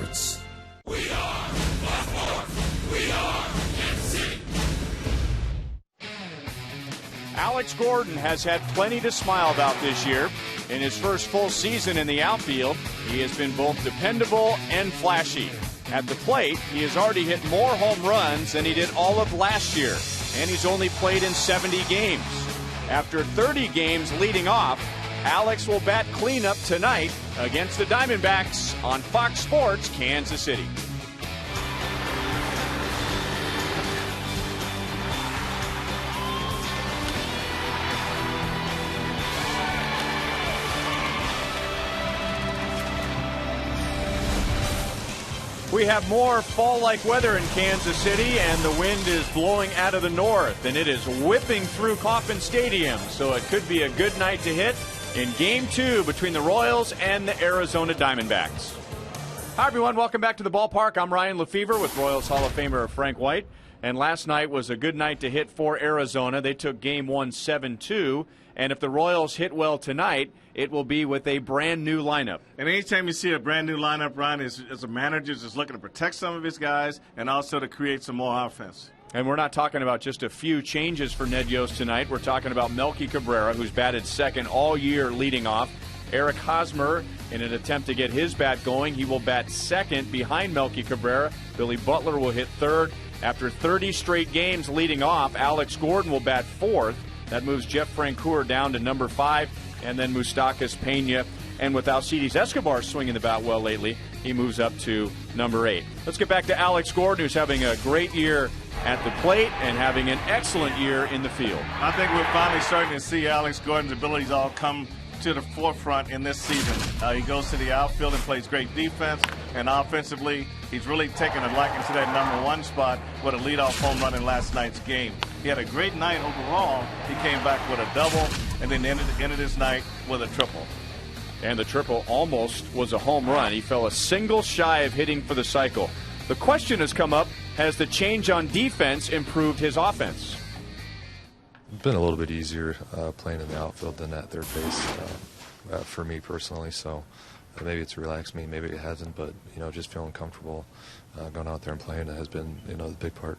Sports. We are Sports. We are MC. Alex Gordon has had plenty to smile about this year. In his first full season in the outfield, he has been both dependable and flashy. At the plate, he has already hit more home runs than he did all of last year, and he's only played in 70 games. After 30 games leading off, Alex will bat cleanup tonight against the Diamondbacks on Fox Sports Kansas City. We have more fall-like weather in Kansas City, and the wind is blowing out of the north, and it is whipping through Kauffman Stadium, so it could be a good night to hit in Game 2 between the Royals and the Arizona Diamondbacks. Hi, everyone. Welcome back to the ballpark. I'm Ryan Lefevre with Royals Hall of Famer Frank White, and last night was a good night to hit for Arizona. They took Game 1 7-2, and if the Royals hit well tonight, it will be with a brand-new lineup. And anytime you see a brand-new lineup, Ryan, as a manager, just looking to protect some of his guys and also to create some more offense. And we're not talking about just a few changes for Ned Yost tonight. We're talking about Melky Cabrera, who's batted second all year leading off. Eric Hosmer, in an attempt to get his bat going, he will bat second behind Melky Cabrera. Billy Butler will hit third. After 30 straight games leading off, Alex Gordon will bat fourth. That moves Jeff Francoeur down to number 5. And then Moustakas Pena. And with Alcides Escobar swinging the bat well lately, he moves up to number 8. Let's get back to Alex Gordon, who's having a great year at the plate and having an excellent year in the field. I think we're finally starting to see Alex Gordon's abilities all come to the forefront in this season. He goes to the outfield and plays great defense, and offensively, he's really taken a liking to that number 1 spot with a leadoff home run in last night's game. He had a great night overall. He came back with a double and then ended his night with a triple. And the triple almost was a home run. He fell a single shy of hitting for the cycle. The question has come up, has the change on defense improved his offense? It's been a little bit easier playing in the outfield than at third base for me personally. So maybe it's relaxed me, maybe it hasn't. But just feeling comfortable going out there and playing has been the big part.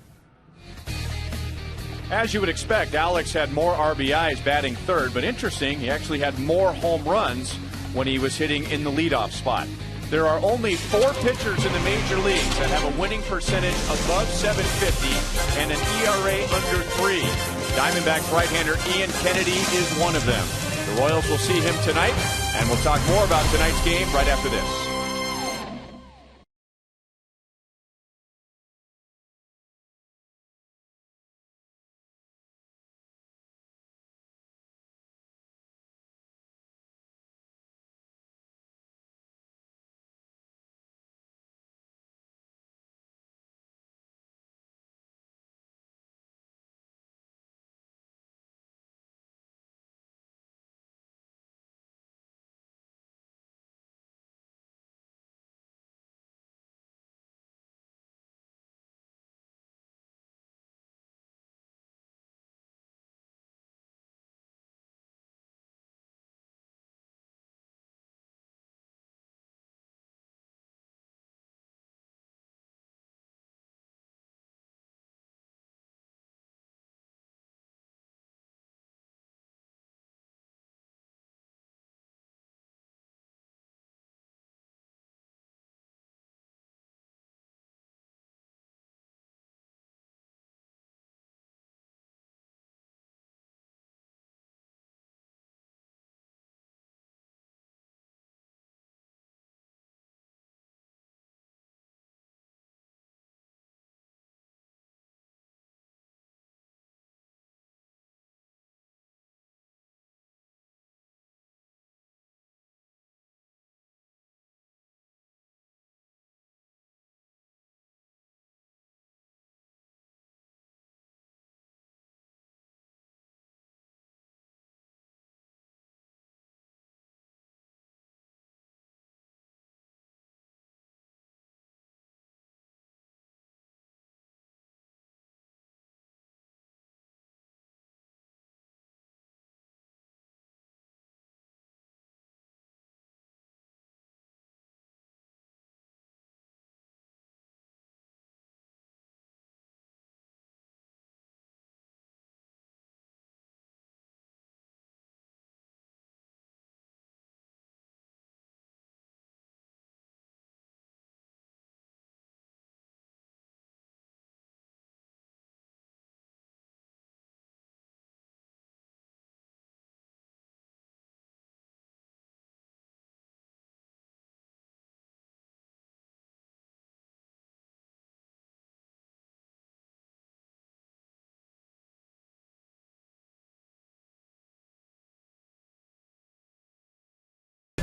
As you would expect, Alex had more RBIs batting third, but interesting, he actually had more home runs when he was hitting in the leadoff spot. There are only 4 pitchers in the major leagues that have a winning percentage above 750 and an ERA under 3. Diamondbacks right-hander Ian Kennedy is one of them. The Royals will see him tonight, and we'll talk more about tonight's game right after this.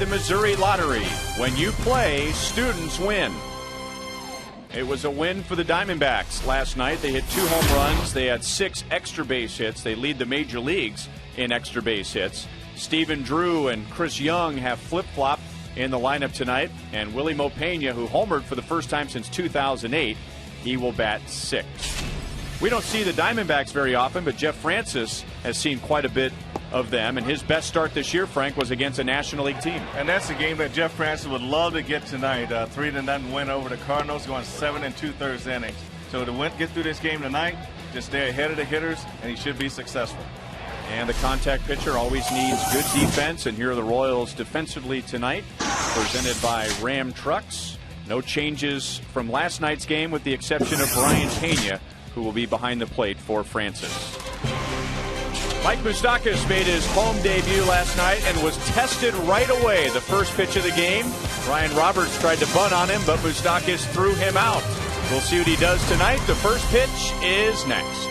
the Missouri Lottery. When you play, students win. It was a win for the Diamondbacks last night. They hit 2 home runs. They had 6 extra base hits. They lead the major leagues in extra base hits. Stephen Drew and Chris Young have flip-flopped in the lineup tonight. And Willie Mopena, who homered for the first time since 2008, he will bat 6. We don't see the Diamondbacks very often, but Jeff Francis has seen quite a bit of them, and his best start this year, Frank, was against a National League team. And that's a game that Jeff Francis would love to get tonight. 3-0 win over the Cardinals, going 7 2/3 innings. So to get through this game tonight, just stay ahead of the hitters, and he should be successful. And the contact pitcher always needs good defense, and here are the Royals defensively tonight, presented by Ram Trucks. No changes from last night's game with the exception of Brian Pena, who will be behind the plate for Francis. Mike Moustakas made his home debut last night and was tested right away. The first pitch of the game, Ryan Roberts tried to bunt on him, but Moustakas threw him out. We'll see what he does tonight. The first pitch is next.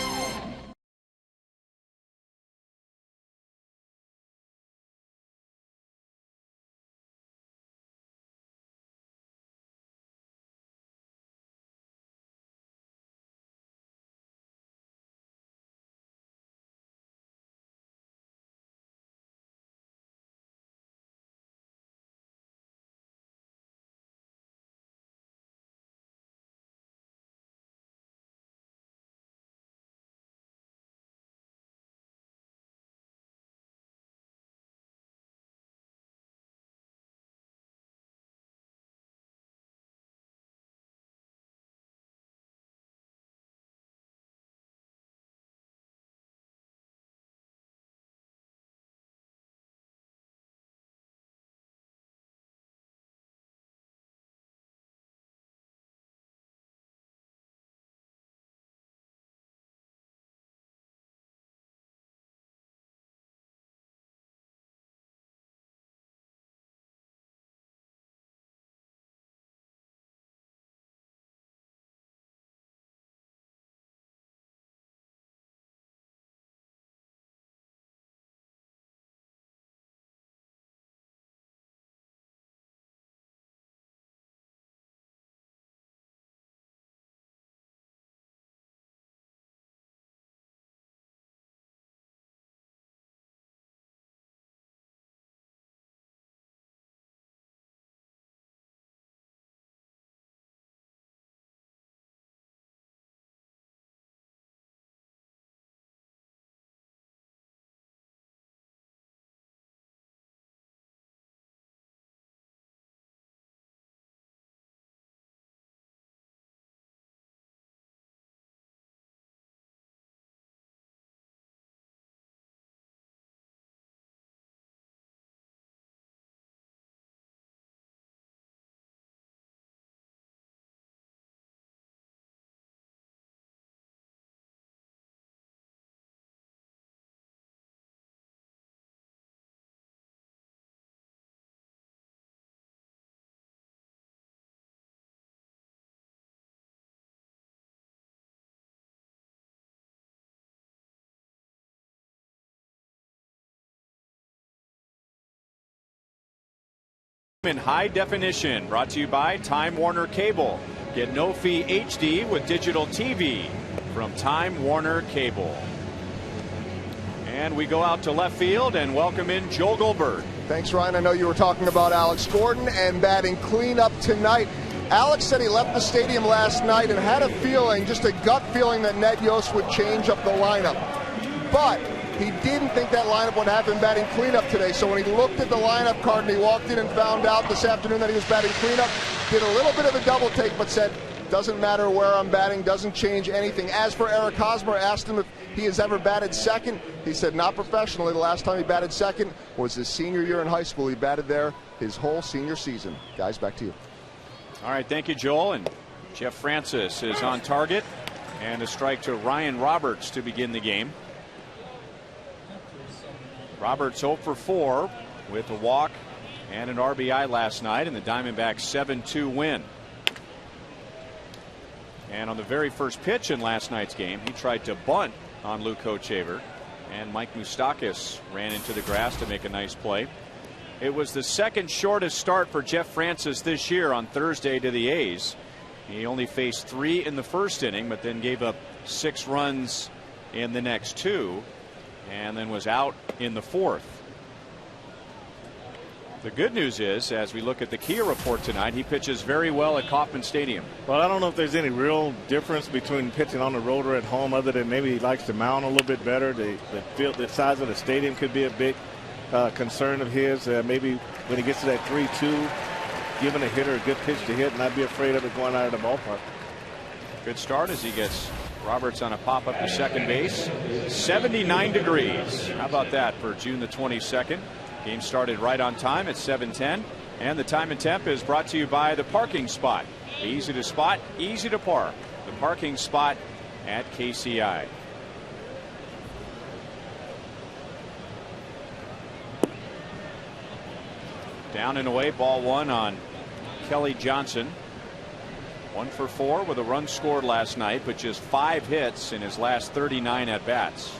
In high definition, brought to you by Time Warner Cable. Get no fee HD with digital TV from Time Warner Cable. And we go out to left field and welcome in Joel Goldberg. Thanks, Ryan. I know you were talking about Alex Gordon and batting cleanup tonight. Alex said he left the stadium last night and had a feeling, just a gut feeling, that Ned Yost would change up the lineup. But he didn't think that lineup would have him batting cleanup today. So when he looked at the lineup card and he walked in and found out this afternoon that he was batting cleanup, did a little bit of a double take, but said, doesn't matter where I'm batting, doesn't change anything. As for Eric Hosmer, asked him if he has ever batted second. He said not professionally. The last time he batted second was his senior year in high school. He batted there his whole senior season. Guys, back to you. All right, thank you, Joel. And Jeff Francis is on target. And a strike to Ryan Roberts to begin the game. Roberts 0 for 4 with a walk and an RBI last night, and the Diamondbacks 7-2 win. And on the very first pitch in last night's game, he tried to bunt on Luke Hochevar, and Mike Moustakas ran into the grass to make a nice play. It was the second shortest start for Jeff Francis this year on Thursday to the A's. He only faced 3 in the first inning, but then gave up 6 runs in the next 2, and then was out in the 4th. The good news is, as we look at the Kia report tonight, he pitches very well at Kauffman Stadium. Well, I don't know if there's any real difference between pitching on the road or at home, other than maybe he likes the mound a little bit better. The field, the size of the stadium could be a big concern of his. Maybe when he gets to that 3-2, giving a hitter a good pitch to hit and not be afraid of it going out of the ballpark. Good start as he gets Roberts on a pop up to second base. 79 degrees. How about that for June the 22nd? Game started right on time at 7:10, and the time and temp is brought to you by the parking spot. Easy to spot, easy to park. The parking spot at KCI. Down and away, ball 1 on Kelly Johnson. 1 for 4 with a run scored last night, but just 5 hits in his last 39 at bats.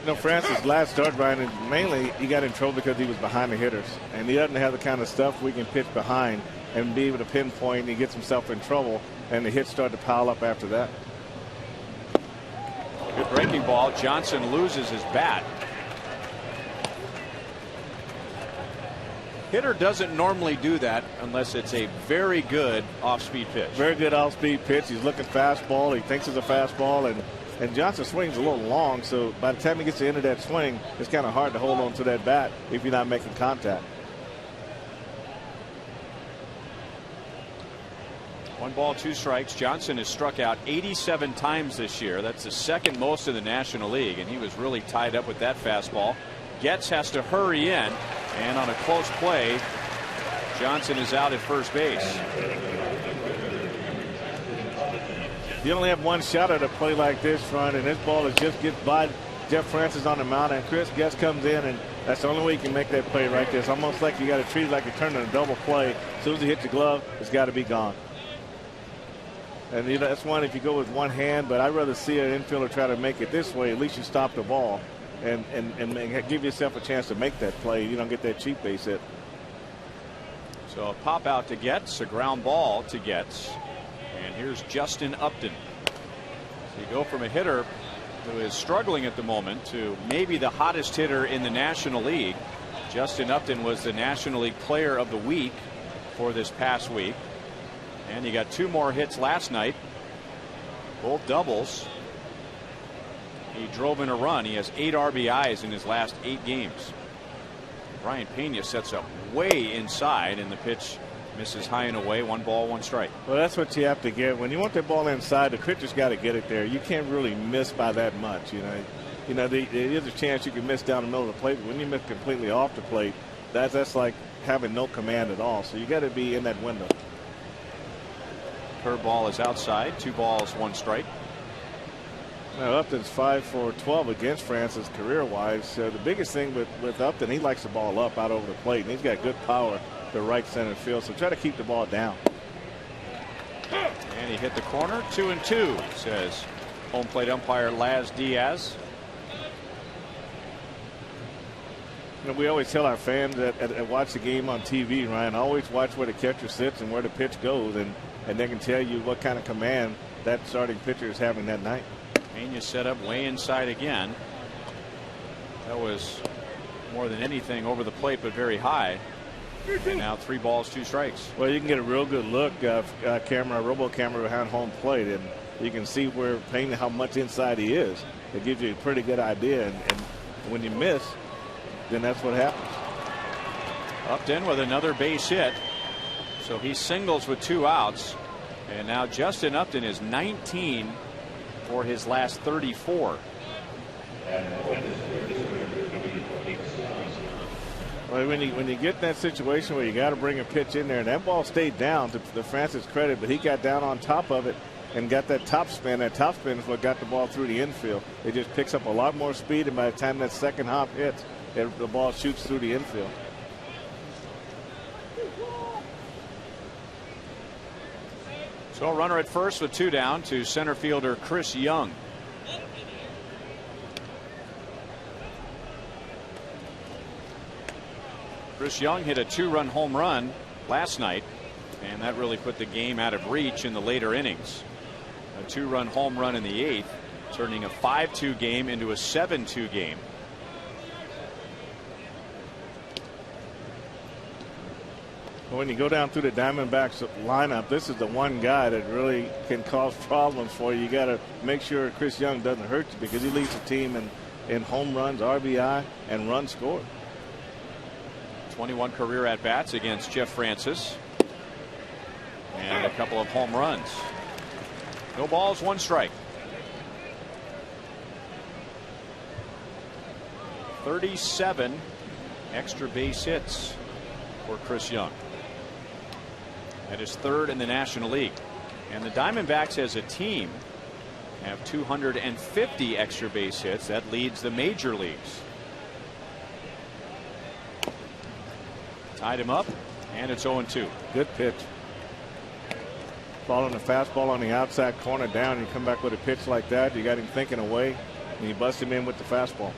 You know, Francis' last start, Brian, mainly he got in trouble because he was behind the hitters. And he doesn't have the kind of stuff we can pitch behind and be able to pinpoint. He gets himself in trouble, and the hits start to pile up after that. Good breaking ball. Johnson loses his bat. Hitter doesn't normally do that unless it's a very good off-speed pitch. Very good off-speed pitch. He's looking fastball. He thinks it's a fastball, and Johnson swings a little long, so by the time he gets to the end of that swing, it's kind of hard to hold on to that bat if you're not making contact. 1 ball, 2 strikes. Johnson has struck out 87 times this year. That's the second most in the National League, and he was really tied up with that fastball. Getz has to hurry in, and on a close play, Johnson is out at first base. You only have one shot at a play like this, Ron, and this ball is just gets by Jeff Francis on the mound, and Chris Getz comes in, and that's the only way you can make that play right there. It's almost like you got to treat it like you're turning a double play. As soon as he hits the glove, it's got to be gone. And you know, that's one if you go with one hand, but I'd rather see an infielder try to make it this way. At least you stop the ball and give yourself a chance to make that play. You don't get that cheap base hit. So a pop out to Getz, a ground ball to Getz. And here's Justin Upton. So you go from a hitter who is struggling at the moment to maybe the hottest hitter in the National League. Justin Upton was the National League Player of the Week for this past week. And he got 2 more hits last night, both doubles. He drove in a run. He has 8 RBIs in his last 8 games. Ryan Pena sets up way inside, and the pitch misses high and away. 1 ball, 1 strike. Well, that's what you have to get. When you want that ball inside, the pitcher's got to get it there. You can't really miss by that much. You know, there is a chance you can miss down the middle of the plate, but when you miss completely off the plate, that's like having no command at all. So you got to be in that window. Curveball is outside. 2 balls, 1 strike. Now, Upton's 5 for 12 against Francis career-wise. The biggest thing with Upton, he likes the ball up out over the plate, and he's got good power to right center field. So try to keep the ball down. And he hit the corner. 2-2, says home plate umpire Laz Diaz. You know, we always tell our fans that watch the game on TV, Ryan, always watch where the catcher sits and where the pitch goes, and they can tell you what kind of command that starting pitcher is having that night. Pena set up way inside again. That was more than anything over the plate, but very high. And now 3 balls, 2 strikes. Well, you can get a real good look, robo camera behind home plate, and you can see where Pena, how much inside he is. It gives you a pretty good idea, and when you miss, then that's what happens. Upton with another base hit. So he singles with 2 outs. And now Justin Upton is 19 for his last 34. Well, when you get in that situation where you got to bring a pitch in there, and that ball stayed down, to Francis' credit, but he got down on top of it and got that top spin. That top spin is what got the ball through the infield. It just picks up a lot more speed, and by the time that second hop hits, the ball shoots through the infield. So a runner at first with 2 down to center fielder Chris Young. Chris Young hit a 2-run home run last night, and that really put the game out of reach in the later innings. A 2-run home run in the 8th, turning a 5-2 game into a 7-2 game. When you go down through the Diamondbacks lineup, this is the one guy that really can cause problems for you. You got to make sure Chris Young doesn't hurt you, because he leads the team in home runs, RBI, and runs scored. 21 career at bats against Jeff Francis, and a couple of home runs. No balls, 1 strike. 37 extra base hits for Chris Young. That is 3rd in the National League. And the Diamondbacks as a team have 250 extra base hits. That leads the major leagues. Tied him up, and it's 0-2. Good pitch. Following the fastball on the outside corner down, you come back with a pitch like that, you got him thinking away, and you bust him in with the fastball.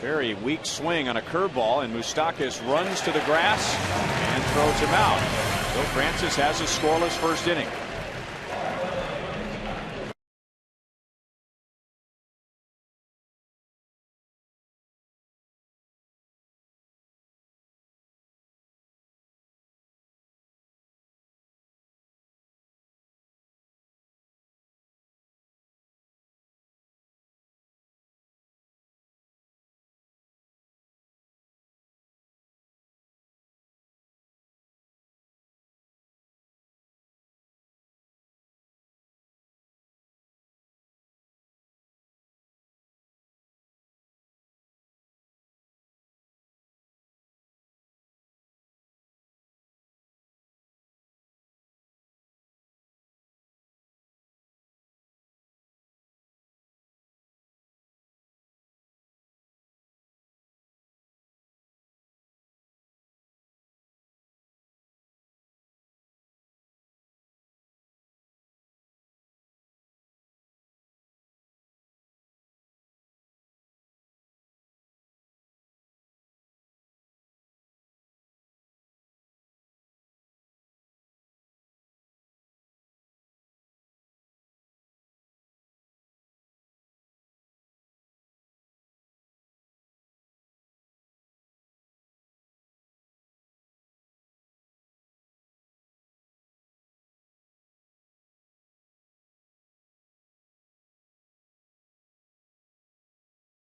Very weak swing on a curveball, and Moustakas runs to the grass and throws him out. So Francis has a scoreless first inning.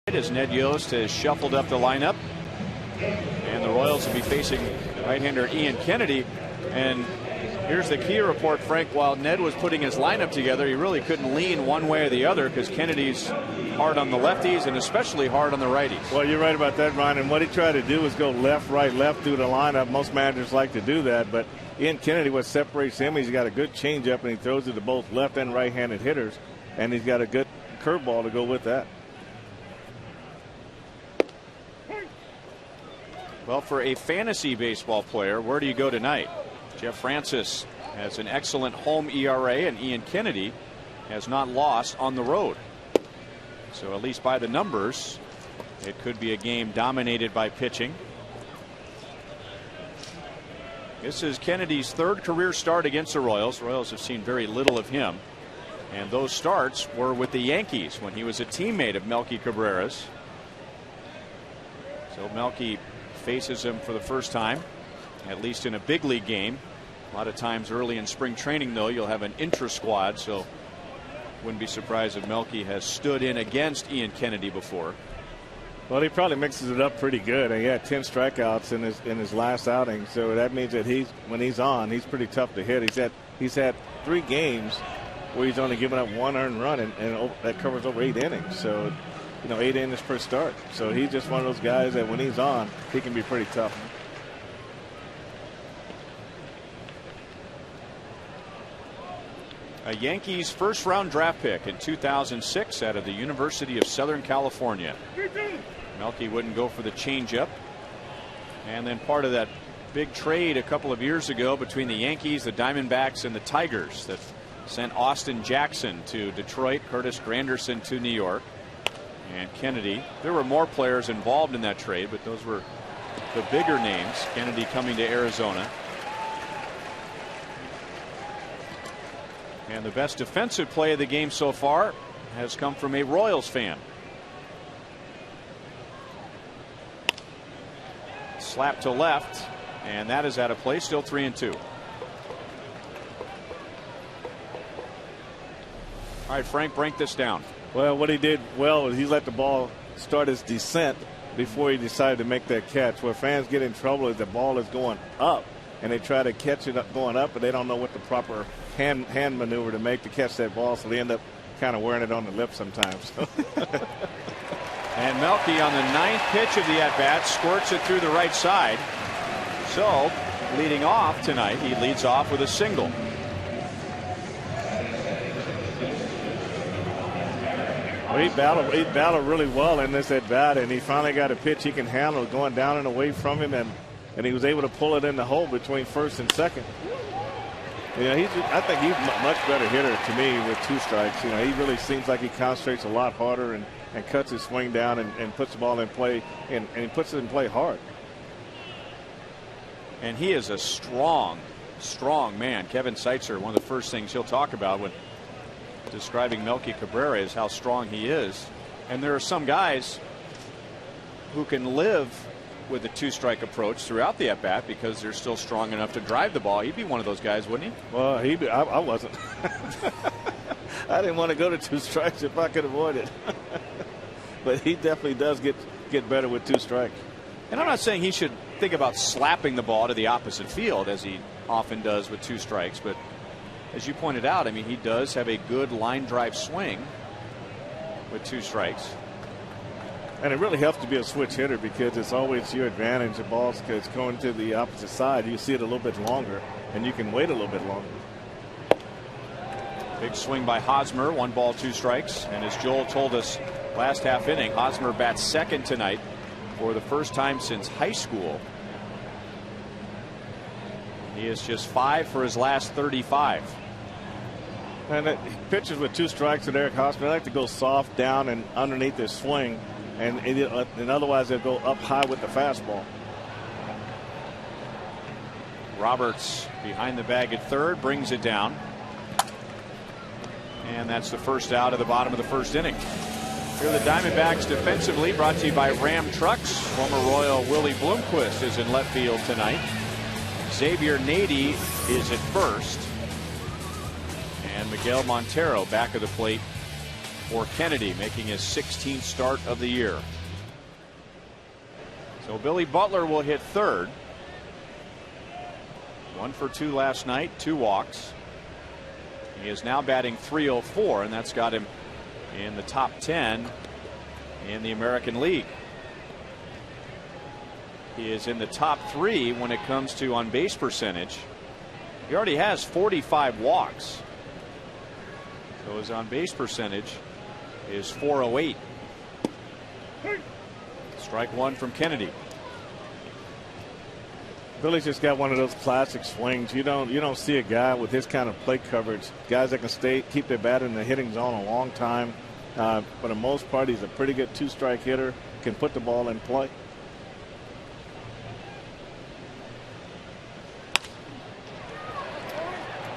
As Ned Yost has shuffled up the lineup, and the Royals will be facing right-hander Ian Kennedy. And here's the key report, Frank. While Ned was putting his lineup together, he really couldn't lean one way or the other, because Kennedy's hard on the lefties and especially hard on the righties. Well, you're right about that, Ron. And what he tried to do was go left, right, left through the lineup. Most managers like to do that, but Ian Kennedy, what separates him, he's got a good changeup, and he throws it to both left and right-handed hitters, and he's got a good curveball to go with that. Well, for a fantasy baseball player, where do you go tonight? Jeff Francis has an excellent home ERA, and Ian Kennedy has not lost on the road. So at least by the numbers, it could be a game dominated by pitching. This is Kennedy's 3rd career start against the Royals. The Royals have seen very little of him, and those starts were with the Yankees when he was a teammate of Melky Cabrera's. So Melky faces him for the first time, at least in a big league game. A lot of times early in spring training, though, you'll have an intra-squad, so wouldn't be surprised if Melky has stood in against Ian Kennedy before. Well, he probably mixes it up pretty good. He had 10 strikeouts in his last outing, so that means that when he's on, he's pretty tough to hit. He's had 3 games where he's only given up 1 earned run, and that covers over 8 innings. So, 8 innings per start. So he's just one of those guys that when he's on, he can be pretty tough. A Yankees first-round draft pick in 2006 out of the University of Southern California. Melky wouldn't go for the changeup. And then part of that big trade a couple of years ago between the Yankees, the Diamondbacks, and the Tigers that sent Austin Jackson to Detroit, Curtis Granderson to New York, and Kennedy. There were more players involved in that trade, but those were the bigger names. Kennedy coming to Arizona. And the best defensive play of the game so far has come from a Royals fan. Slap to left, and that is out of play. Still 3-2. All right, Frank, break this down. Well, what he did well is he let the ball start its descent before he decided to make that catch. Where fans get in trouble is the ball is going up, and they try to catch it up, going up, but they don't know what the proper hand maneuver to make to catch that ball, so they end up kind of wearing it on the lip sometimes. And Melky on the 9th pitch of the at-bat squirts it through the right side. So leading off tonight, he leads off with a single. Well, he battled really well in this at-bat, and he finally got a pitch he can handle going down and away from him, and he was able to pull it in the hole between first and second. I think he's a much better hitter to me with 2 strikes. He really seems like he concentrates a lot harder and cuts his swing down and puts the ball in play, and he puts it in play hard. And he is a strong man. Kevin Seitzer, one of the first things he'll talk about when describing Melky Cabrera is how strong he is. And there are some guys who can live with the 2-strike approach throughout the at-bat because they're still strong enough to drive the ball. He'd be one of those guys, wouldn't he? Well, I wasn't. I didn't want to go to 2 strikes if I could avoid it. But he definitely does get better with 2 strikes. And I'm not saying he should think about slapping the ball to the opposite field as he often does with 2 strikes, but as you pointed out, I mean, he does have a good line drive swing with 2 strikes. And it really helps to be a switch hitter because it's always your advantage. The ball's going to the opposite side. You see it a little bit longer, and you can wait a little bit longer. Big swing by Hosmer, 1 ball, 2 strikes. And as Joel told us last half inning, Hosmer bats second tonight for the first time since high school. He is just 5 for his last 35. And pitchers with 2 strikes with Eric Hosmer, they like to go soft down and underneath their swing. And otherwise they'll go up high with the fastball. Roberts behind the bag at third, brings it down. And that's the first out of the bottom of the first inning. Here are the Diamondbacks defensively, brought to you by Ram Trucks. Former Royal Willie Bloomquist is in left field tonight. Xavier Nady is at first. And Miguel Montero back of the plate for Kennedy, making his 16th start of the year. So Billy Butler will hit third. 1 for 2 last night, 2 walks. He is now batting .304, and that's got him in the top 10 in the American League. He is in the top 3 when it comes to on base percentage. He already has 45 walks. So his on base percentage is .408. Strike 1 from Kennedy. Billy's just got one of those classic swings. You don't see a guy with his kind of plate coverage. Guys that can keep their bat in the hitting zone a long time. For the most part, he's a pretty good 2-strike hitter. Can put the ball in play.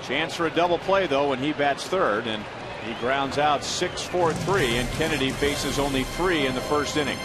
Chance for a double play though when he bats third, and he grounds out 6-4-3, and Kennedy faces only 3 in the first inning.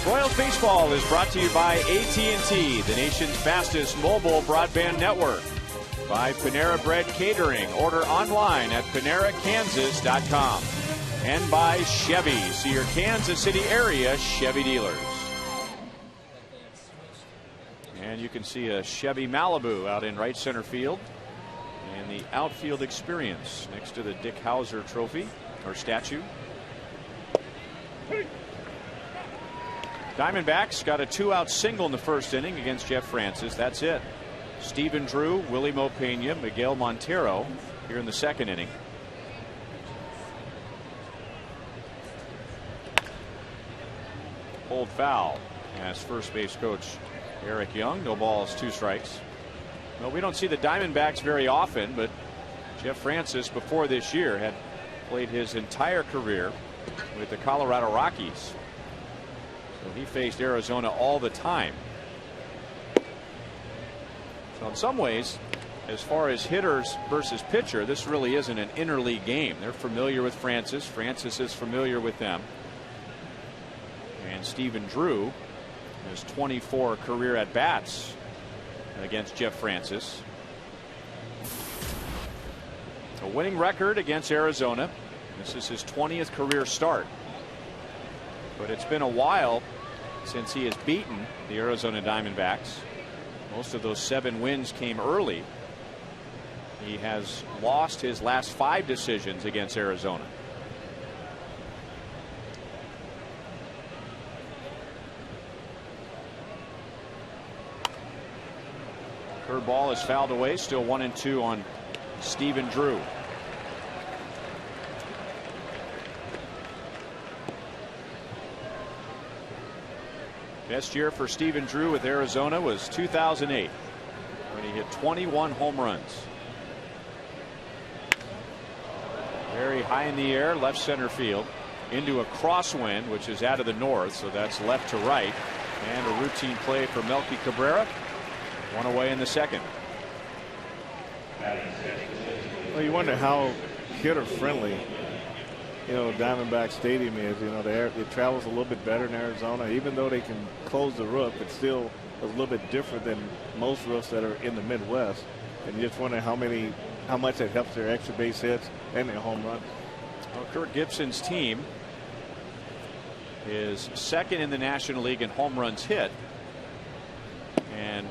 Royals Baseball is brought to you by AT&T, the nation's fastest mobile broadband network. By Panera Bread Catering. Order online at PaneraKansas.com. And by Chevy. See your Kansas City area Chevy dealers. And you can see a Chevy Malibu out in right center field. And the outfield experience next to the Dick Hauser trophy or statue. Diamondbacks got a 2-out single in the first inning against Jeff Francis. That's it. Stephen Drew, Willie Mo Pena, Miguel Montero here in the second inning. Hold foul as first base coach Eric Young. No balls, 2 strikes. Well, we don't see the Diamondbacks very often, but Jeff Francis before this year had played his entire career with the Colorado Rockies. So he faced Arizona all the time. So in some ways, as far as hitters versus pitcher, this really isn't an interleague game. They're familiar with Francis. Francis is familiar with them. And Stephen Drew has 24 career at-bats against Jeff Francis. A winning record against Arizona. This is his 20th career start. But it's been a while since he has beaten the Arizona Diamondbacks. Most of those 7 wins came early. He has lost his last 5 decisions against Arizona. Curveball is fouled away. Still 1-2 on Stephen Drew. Best year for Stephen Drew with Arizona was 2008 when he hit 21 home runs. Very high in the air, left center field into a crosswind, which is out of the north, so that's left to right, and a routine play for Melky Cabrera. 1 away in the second. Well, you wonder how hitter friendly, Diamondback Stadium is. It travels a little bit better in Arizona. Even though they can close the roof, it's still a little bit different than most roofs that are in the Midwest. And you just wonder how much that helps their extra base hits and their home runs. Well, Kirk Gibson's team is second in the National League in home runs hit, and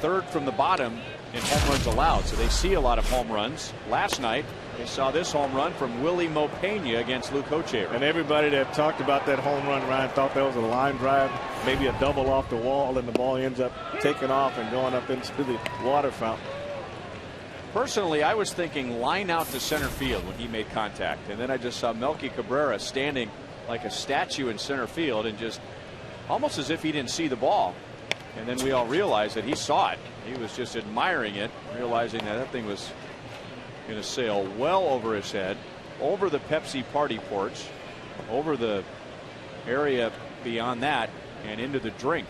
third from the bottom in home runs allowed. So they see a lot of home runs. Last night they saw this home run from Willie Mo Pena against Luke Hochevar. And everybody that talked about that home run, Ryan, thought that was a line drive, maybe a double off the wall, and the ball ends up taking off and going up into the water fountain. Personally, I was thinking line out to center field when he made contact, and then I just saw Melky Cabrera standing like a statue in center field and just almost as if he didn't see the ball. And then we all realized that he saw it. He was just admiring it, realizing that thing was going to sail well over his head, over the Pepsi party porch, over the area beyond that, and into the drink.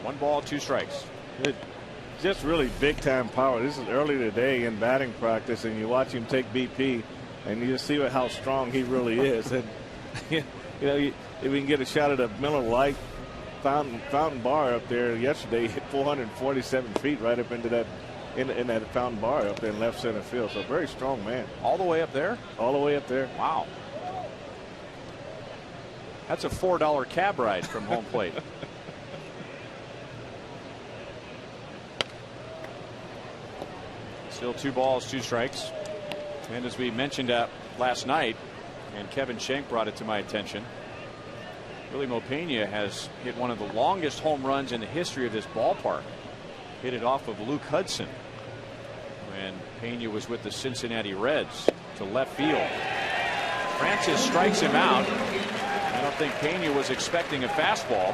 One ball, 2 strikes. Just really big time power. This is early today in batting practice, and you watch him take BP, and you just see how strong he really is. And if we can get a shot at a Miller Lite fountain bar up there yesterday, hit 447 feet right up into that in that fountain bar up there in left center field. So very strong man. All the way up there? All the way up there. Wow. That's a $4 cab ride from home plate. Still 2 balls, 2 strikes. And as we mentioned last night, and Kevin Schenk brought it to my attention, Willie Mo Pena has hit one of the longest home runs in the history of this ballpark. Hit it off of Luke Hudson when Pena was with the Cincinnati Reds to left field. Francis strikes him out. I don't think Pena was expecting a fastball.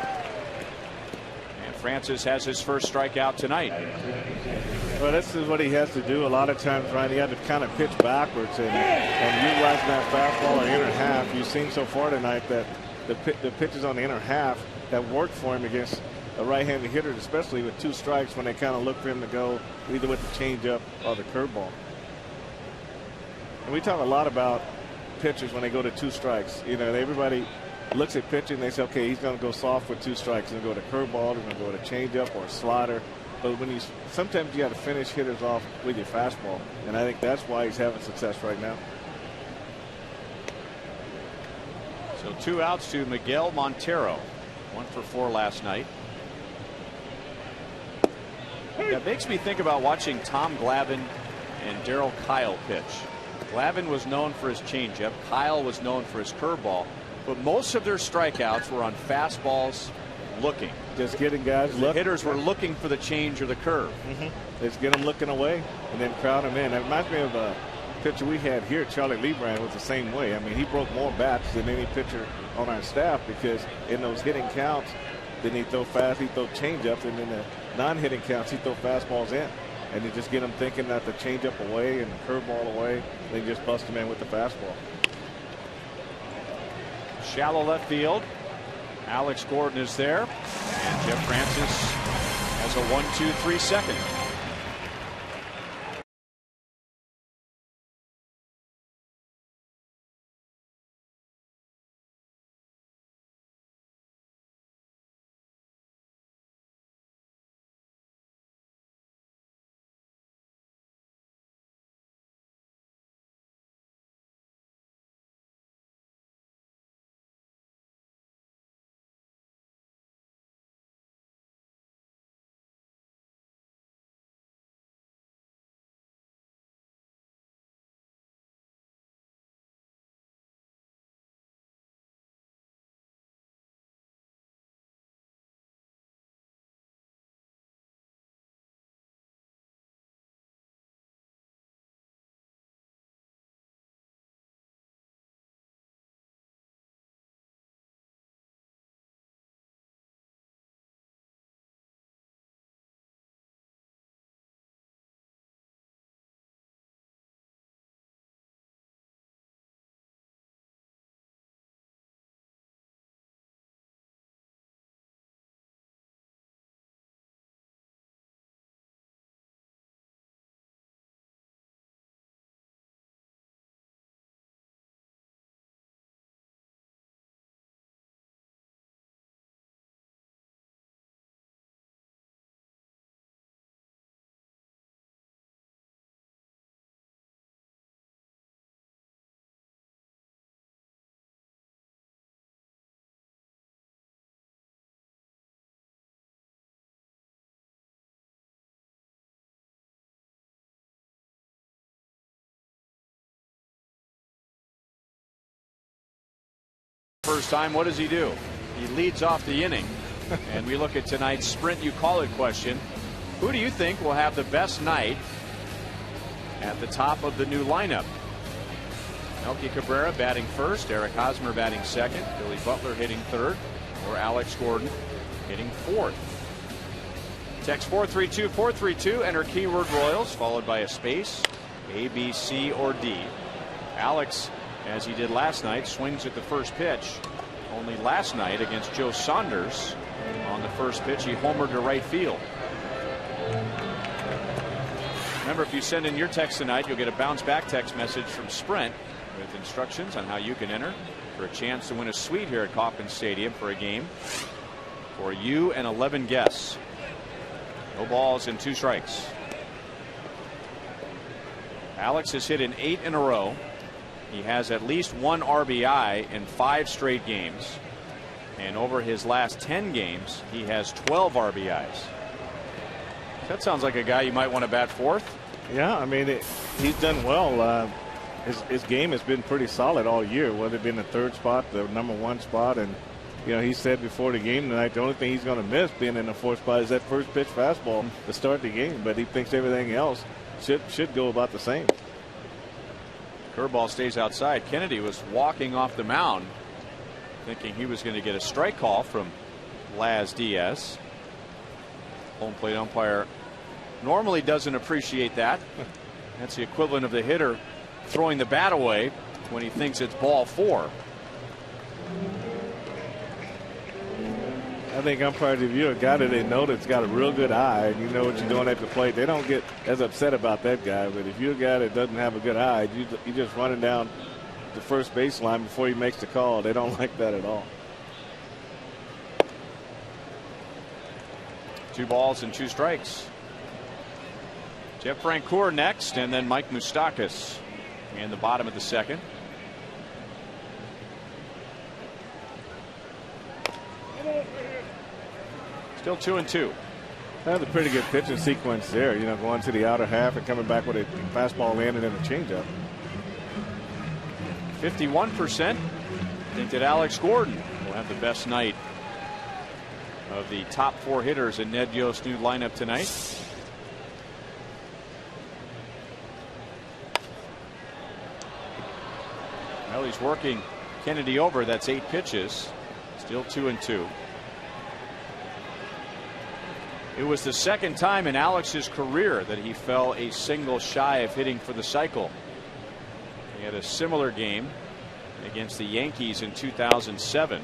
And Francis has his first strikeout tonight. Well, this is what he has to do a lot of times, Ryan. He had to kind of pitch backwards and utilize that fastball or inner half. You've seen so far tonight that the pitches on the inner half that worked for him against a right-handed hitter, especially with 2 strikes when they kind of look for him to go either with the changeup or the curveball. And we talk a lot about pitchers when they go to 2 strikes. You know, everybody looks at pitching, they say, okay, he's going to go soft with 2 strikes. He's going to go to curveball, he's going to go to changeup or a slider. But when sometimes you got to finish hitters off with your fastball, and I think that's why he's having success right now. So 2 outs to Miguel Montero. 1 for 4 last night. That makes me think about watching Tom Glavine and Darryl Kyle pitch. Glavine was known for his changeup. Kyle was known for his curveball. But most of their strikeouts were on fastballs looking. Just getting guys looking. The hitters were looking for the change or the curve. Just get them looking away and then crowd them in. It reminds me of a pitcher we had here, Charlie Lebrand, was the same way. I mean, he broke more bats than any pitcher on our staff because in those hitting counts, then he'd throw fast, he'd throw changeups, and in the non-hitting counts, he'd throw fastballs in. And you just get them thinking that the changeup away and the curveball away, they just bust them in with the fastball. Shallow left field. Alex Gordon is there. And Jeff Francis has a 1-2-3 second. First time, what does he do? He leads off the inning. And we look at tonight's Sprint You Call It question. Who do you think will have the best night at the top of the new lineup? Melky Cabrera batting first, Eric Hosmer batting second, Billy Butler hitting third, or Alex Gordon hitting fourth. Text 432-432, enter keyword Royals, followed by a space, A, B, C, or D. Alex, as he did last night, swings at the first pitch. Only last night against Joe Saunders on the first pitch, he homered to right field. Remember, if you send in your text tonight, you'll get a bounce back text message from Sprint with instructions on how you can enter for a chance to win a suite here at Kauffman Stadium for a game for you and 11 guests. No balls and 2 strikes. Alex has hit in 8 in a row. He has at least 1 RBI in 5 straight games. And over his last 10 games, he has 12 RBIs. That sounds like a guy you might want to bat fourth. Yeah, I mean, he's done well. His game has been pretty solid all year, whether it be in the 3rd spot, the number 1 spot. And, you know, he said before the game tonight, the only thing he's going to miss being in the 4th spot is that first pitch fastball to start the game. But he thinks everything else should go about the same. Curveball stays outside. Kennedy was walking off the mound thinking he was going to get a strike call from Laz Diaz. Home plate umpire normally doesn't appreciate that. That's the equivalent of the hitter throwing the bat away when he thinks it's ball 4. I think umpires, if you're a guy that they know that's got a real good eye and you know what you're doing at the plate, they don't get as upset about that guy. But if you're a guy that doesn't have a good eye, you're just running down the first baseline before he makes the call. They don't like that at all. 2 balls and 2 strikes. Jeff Francoeur next, and then Mike Moustakas in the bottom of the second. Still 2-2. That's a pretty good pitching sequence there. You know, going to the outer half and coming back with a fastball landed in a changeup. 51% think that Alex Gordon will have the best night of the top 4 hitters in Ned Yost's new lineup tonight. Well, he's working Kennedy over. That's 8 pitches. Still 2-2. It was the second time in Alex's career that he fell a single shy of hitting for the cycle. He had a similar game against the Yankees in 2007.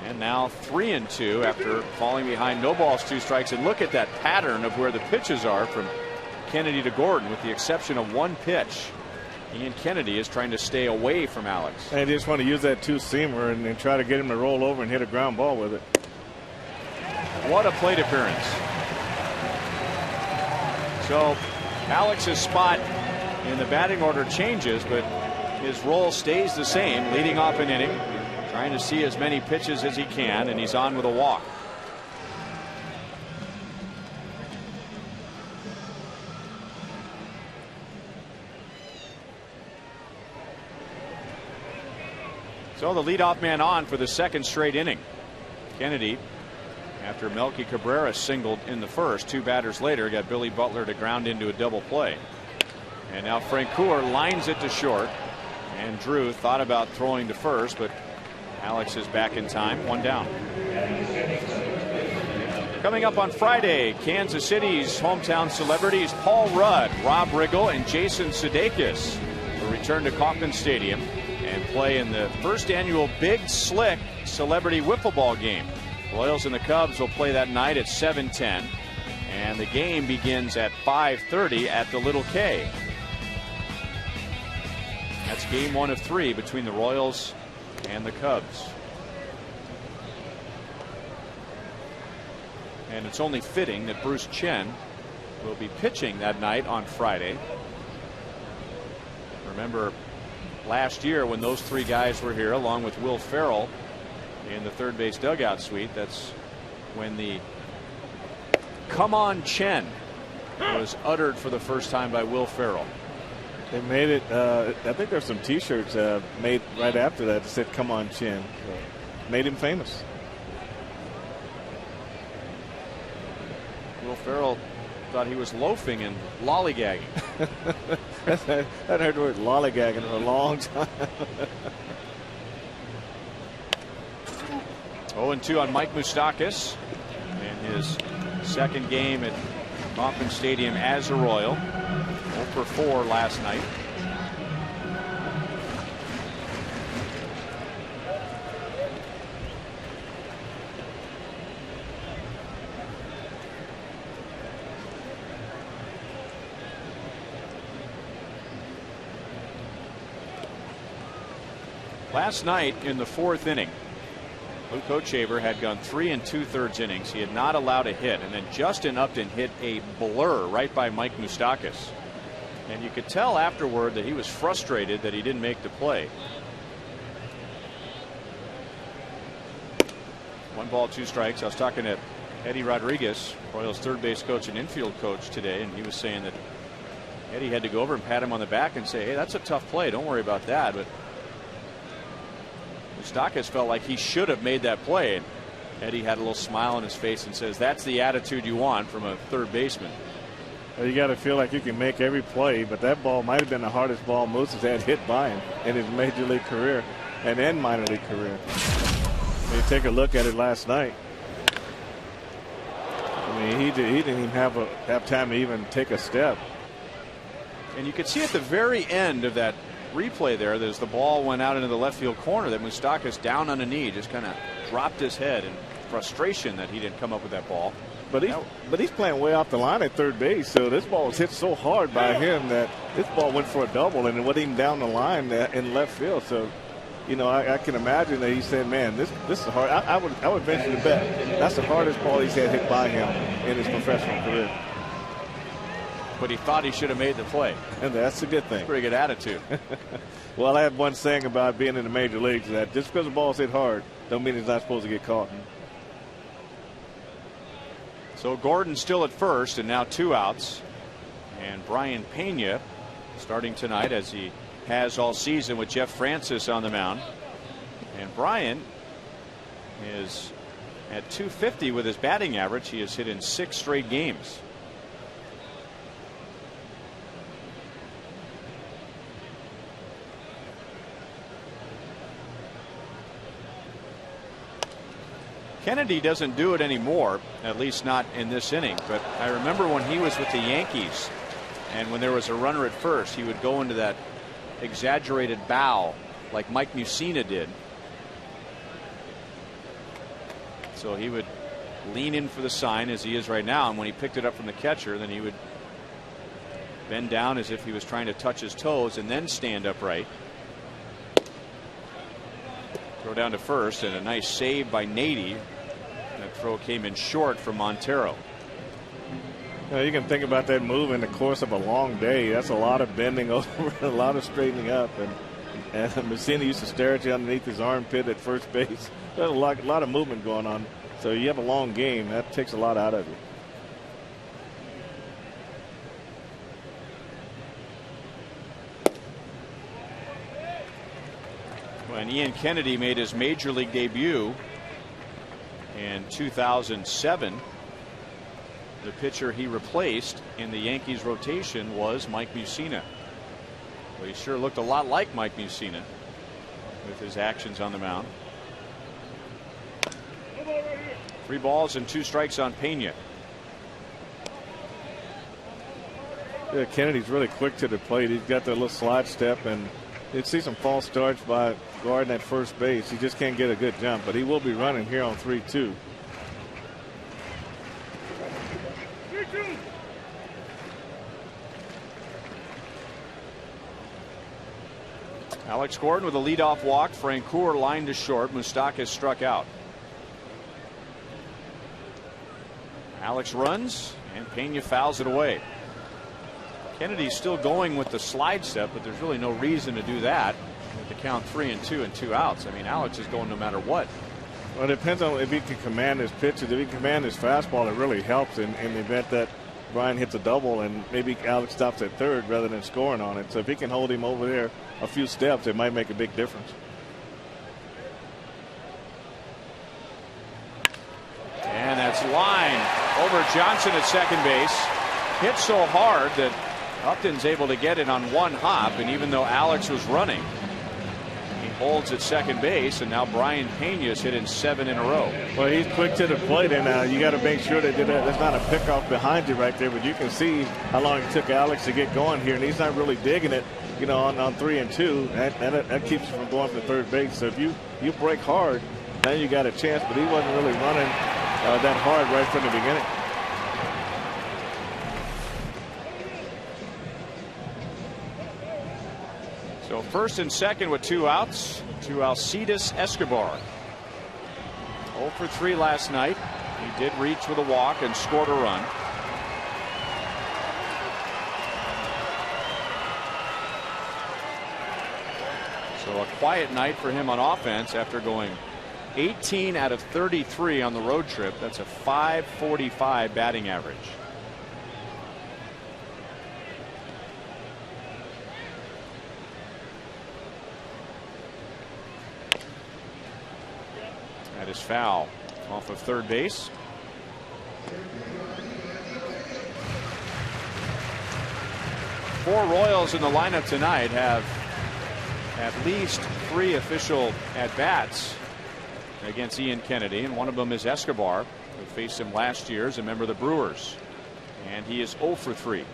And now 3-2 after falling behind, no balls, 2 strikes. And look at that pattern of where the pitches are from Kennedy to Gordon, with the exception of 1 pitch. Ian Kennedy is trying to stay away from Alex. And they just want to use that 2-seamer and try to get him to roll over and hit a ground ball with it. What a plate appearance. So Alex's spot in the batting order changes, but his role stays the same, leading off an inning, trying to see as many pitches as he can, and he's on with a walk. So the leadoff man on for the second straight inning. Kennedy, after Melky Cabrera singled in the first, 2 batters later, got Billy Butler to ground into a double play. And now Francoeur lines it to short. And Drew thought about throwing to first, but Alex is back in time, 1 down. Coming up on Friday, Kansas City's hometown celebrities Paul Rudd, Rob Riggle, and Jason Sudeikis will return to Kauffman Stadium and play in the first annual Big Slick Celebrity Wiffle Ball game. Royals and the Cubs will play that night at 7:10, and the game begins at 5:30 at the Little K. That's game 1 of 3 between the Royals and the Cubs. And it's only fitting that Bruce Chen will be pitching that night on Friday. Remember last year when those 3 guys were here along with Will Ferrell in the third base dugout suite, that's when the "Come on Chen" was uttered for the first time by Will Ferrell. They made it, I think there's some t-shirts made right after that that said "Come on Chen." Made him famous. Will Ferrell thought he was loafing and lollygagging. I hadn't heard the word lollygagging in a long time. 0-2 on Mike Moustakas in his second game at Kauffman Stadium as a Royal. 0 for 4 last night. Last night in the 4th inning, Luke Hochevar had gone 3 2/3 innings. He had not allowed a hit, and then Justin Upton hit a blur right by Mike Moustakas. And you could tell afterward that he was frustrated that he didn't make the play. 1 ball, 2 strikes. I was talking to Eddie Rodriguez, Royals third base coach and infield coach today, and he was saying that Eddie had to go over and pat him on the back and say, "Hey, that's a tough play. Don't worry about that." But Moustakas felt like he should have made that play, and Eddie had a little smile on his face and says, "That's the attitude you want from a third baseman." Well, you got to feel like you can make every play, but that ball might have been the hardest ball Moose has had hit by him in his major league career and in minor league career. When you take a look at it last night, I mean, he didn't even have time to even take a step. And you could see at the very end of that replay there, as the ball went out into the left field corner, that Moustakas down on a knee just kind of dropped his head and frustration that he didn't come up with that ball. But he's playing way off the line at third base, so this ball was hit so hard by him that this ball went for a double, and it wasn't even down the line in left field. So, you know, I can imagine that he said, "Man, this is hard." I would venture to bet that's the hardest ball he's had hit by him in his professional career. But he thought he should have made the play. And that's a good thing. Pretty good attitude. Well, I had one saying about being in the major leagues that just because the ball's hit hard don't mean it's not supposed to get caught. So Gordon still at first, and now 2 outs. And Brian Pena starting tonight, as he has all season, with Jeff Francis on the mound. And Brian is at .250 with his batting average. He has hit in 6 straight games. Kennedy doesn't do it anymore, at least not in this inning. But I remember when he was with the Yankees, and when there was a runner at first, he would go into that exaggerated bow like Mike Mussina did. So he would lean in for the sign, as he is right now, and when he picked it up from the catcher, then he would bend down as if he was trying to touch his toes and then stand upright. Throw down to first, and a nice save by Nady. That throw came in short from Montero. You can think about that move in the course of a long day. That's a lot of bending over, a lot of straightening up, and Mussina used to stare at you underneath his armpit at first base. There's a lot of movement going on. So you have a long game. That takes a lot out of you. When Ian Kennedy made his major league debut in 2007, the pitcher he replaced in the Yankees rotation was Mike Mussina. Well, he sure looked a lot like Mike Mussina with his actions on the mound. 3 balls and 2 strikes on Pena. Yeah, Kennedy's really quick to the plate. He's got that little slide step, and you see some false starts by Gordon at first base. He just can't get a good jump, but he will be running here on 3-2. Alex Gordon with a leadoff walk. Francoeur lined to short. Moustakas struck out. Alex runs, and Pena fouls it away. Kennedy's still going with the slide step, but there's really no reason to do that with the count 3-2 and 2 outs. I mean, Alex is going no matter what. Well, it depends on if he can command his pitches. If he can command his fastball, it really helps in the event that Brian hits a double and maybe Alex stops at third rather than scoring on it. So if he can hold him over there a few steps, it might make a big difference. And that's line over Johnson at second base. Hit so hard that Upton's able to get it on one hop, and even though Alex was running, he holds at second base, and now Brian Pena's hit in 7 in a row. Well, he's quick to the plate, and you got to make sure that there's not a pickoff behind you right there, but you can see how long it took Alex to get going here, and he's not really digging it, you know, on 3-2. That keeps you from going to third base. So if you break hard, then you got a chance, but he wasn't really running that hard right from the beginning. So first and second with 2 outs to Alcides Escobar. 0 for 3 last night. He did reach with a walk and scored a run. So a quiet night for him on offense after going 18 out of 33 on the road trip. That's a .545 batting average. That is foul off of third base. Four Royals in the lineup tonight have at least 3 official at-bats against Ian Kennedy, and one of them is Escobar, who faced him last year as a member of the Brewers, and he is 0 for 3.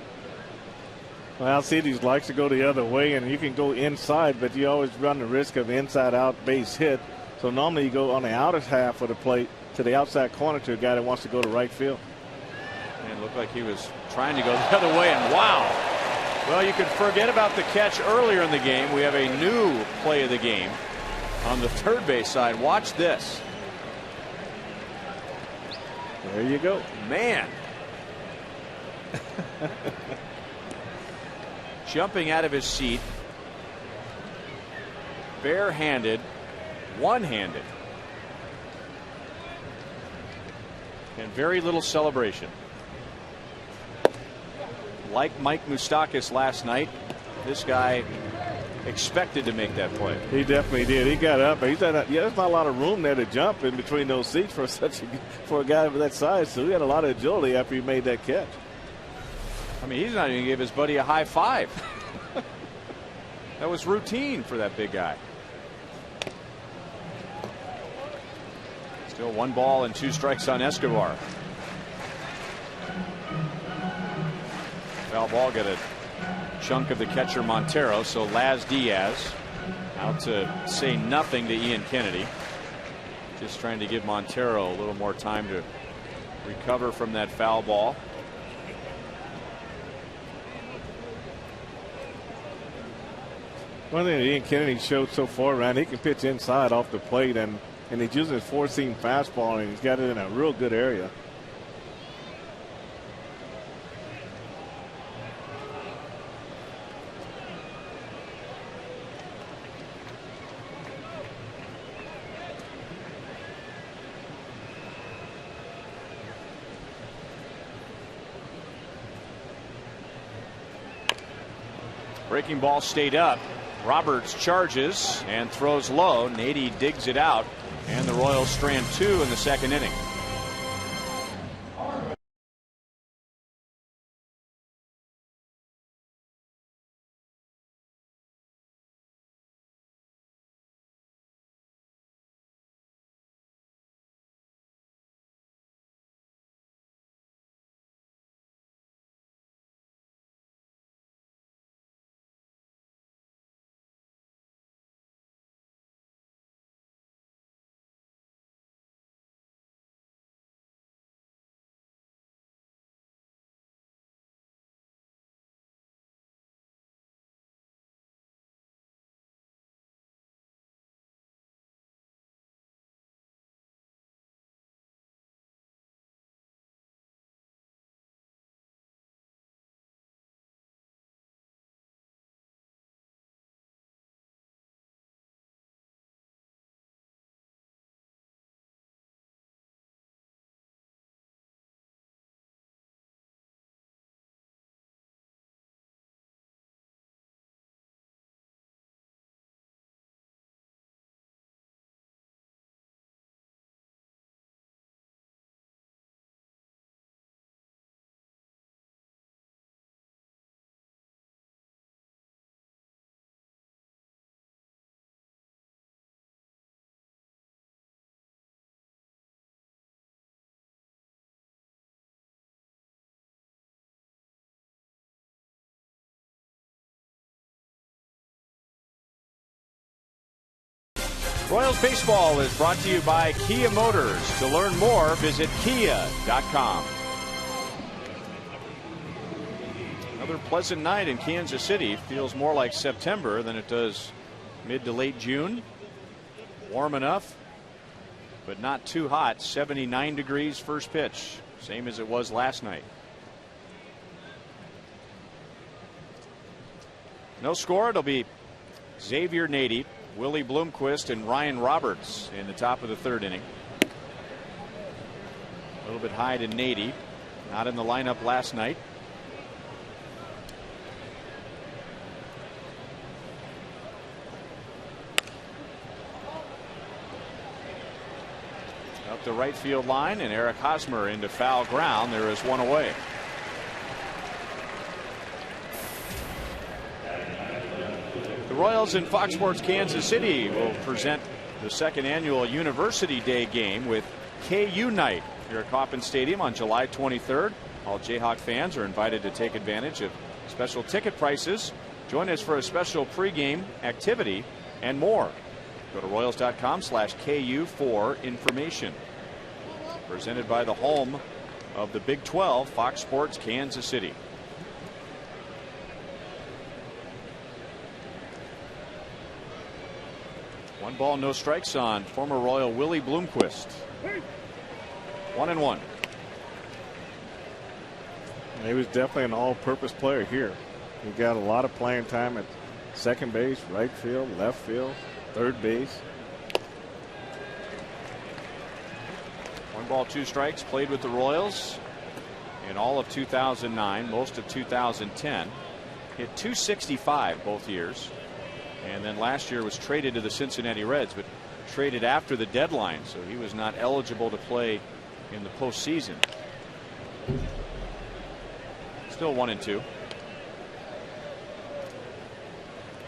Well, Alcides likes to go the other way, and you can go inside, but you always run the risk of inside-out base hit. So normally you go on the outer half of the plate to the outside corner to a guy that wants to go to right field. And it looked like he was trying to go the other way, and wow. Well, you can forget about the catch earlier in the game. We have a new play of the game on the third base side. Watch this. There you go. Man. Jumping out of his seat. Barehanded. One-handed. And very little celebration. Like Mike Moustakas last night, this guy expected to make that play. He definitely did. He got up. There's not a lot of room there to jump in between those seats for a guy of that size. So he had a lot of agility after he made that catch. I mean, he's not even going to give his buddy a high five. That was routine for that big guy. Still 1 ball and 2 strikes on Escobar. Foul ball, got a chunk of the catcher Montero. So Laz Diaz out to say nothing to Ian Kennedy. Just trying to give Montero a little more time to recover from that foul ball. One thing that Ian Kennedy showed so far around, he can pitch inside off the plate, and he's using his 4-seam fastball, and he's got it in a real good area. Breaking ball stayed up. Roberts charges and throws low. Nady digs it out, and the Royals strand 2 in the second inning. Royals baseball is brought to you by Kia Motors. To learn more, visit kia.com. Another pleasant night in Kansas City. Feels more like September than it does mid to late June. Warm enough, but not too hot. 79 degrees first pitch, same as it was last night. No score. It'll be Xavier Nady, Willie Bloomquist, and Ryan Roberts in the top of the third inning. A little bit high to Nady, not in the lineup last night. Up the right field line, and Eric Hosmer into foul ground. There is one away. The Royals in Fox Sports Kansas City will present the second annual University Day game with KU Night here at Kauffman Stadium on July 23rd. All Jayhawk fans are invited to take advantage of special ticket prices. Join us for a special pregame activity and more. Go to Royals.com/KU for information. presented by the home of the Big 12, Fox Sports Kansas City. One ball, no strikes on former Royal Willie Bloomquist. 1-1. He was definitely an all-purpose player here. He got a lot of playing time at second base, right field, left field, third base. 1 ball, 2 strikes. Played with the Royals in all of 2009, most of 2010. Hit .265 both years. And then last year was traded to the Cincinnati Reds, but traded after the deadline, so he was not eligible to play in the postseason. Still 1-2.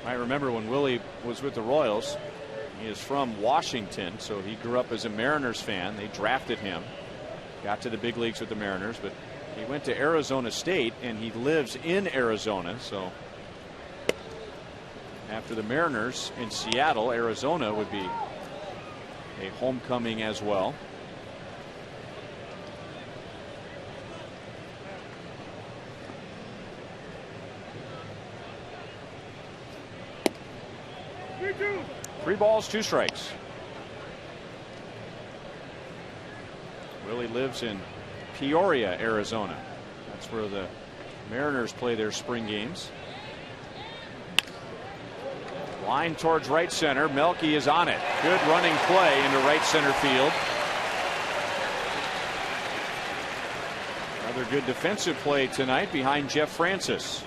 I remember when Willie was with the Royals. He is from Washington, so he grew up as a Mariners fan. They drafted him, got to the big leagues with the Mariners, but he went to Arizona State, and he lives in Arizona. So after the Mariners in Seattle, Arizona would be a homecoming as well. Three balls, 2 strikes. Willie lives in Peoria, Arizona. That's where the Mariners play their spring games. Line towards right center. Melky is on it. Good running play into right center field. Another good defensive play tonight behind Jeff Francis.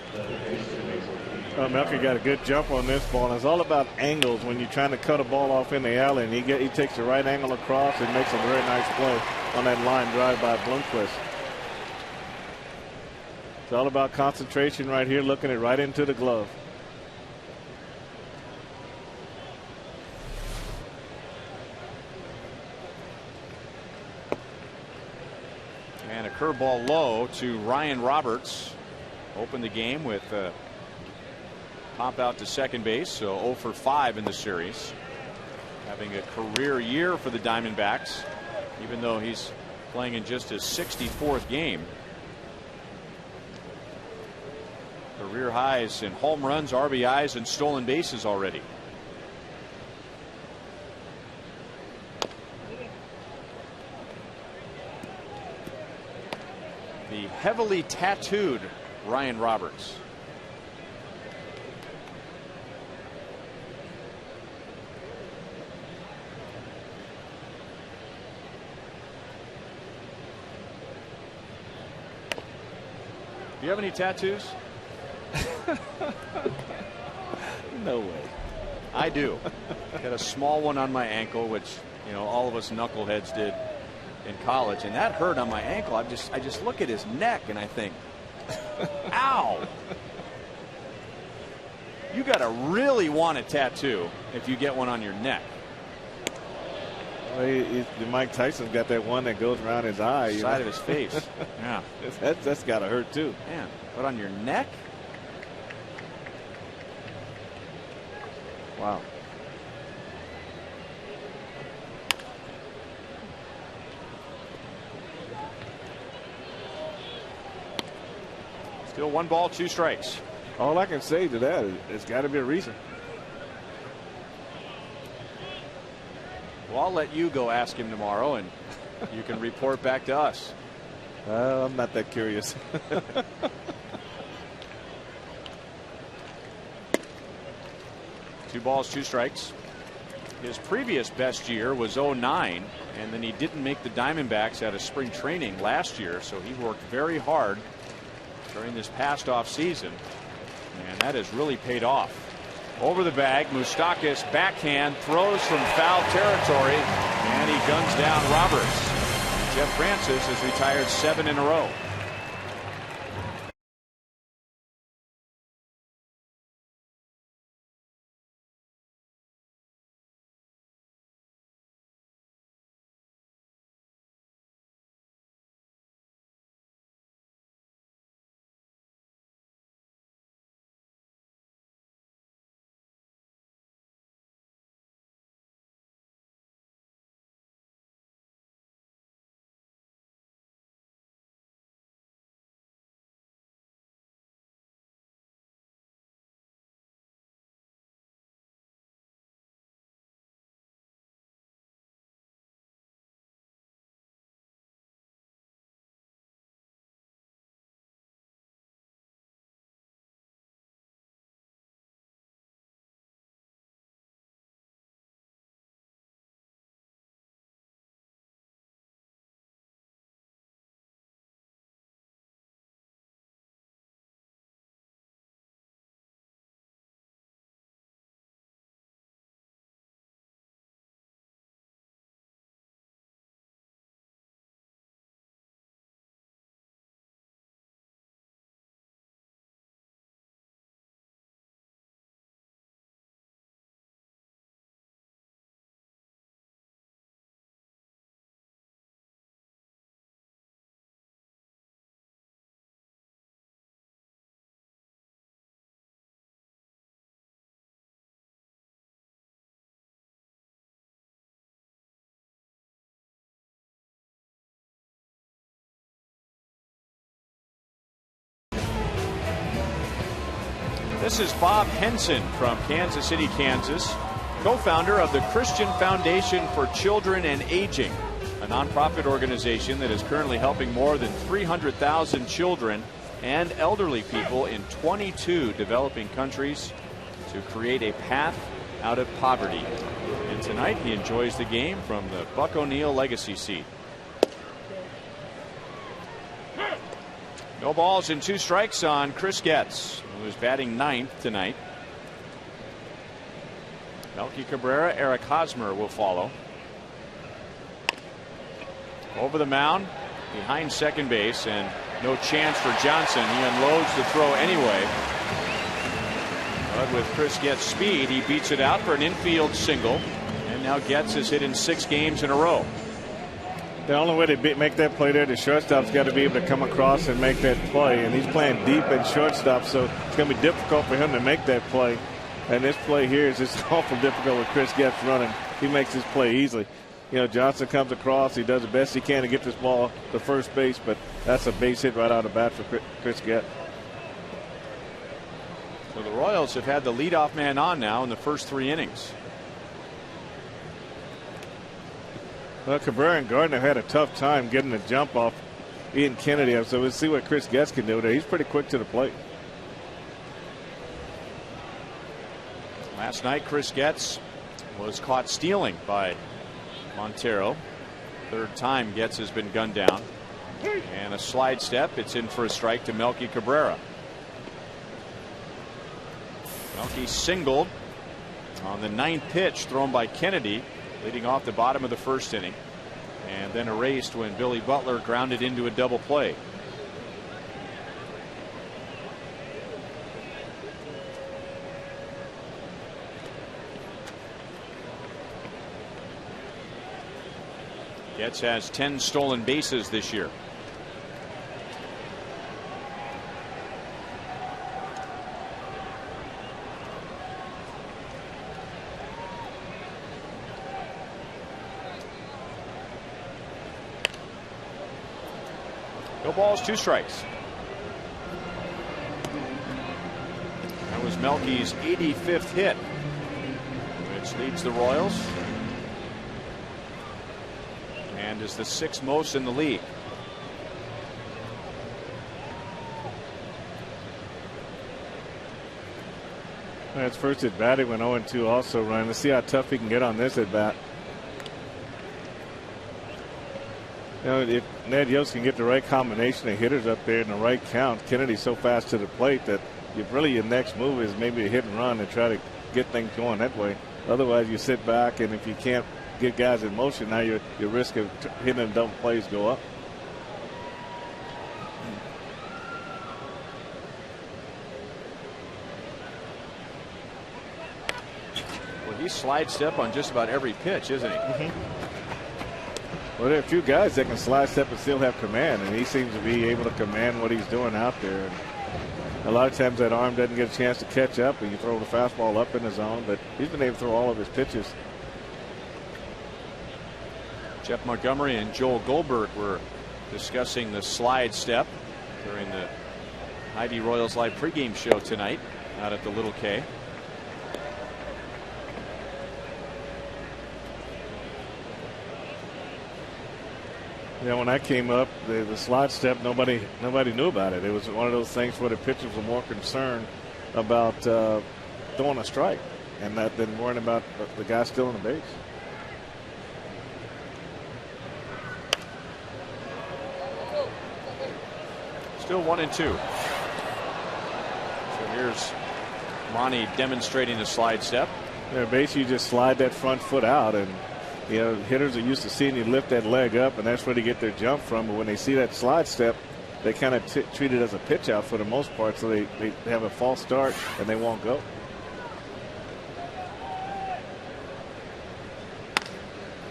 Melky got a good jump on this ball. And it's all about angles when you're trying to cut a ball off in the alley, and he takes the right angle across and makes a very nice play on that line drive by Bloomquist. It's all about concentration right here, looking it right into the glove. And a curveball low to Ryan Roberts. Opened the game with pop out to second base, so 0 for 5 in the series. Having a career year for the Diamondbacks, even though he's playing in just his 64th game. Career highs in home runs, RBIs, and stolen bases already. The heavily tattooed Ryan Roberts. Do you have any tattoos? No way. I do. Got a small one on my ankle, which, you know, all of us knuckleheads did in college, and that hurt on my ankle. I just look at his neck and I think, ow. You got to really want a tattoo if you get one on your neck. Well, Mike Tyson's got that one that goes around his eye. Side of his face. Yeah. That's got to hurt too. Man, but on your neck? Wow. Still 1 ball, 2 strikes. All I can say to that is it's got to be a reason. Well, I'll let you go ask him tomorrow, and you can report back to us. I'm not that curious. 2 balls, 2 strikes. His previous best year was 09, and then he didn't make the Diamondbacks out of spring training last year, so he worked very hard during this past off season, and that has really paid off. Over the bag, Moustakas backhand throws from foul territory, and he guns down Roberts. Jeff Francis has retired 7 in a row. This is Bob Henson from Kansas City, Kansas, co-founder of the Christian Foundation for Children and Aging, a nonprofit organization that is currently helping more than 300,000 children and elderly people in 22 developing countries to create a path out of poverty. And tonight he enjoys the game from the Buck O'Neil legacy seat. No balls and 2 strikes on Chris Getz, who is batting 9th tonight. Melky Cabrera, Eric Hosmer will follow. Over the mound, behind second base, and no chance for Johnson. He unloads the throw anyway. But with Chris Getz' speed, he beats it out for an infield single. And now Getz has hit in 6 games in a row. The only way to make that play there, the shortstop's got to be able to come across and make that play. And he's playing deep at shortstop, so it's going to be difficult for him to make that play. And this play here is just awful difficult with Chris Getz running. He makes this play easily. You know, Johnson comes across. He does the best he can to get this ball to first base, but that's a base hit right out of bat for Chris Getz. So the Royals have had the leadoff man on now in the first 3 innings. Well, Cabrera and Gardner had a tough time getting the jump off Ian Kennedy, so we'll see what Chris Getz can do there. He's pretty quick to the plate. Last night, Chris Getz was caught stealing by Montero. 3rd time Getz has been gunned down. And a slide step. It's in for a strike to Melky Cabrera. Melky singled on the 9th pitch thrown by Kennedy, leading off the bottom of the 1st inning, and then erased when Billy Butler grounded into a double play. Getz has 10 stolen bases this year. No balls, 2 strikes. That was Melky's 85th hit, which leads the Royals and is the 6th most in the league. That's first at bat. He went 0-2 also, Ryan. Let's see how tough he can get on this at bat. You know, if Ned Yost can get the right combination of hitters up there in the right count, Kennedy's so fast to the plate that your next move is maybe a hit and run and try to get things going that way. Otherwise, you sit back, and if you can't get guys in motion, now your risk of hitting them double plays go up. Well, he slide step on just about every pitch, isn't he? Well, there are a few guys that can slide step and still have command, and he seems to be able to command what he's doing out there. And a lot of times that arm doesn't get a chance to catch up, and you throw the fastball up in the zone, but he's been able to throw all of his pitches. Jeff Montgomery and Joel Goldberg were discussing the slide step during the Heidi Royals Live pregame show tonight out at the Little K. Yeah, when I came up, the slide step, nobody knew about it. It was one of those things where the pitchers were more concerned about throwing a strike and not than worrying about the guy still on the base. Still 1-2. So here's Monty demonstrating the slide step. Yeah, basically you just slide that front foot out, and you know, hitters are used to seeing you lift that leg up, and that's where they get their jump from. But when they see that slide step, they kind of treat it as a pitch out for the most part, so they have a false start and they won't go.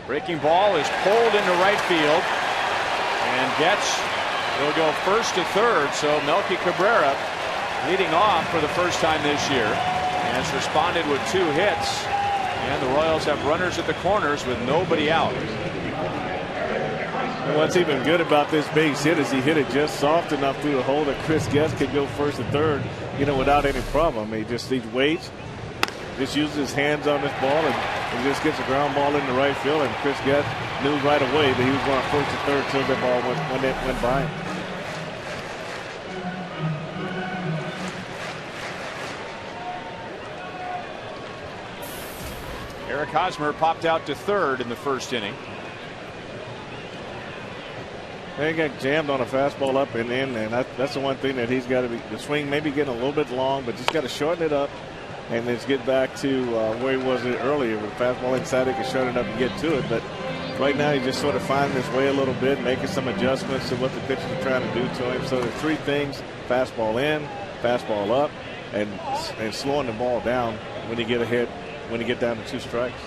Breaking ball is pulled into right field, and Getz will go first to third. So Melky Cabrera, leading off for the first time this year, has responded with 2 hits. And the Royals have runners at the corners with nobody out. And what's even good about this base hit is he hit it just soft enough through the hole that Chris Guest could go first and third, without any problem. He just waits, just uses his hands on this ball, and just gets a ground ball in the right field. And Chris Guest knew right away that he was going first and third till the ball went by him. Eric Hosmer popped out to third in the first inning. They got jammed on a fastball up and in, and that's the one thing that he's got to be. The swing maybe getting a little bit long, but just got to shorten it up and let's get back to where he was earlier. With the fastball inside, he can shorten it up and get to it. But right now, he's just sort of finding his way a little bit, making some adjustments to what the pitchers are trying to do to him. So there's three things: fastball in, fastball up, and slowing the ball down when you get ahead, when you get down to 2 strikes.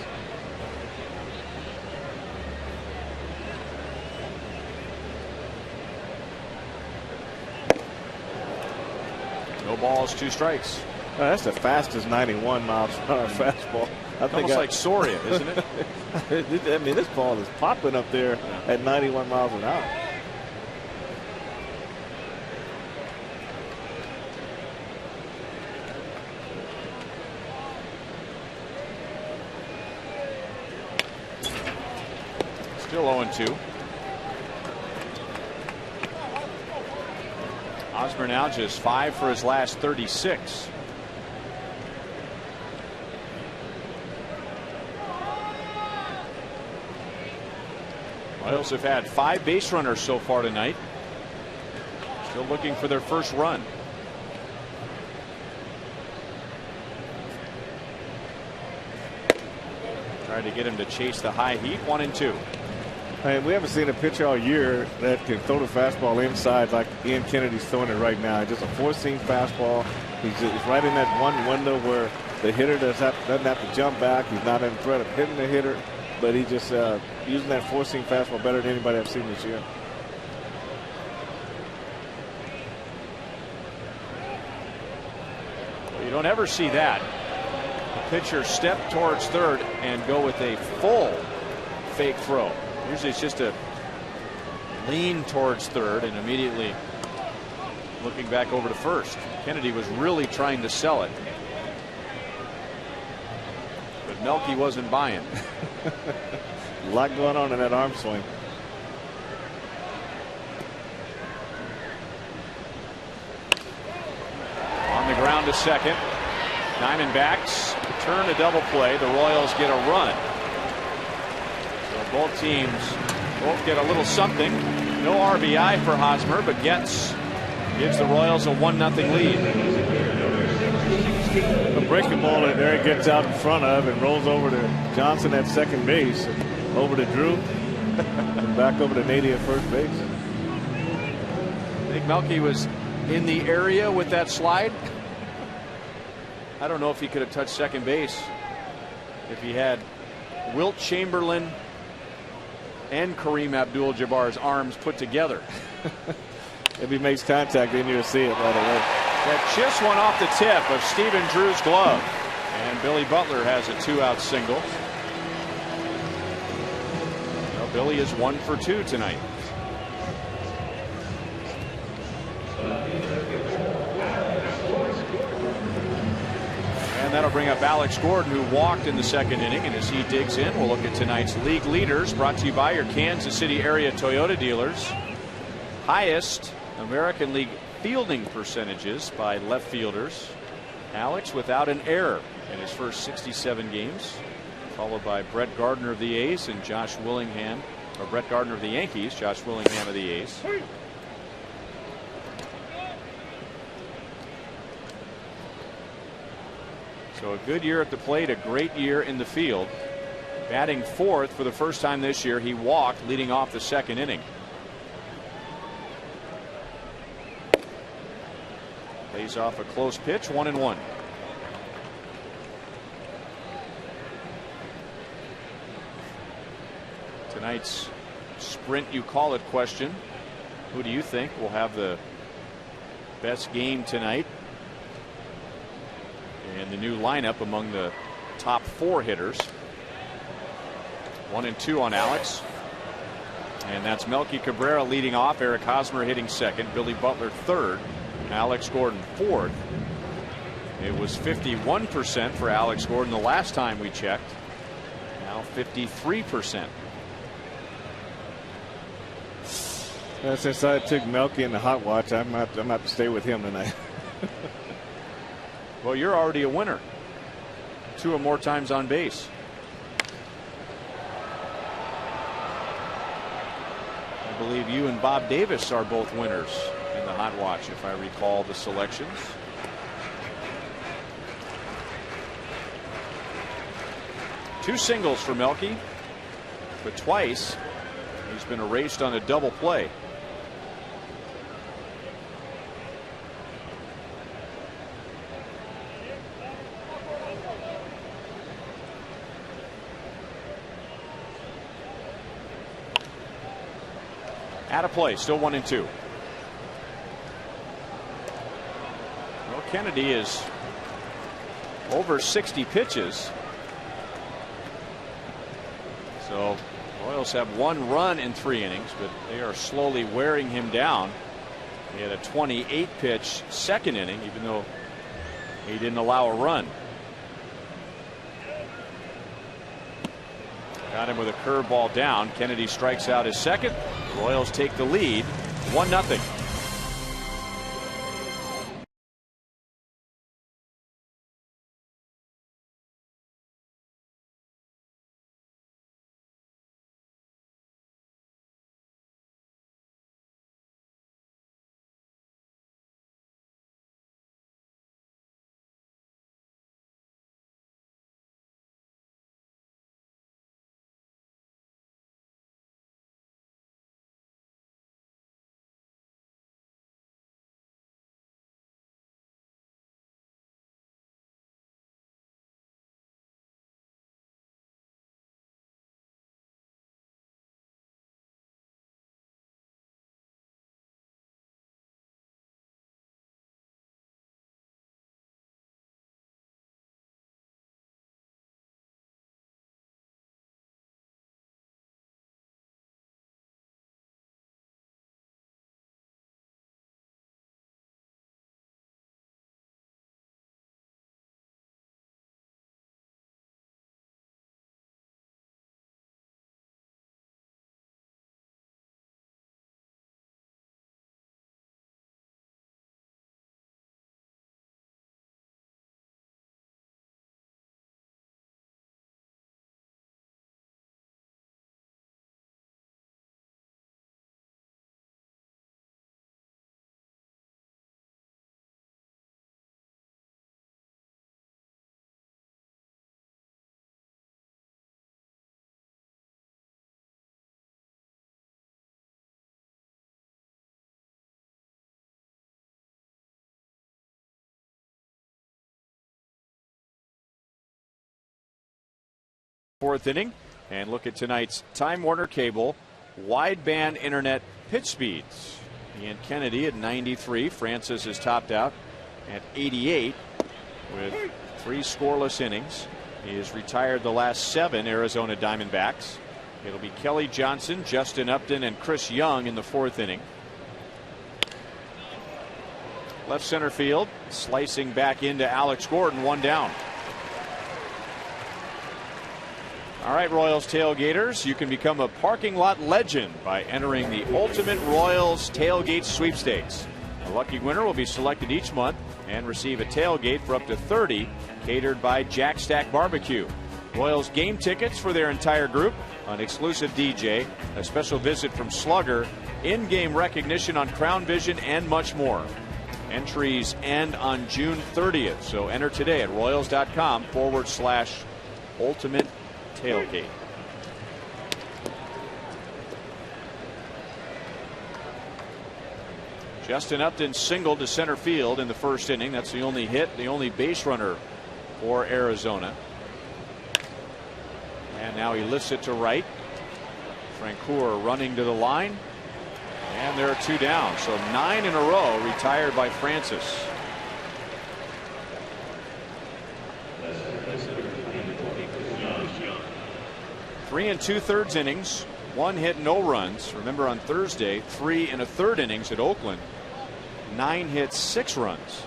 No balls, 2 strikes. That's the fastest 91 miles per hour fastball. Almost like Soria, isn't it? I mean, this ball is popping up there at 91 miles an hour. Still 0-2. Hosmer now just 5 for his last 36. Royals have had 5 base runners so far tonight. Still looking for their first run. Trying to get him to chase the high heat. 1-2. And we haven't seen a pitcher all year that can throw the fastball inside like Ian Kennedy's throwing it right now. Just a 4-seam fastball. He's right in that one window where the hitter doesn't have to jump back. He's not in threat of hitting the hitter, but he just using that 4-seam fastball better than anybody I've seen this year. Well, you don't ever see that. The pitcher step towards third and go with a full fake throw. Usually it's just a lean towards third and immediately looking back over to first. Kennedy was really trying to sell it, but Melky wasn't buying. A lot going on in that arm swing. On the ground to second. Diamondbacks turn a double play. The Royals get a run. So both teams both get a little something. No RBI for Hosmer, but gives the Royals a 1-0 lead. A breaking ball that Eric gets out in front of and rolls over to Johnson at second base, over to Drew, and back over to Nady at first base. I think Melky was in the area with that slide. I don't know if he could have touched second base if he had Wilt Chamberlain and Kareem Abdul-Jabbar's arms put together. If he makes contact, then you'll see it right away. That just went off the tip of Stephen Drew's glove, and Billy Butler has a 2-out single. Well, Billy is 1 for 2 tonight. And that'll bring up Alex Gordon, who walked in the second inning. And as he digs in, we'll look at tonight's league leaders, brought to you by your Kansas City area Toyota dealers. Highest American League fielding percentages by left fielders. Alex without an error in his first 67 games, followed by Brett Gardner of the A's and Josh Willingham, or Brett Gardner of the Yankees, Josh Willingham of the A's. So a good year at the plate, a great year in the field. Batting fourth for the first time this year. He walked leading off the second inning. Lays off a close pitch, 1-1. Tonight's sprint you call it question. Who do you think will have the best game tonight? And the new lineup among the top 4 hitters. 1-2 on Alex. And that's Melky Cabrera leading off, Eric Hosmer hitting second, Billy Butler third, Alex Gordon fourth. It was 51% for Alex Gordon the last time we checked. Now 53%. Since I took Melky in the hot watch, I'm going to have to stay with him tonight. Well, you're already a winner. 2 or more times on base. I believe you and Bob Davis are both winners in the hot watch, if I recall the selections. Two singles for Melky, but twice he's been erased on a double play. Out of play, still 1-2. Well, Kennedy is over 60 pitches. So Royals have 1 run in 3 innings, but they are slowly wearing him down. He had a 28 pitch second inning, even though he didn't allow a run. Got him with a curveball down. Kennedy strikes out his second. Royals take the lead 1-0. Fourth inning, and look at tonight's Time Warner Cable wideband internet pitch speeds. Ian Kennedy at 93. Francis is topped out at 88 with 3 scoreless innings. He has retired the last 7 Arizona Diamondbacks. It'll be Kelly Johnson, Justin Upton, and Chris Young in the 4th inning. Left center field, slicing back into Alex Gordon, 1 down. All right, Royals tailgaters, you can become a parking lot legend by entering the Ultimate Royals Tailgate Sweepstakes. A lucky winner will be selected each month and receive a tailgate for up to 30, catered by Jack Stack Barbecue. Royals game tickets for their entire group, an exclusive DJ, a special visit from Slugger, in-game recognition on Crown Vision, and much more. Entries end on June 30th, so enter today at royals.com/ultimate tailgate. Justin Upton singled to center field in the 1st inning. That's the only hit, the only base runner for Arizona. And now he lifts it to right. Francoeur running to the line. And there are 2 down. So 9 in a row retired by Francis. 3 2/3 innings. 1 hit, no runs. Remember on Thursday, 3 1/3 innings at Oakland. 9 hits, 6 runs.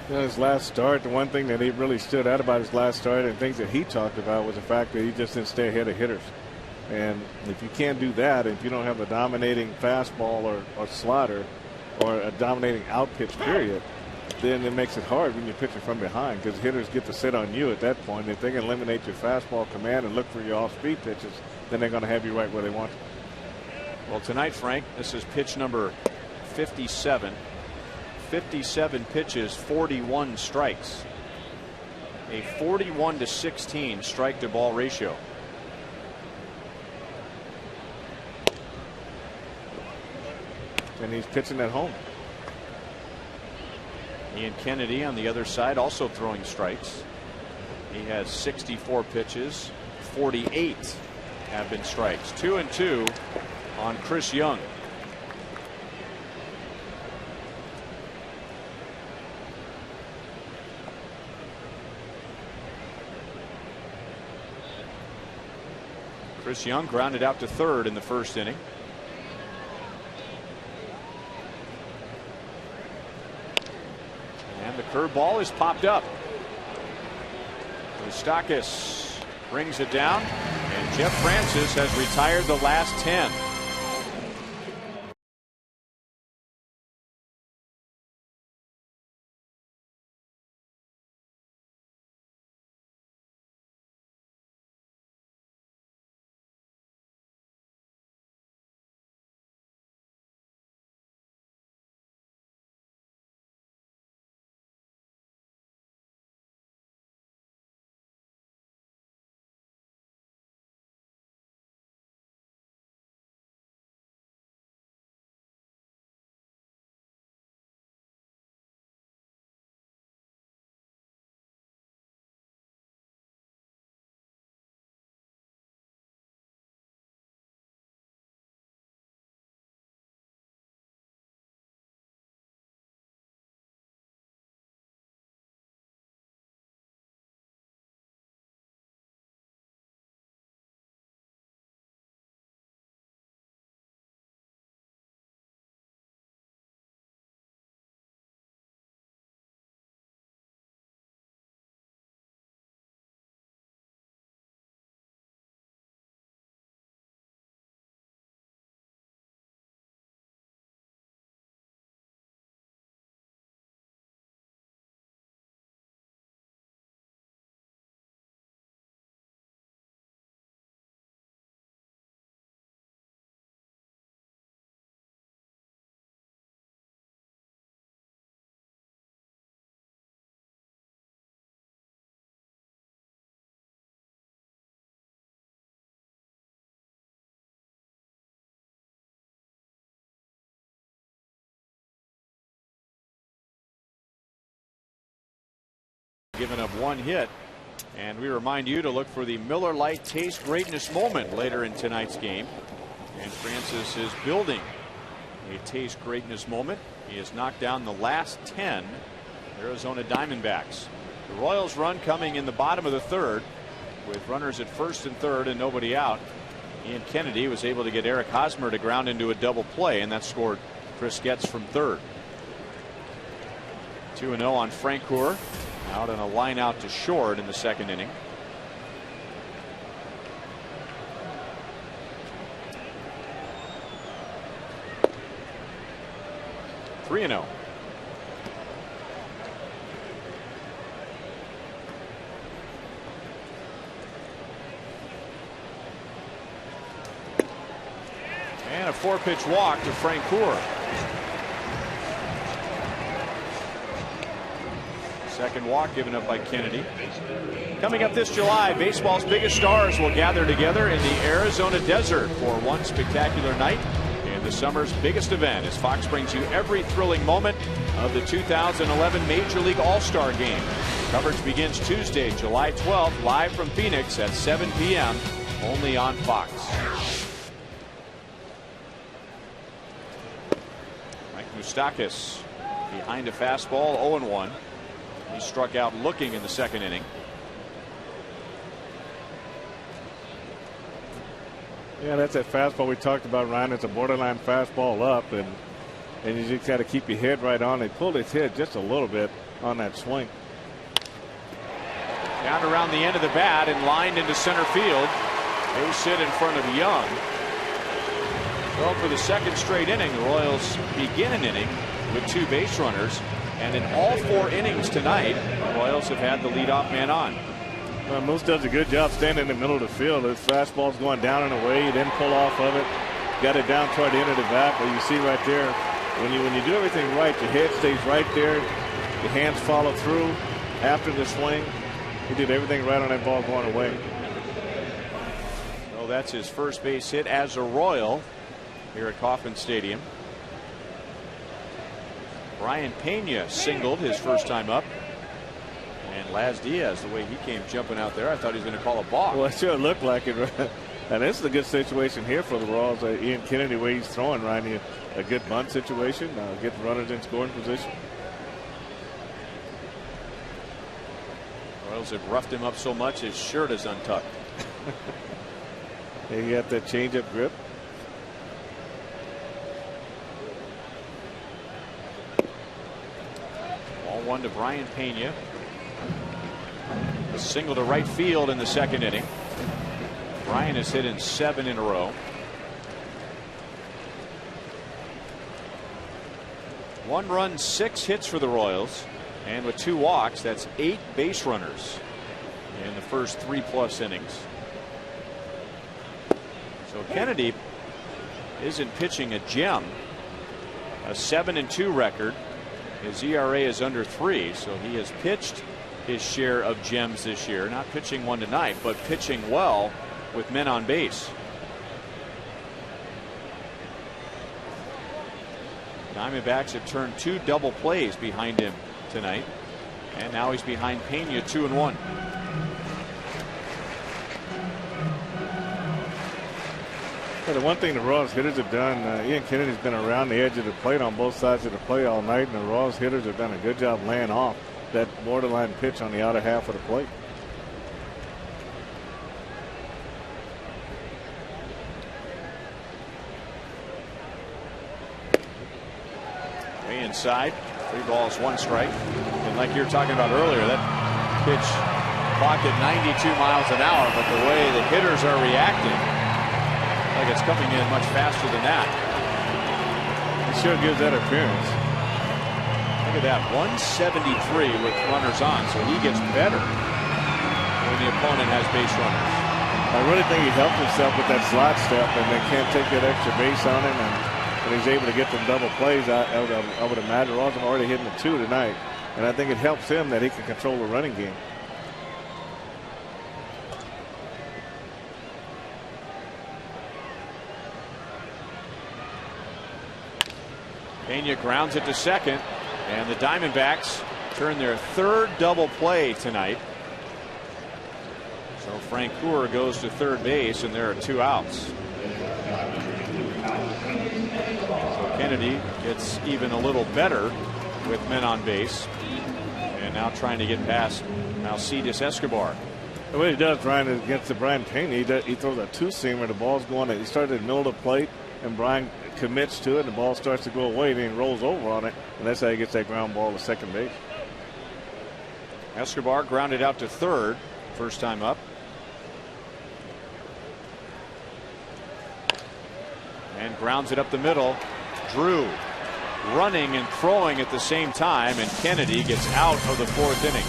His last start, the one thing that he really stood out about his last start and things that he talked about was the fact that he just didn't stay ahead of hitters. And if you can't do that, if you don't have a dominating fastball or slider or a dominating out pitch period, then it makes it hard when you're pitching from behind, because hitters get to sit on you at that point. If they can eliminate your fastball command and look for your off-speed pitches, then they're going to have you right where they want you. Well, tonight, Frank, this is pitch number 57. 57 pitches, 41 strikes. A 41-16 strike to ball ratio. And he's pitching at home. Ian Kennedy on the other side also throwing strikes. He has 64 pitches, 48 have been strikes. 2-2 on Chris Young. Chris Young grounded out to third in the first inning. And the curveball is popped up. Moustakis brings it down, and Jeff Francis has retired the last 10. Given up 1 hit, and we remind you to look for the Miller Lite Taste Greatness moment later in tonight's game. And Francis is building a Taste Greatness moment. He has knocked down the last 10 Arizona Diamondbacks. The Royals run coming in the bottom of the third with runners at first and third and nobody out. Ian Kennedy was able to get Eric Hosmer to ground into a double play, and that scored Chris Getz from third. 2-0 on Francoeur. Out on a line out to short in the second inning. Three and 0. And a 4-pitch walk to Francoeur. Second walk given up by Kennedy. Coming up this July, baseball's biggest stars will gather together in the Arizona desert for one spectacular night in the summer's biggest event, as Fox brings you every thrilling moment of the 2011 Major League All-Star Game. Coverage begins Tuesday, July 12th, live from Phoenix at 7 p.m. only on Fox. Mike Moustakis behind a fastball, 0-1. He struck out looking in the second inning. Yeah, that's that fastball we talked about, Ryan. It's a borderline fastball up, and you just got to keep your head right on. They pulled his head just a little bit on that swing. Down around the end of the bat and lined into center field. Base hit in front of Young. Well, for the second straight inning, the Royals begin an inning with 2 base runners, and in all 4 innings tonight, the Royals have had the leadoff man on. Well, Moose does a good job standing in the middle of the field. His fastball's going down and away. He didn't pull off of it. Got it down toward the end of the bat. But you see right there, when you do everything right, your head stays right there. Your hands follow through after the swing. He did everything right on that ball going away. So that's his first base hit as a Royal here at Kauffman Stadium. Brian Pena singled his first time up. And Laz Diaz, the way he came jumping out there, I thought he was going to call a balk. Well, it sure looked like it. And this is a good situation here for the Royals. Ian Kennedy, the way he's throwing, Ryan, a good bunt situation, get the runners in scoring position. Royals have roughed him up so much his shirt is untucked. He got that changeup grip. Ball 1 to Brian Pena. A single to right field in the second inning. Brian has hit in 7 in a row. 1 run, 6 hits for the Royals. And with 2 walks, that's 8 base runners in the first 3+ innings. So Kennedy isn't pitching a gem. A 7-2 record. His ERA is under 3, so he has pitched his share of gems this year. Not pitching one tonight, but pitching well with men on base. Diamondbacks have turned 2 double plays behind him tonight, and now he's behind Pena 2-1. Well, the one thing the Royals hitters have done, Ian Kennedy's been around the edge of the plate on both sides of the plate all night, and the Royals hitters have done a good job laying off that borderline pitch on the outer half of the plate. Way inside, 3 balls, 1 strike. And like you were talking about earlier, that pitch clocked at 92 miles an hour, but the way the hitters are reacting, like it's coming in much faster than that. It sure gives that appearance. Look at that, 173 with runners on, so he gets better when the opponent has base runners. I really think he helped himself with that slot step, and they can't take that extra base on him, and he's able to get them double plays. I would imagine Royals have already hitting the 2 tonight, and I think it helps him that he can control the running game. Pena grounds it to second, and the Diamondbacks turn their 3rd double play tonight. So Francoeur goes to third base, and there are 2 outs. So Kennedy gets even a little better with men on base, and now trying to get past Alcides Escobar. The way he does, Brian, is against the Brian Pena, he throws a 2-seamer. The ball's going. He started in the middle of the plate, and Brian commits to it, and the ball starts to go away, and he rolls over on it, and that's how he gets that ground ball to second base. Escobar grounded out to third, first time up. And grounds it up the middle. Drew running and throwing at the same time, and Kennedy gets out of the 4th inning.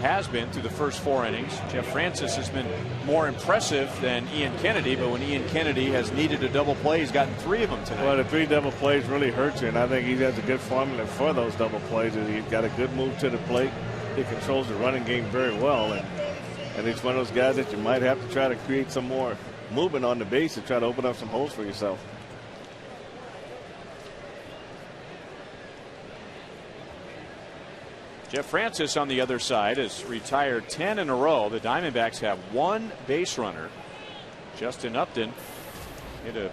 has been through the first 4 innings. Jeff Francis has been more impressive than Ian Kennedy, but when Ian Kennedy has needed a double play, he's gotten 3 of them tonight. Well, the 3 double plays really hurt you, and I think he has a good formula for those double plays. He's got a good move to the plate. He controls the running game very well, and he's one of those guys that you might have to try to create some more movement on the base to try to open up some holes for yourself. Jeff Francis on the other side has retired 10 in a row. The Diamondbacks have 1 base runner. Justin Upton hit a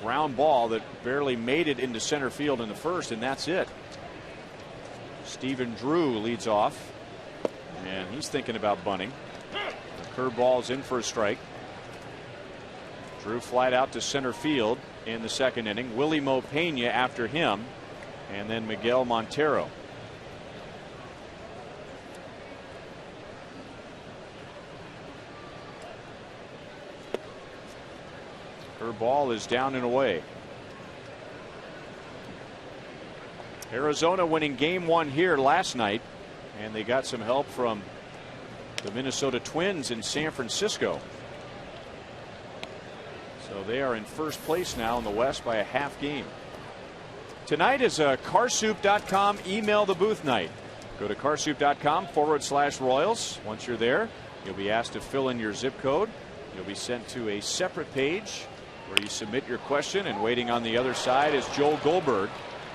ground ball that barely made it into center field in the first, and that's it. Stephen Drew leads off, and he's thinking about bunting. The curveball's in for a strike. Drew flied out to center field in the second inning. Willie Mo Pena after him, and then Miguel Montero. Her ball is down and away. Arizona winning game 1 here last night, and they got some help from the Minnesota Twins in San Francisco. So they are in first place now in the West by a half game. Tonight is a carsoup.com email the booth night. Go to carsoup.com/Royals. Once you're there, you'll be asked to fill in your zip code. You'll be sent to a separate page where you submit your question, and waiting on the other side is Joel Goldberg.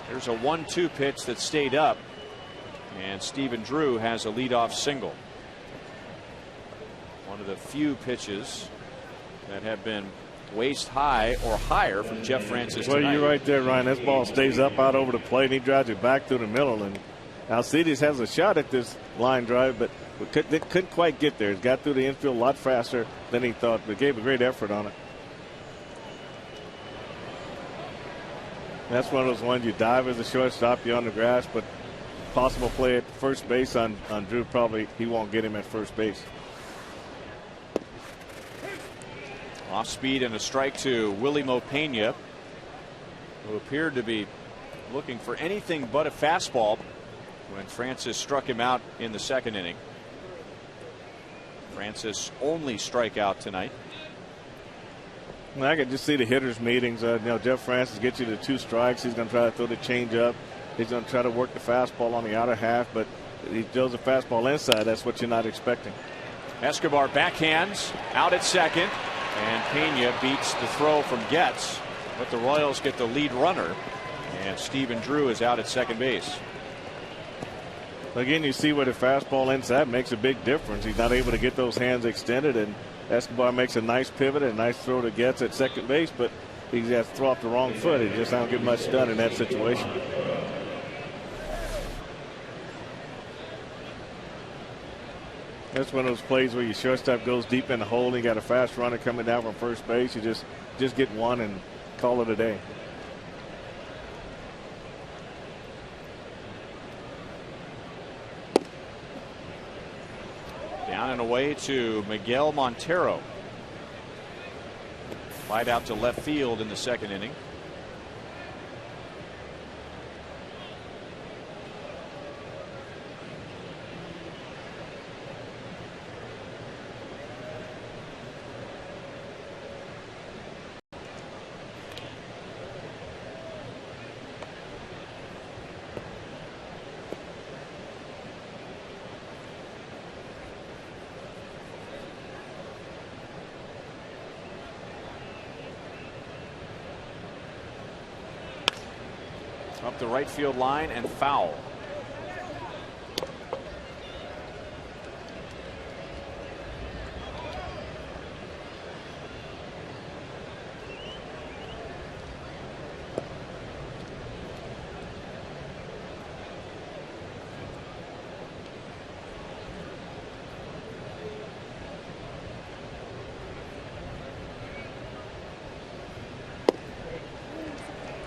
There's a 1-2 pitch that stayed up, and Stephen Drew has a leadoff single. One of the few pitches that have been waist high or higher from Jeff Francis tonight. Well, you're right there, Ryan. This ball stays up out over the plate, and he drives it back through the middle. And Alcides has a shot at this line drive, but couldn't quite get there. He got through the infield a lot faster than he thought, but gave a great effort on it. That's one of those ones you dive as a shortstop, you're on the grass, but possible play at first base on Drew. Probably he won't get him at first base. Off speed and a strike to Willie Mo Pena, who appeared to be looking for anything but a fastball when Francis struck him out in the second inning. Francis' only strikeout tonight. I can just see the hitters' meetings. Jeff Francis gets you to 2 strikes. He's going to try to throw the changeup. He's going to try to work the fastball on the outer half, but he throws a fastball inside. That's what you're not expecting. Escobar backhands out at second, and Pena beats the throw from Getz, but the Royals get the lead runner, and Stephen Drew is out at second base. Again, you see where the fastball inside makes a big difference. He's not able to get those hands extended, and Escobar makes a nice pivot and a nice throw to Getz at second base, but he has to throw off the wrong foot. He just don't get much done in that situation. That's one of those plays where your shortstop goes deep in the hole and you got a fast runner coming down from first base. You just get one and call it a day. Down and away to Miguel Montero. Flied out to left field in the second inning. Up the right field line and foul.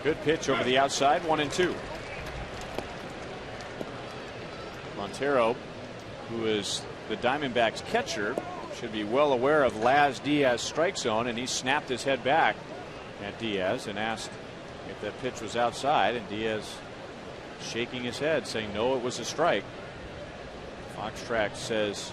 Good pitch over the outside, 1-2. Montero, who is the Diamondbacks catcher, should be well aware of Laz Diaz's strike zone, and he snapped his head back at Diaz and asked if that pitch was outside, and Diaz shaking his head saying no, it was a strike. Fox Track says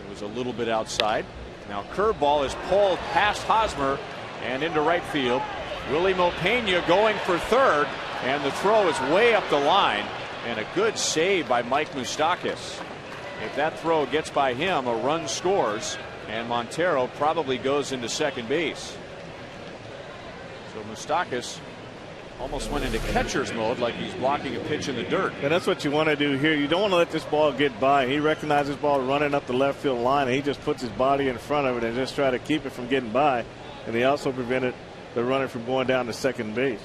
it was a little bit outside. Now curveball is pulled past Hosmer and into right field. Willie Mopena going for third, and the throw is way up the line, and a good save by Mike Moustakas. If that throw gets by him, a run scores, and Montero probably goes into second base. So Moustakas almost went into catcher's mode, like he's blocking a pitch in the dirt. And that's what you want to do here. You don't want to let this ball get by. He recognizes this ball running up the left field line, and he just puts his body in front of it and just try to keep it from getting by. And he also prevented the runner from going down to second base.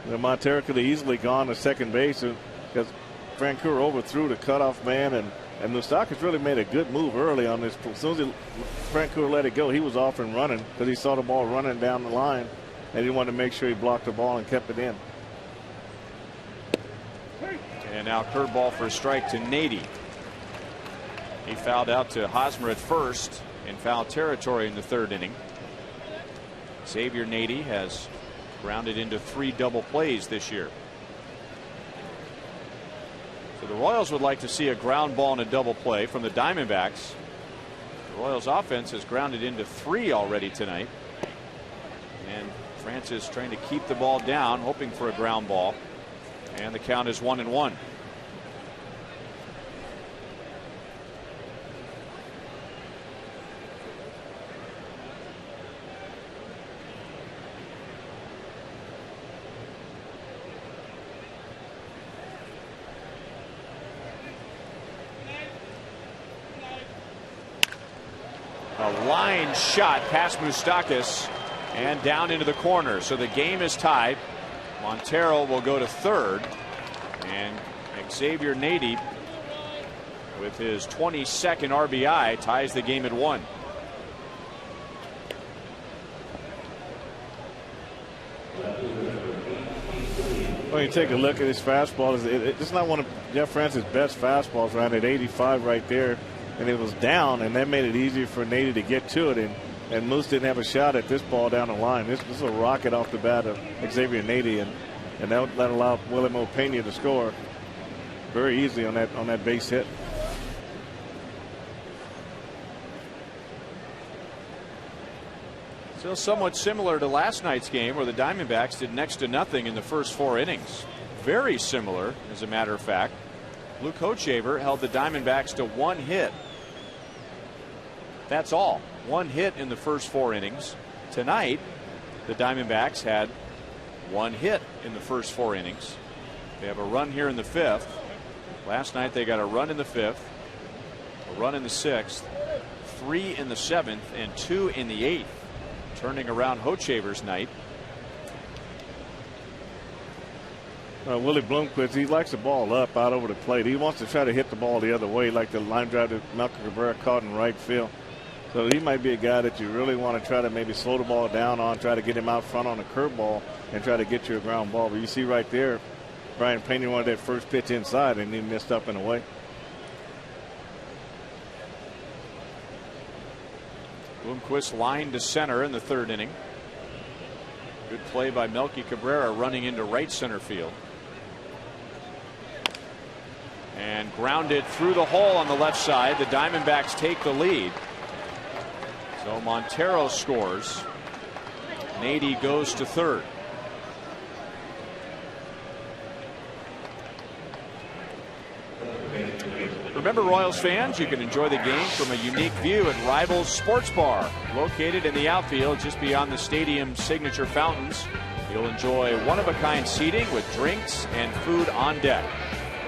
Montero could have easily gone to second base because Francoeur overthrew the cutoff man, and Moustakas really made a good move early on this. As soon as Francoeur let it go, he was off and running because he saw the ball running down the line, and he wanted to make sure he blocked the ball and kept it in. And now curveball for a strike to Nady. He fouled out to Hosmer at first in foul territory in the third inning. Xavier Nady has grounded into 3 double plays this year. So the Royals would like to see a ground ball and a double play from the Diamondbacks. The Royals offense has grounded into 3 already tonight. And Francis trying to keep the ball down, hoping for a ground ball. And the count is 1-1. A line shot past Moustakas and down into the corner. So the game is tied. Montero will go to third, and Xavier Nady, with his 22nd RBI, ties the game at 1. When you take a look at his fastball, it's not one of Jeff Francis' best fastballs, right at 85 right there. And it was down, and that made it easier for Nady to get to it. And Moose didn't have a shot at this ball down the line. This is a rocket off the bat of Xavier Nady, and that allowed Willie Mopena to score very easily on that base hit. Still somewhat similar to last night's game, where the Diamondbacks did next to nothing in the first 4 innings. Very similar, as a matter of fact. Luke Hochevar held the Diamondbacks to 1 hit. That's all. 1 hit in the first 4 innings. Tonight, the Diamondbacks had 1 hit in the first 4 innings. They have a run here in the 5th. Last night they got a run in the 5th, a run in the 6th, 3 in the 7th, and 2 in the 8th. Turning around Hochevar's night. Willie Bloomquist, he likes the ball up out over the plate. He wants to try to hit the ball the other way, like the line drive that Malcolm Cabrera caught in right field. So he might be a guy that you really want to try to maybe slow the ball down on, try to get him out front on a curveball and try to get you a ground ball. But you see right there, Brian Pena wanted that first pitch inside, and he missed up and away. Bloomquist lined to center in the 3rd inning. Good play by Melky Cabrera, running into right center field. And grounded through the hole on the left side. The Diamondbacks take the lead. So Montero scores. Nady goes to third. Remember, Royals fans, you can enjoy the game from a unique view at Rivals Sports Bar, located in the outfield just beyond the stadium's signature fountains. You'll enjoy one-of-a-kind seating with drinks and food on deck.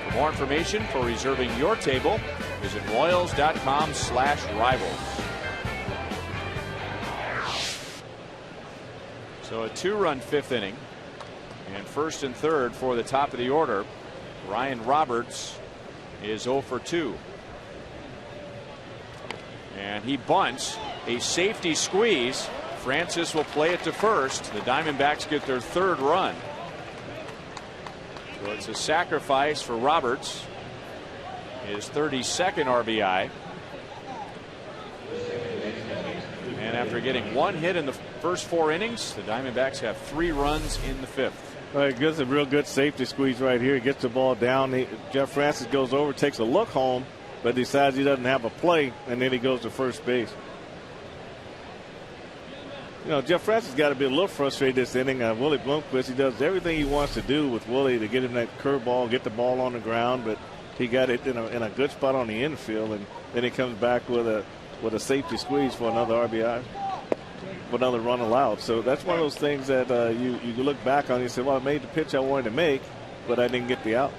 For more information for reserving your table, visit royals.com/rivals. So a 2-run 5th inning, and 1st and 3rd for the top of the order. Ryan Roberts is 0 for 2. And he bunts. A safety squeeze. Francis will play it to first. The Diamondbacks get their 3rd run. So it's a sacrifice for Roberts. His 32nd RBI. And after getting 1 hit in the first 4 innings, the Diamondbacks have 3 runs in the 5th. Well, he gets a real good safety squeeze right here. He gets the ball down. Jeff Francis goes over, takes a look home, but decides he doesn't have a play, and then he goes to first base. You know, Jeff Francis got to be a little frustrated this inning. Willie Bloomquist, he does everything he wants to do with Willie to get him that curveball, get the ball on the ground, but he got it in a good spot on the infield, and then he comes back with a safety squeeze for another RBI, for another run allowed. So that's one of those things that you look back on and you say, well, I made the pitch I wanted to make, but I didn't get the out.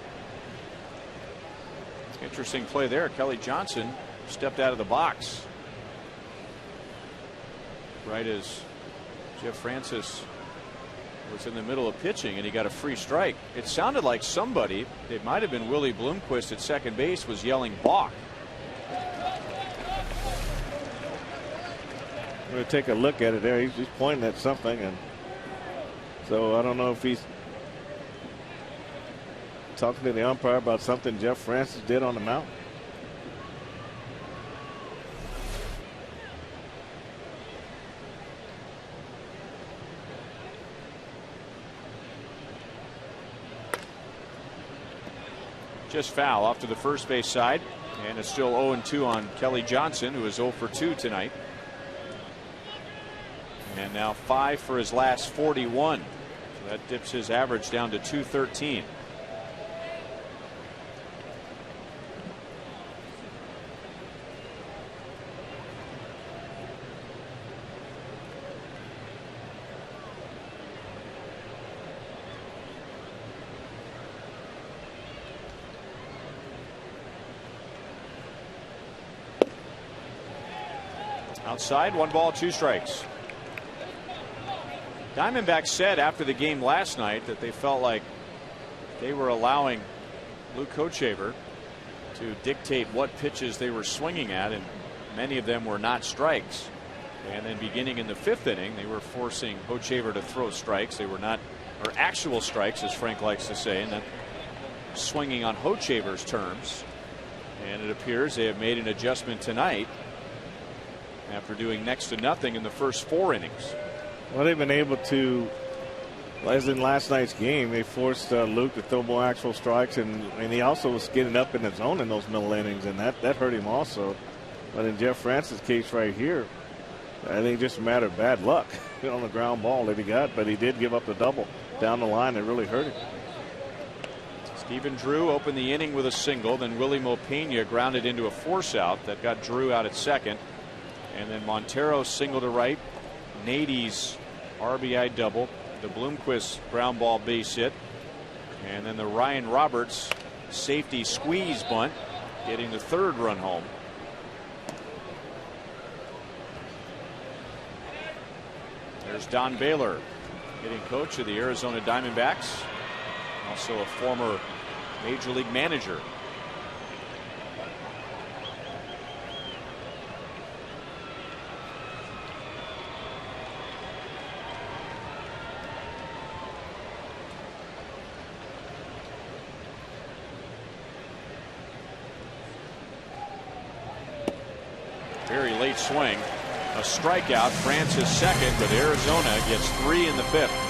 Interesting play there. Kelly Johnson stepped out of the box right as Jeff Francis was in the middle of pitching, and he got a free strike. It sounded like somebody, it might have been Willie Bloomquist at second base, was yelling balk. We're going to take a look at it there. He's pointing at something, and so I don't know if he's talking to the umpire about something Jeff Francis did on the mound. Just foul off to the first base side, and it's still 0-2 on Kelly Johnson, who is 0 for 2 tonight. And now 5 for his last 41. So that dips his average down to 213. Outside, 1 ball, 2 strikes. Diamondbacks said after the game last night that they felt like they were allowing Luke Hochevar to dictate what pitches they were swinging at, and many of them were not strikes. And then beginning in the 5th inning, they were forcing Hochevar to throw strikes. They were not, or actual strikes, as Frank likes to say, and then swinging on Hochevar's terms. And it appears they have made an adjustment tonight after doing next to nothing in the first 4 innings. Well, they've been able to, as in last night's game, they forced Luke to throw more actual strikes, and he also was getting up in the zone in those middle innings, and that hurt him also. But in Jeff Francis' case right here, I think just a matter of bad luck on the ground ball that he got, but he did give up the double down the line that really hurt him. Stephen Drew opened the inning with a single, then Willie Mopena grounded into a force out that got Drew out at second. And then Montero single to right, Nady's RBI double, the Bloomquist ground ball base hit, and then the Ryan Roberts safety squeeze bunt, getting the 3rd run home. There's Don Baylor, hitting coach of the Arizona Diamondbacks, also a former Major League manager. Very late swing, a strikeout. Francis second, but Arizona gets 3 in the 5th.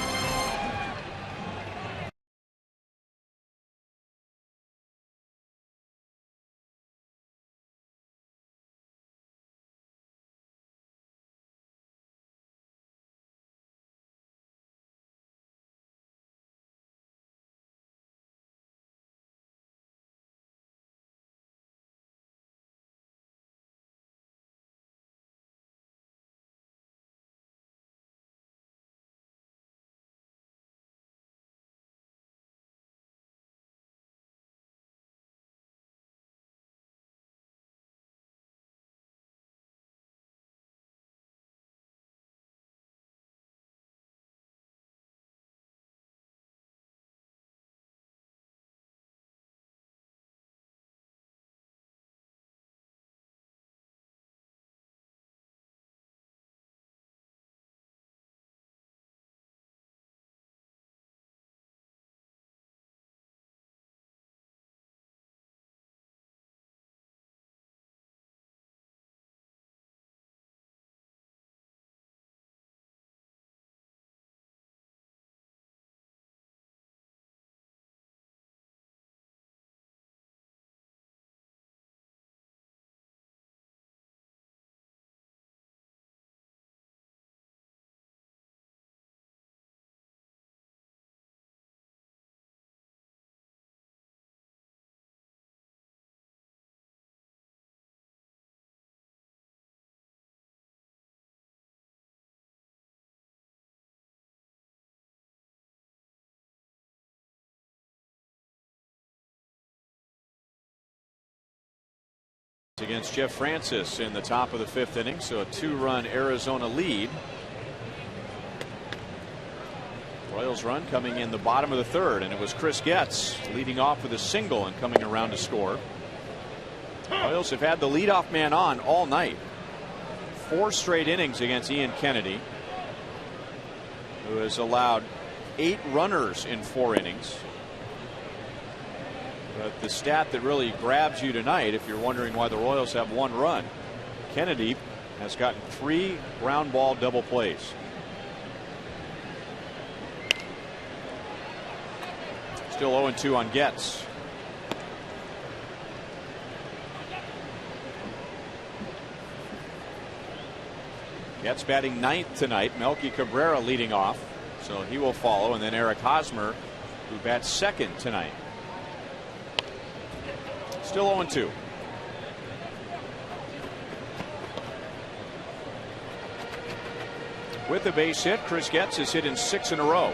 against Jeff Francis in the top of the 5th inning, so a 2-run Arizona lead. Royals run coming in the bottom of the 3rd, and it was Chris Getz leading off with a single and coming around to score. Royals have had the leadoff man on all night. 4 straight innings against Ian Kennedy, who has allowed 8 runners in 4 innings. But the stat that really grabs you tonight, if you're wondering why the Royals have 1 run, Kennedy has gotten 3 ground ball double plays. Still 0-2 on Getz. Getz batting 9th tonight. Melky Cabrera leading off, so he will follow, and then Eric Hosmer, who bats 2nd tonight. Still 0-2. With the base hit, Chris Getz is hit in 6 in a row.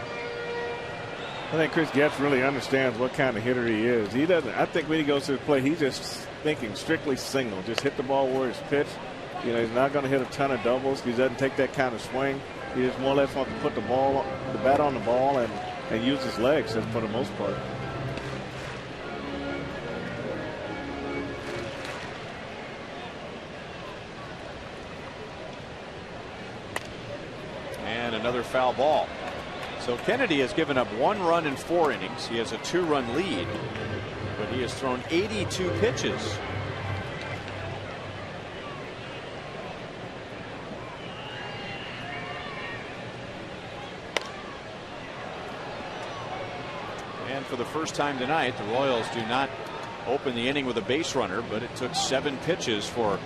I think Chris Getz really understands what kind of hitter he is. He doesn't. I think when he goes to the plate, he's just thinking strictly single. Just hit the ball where it's pitched. You know, he's not going to hit a ton of doubles. He doesn't take that kind of swing. He just more or less wants to put the bat on the ball and use his legs for the most part. And another foul ball. So Kennedy has given up 1 run in 4 innings. He has a 2-run lead, but he has thrown 82 pitches. And for the first time tonight, the Royals do not open the inning with a base runner, but it took 7 pitches for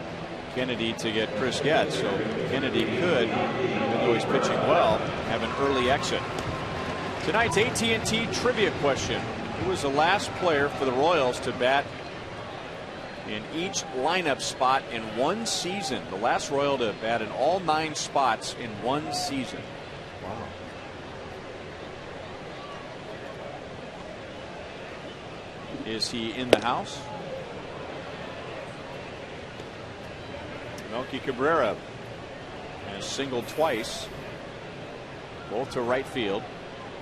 Kennedy to get Chris Getz. So Kennedy could, even though he's pitching well, have an early exit. Tonight's AT&T trivia question: who was the last player for the Royals to bat in each lineup spot in 1 season? The last Royal to bat in all 9 spots in 1 season. Wow. Is he in the house? Melky Cabrera has singled twice, both to right field.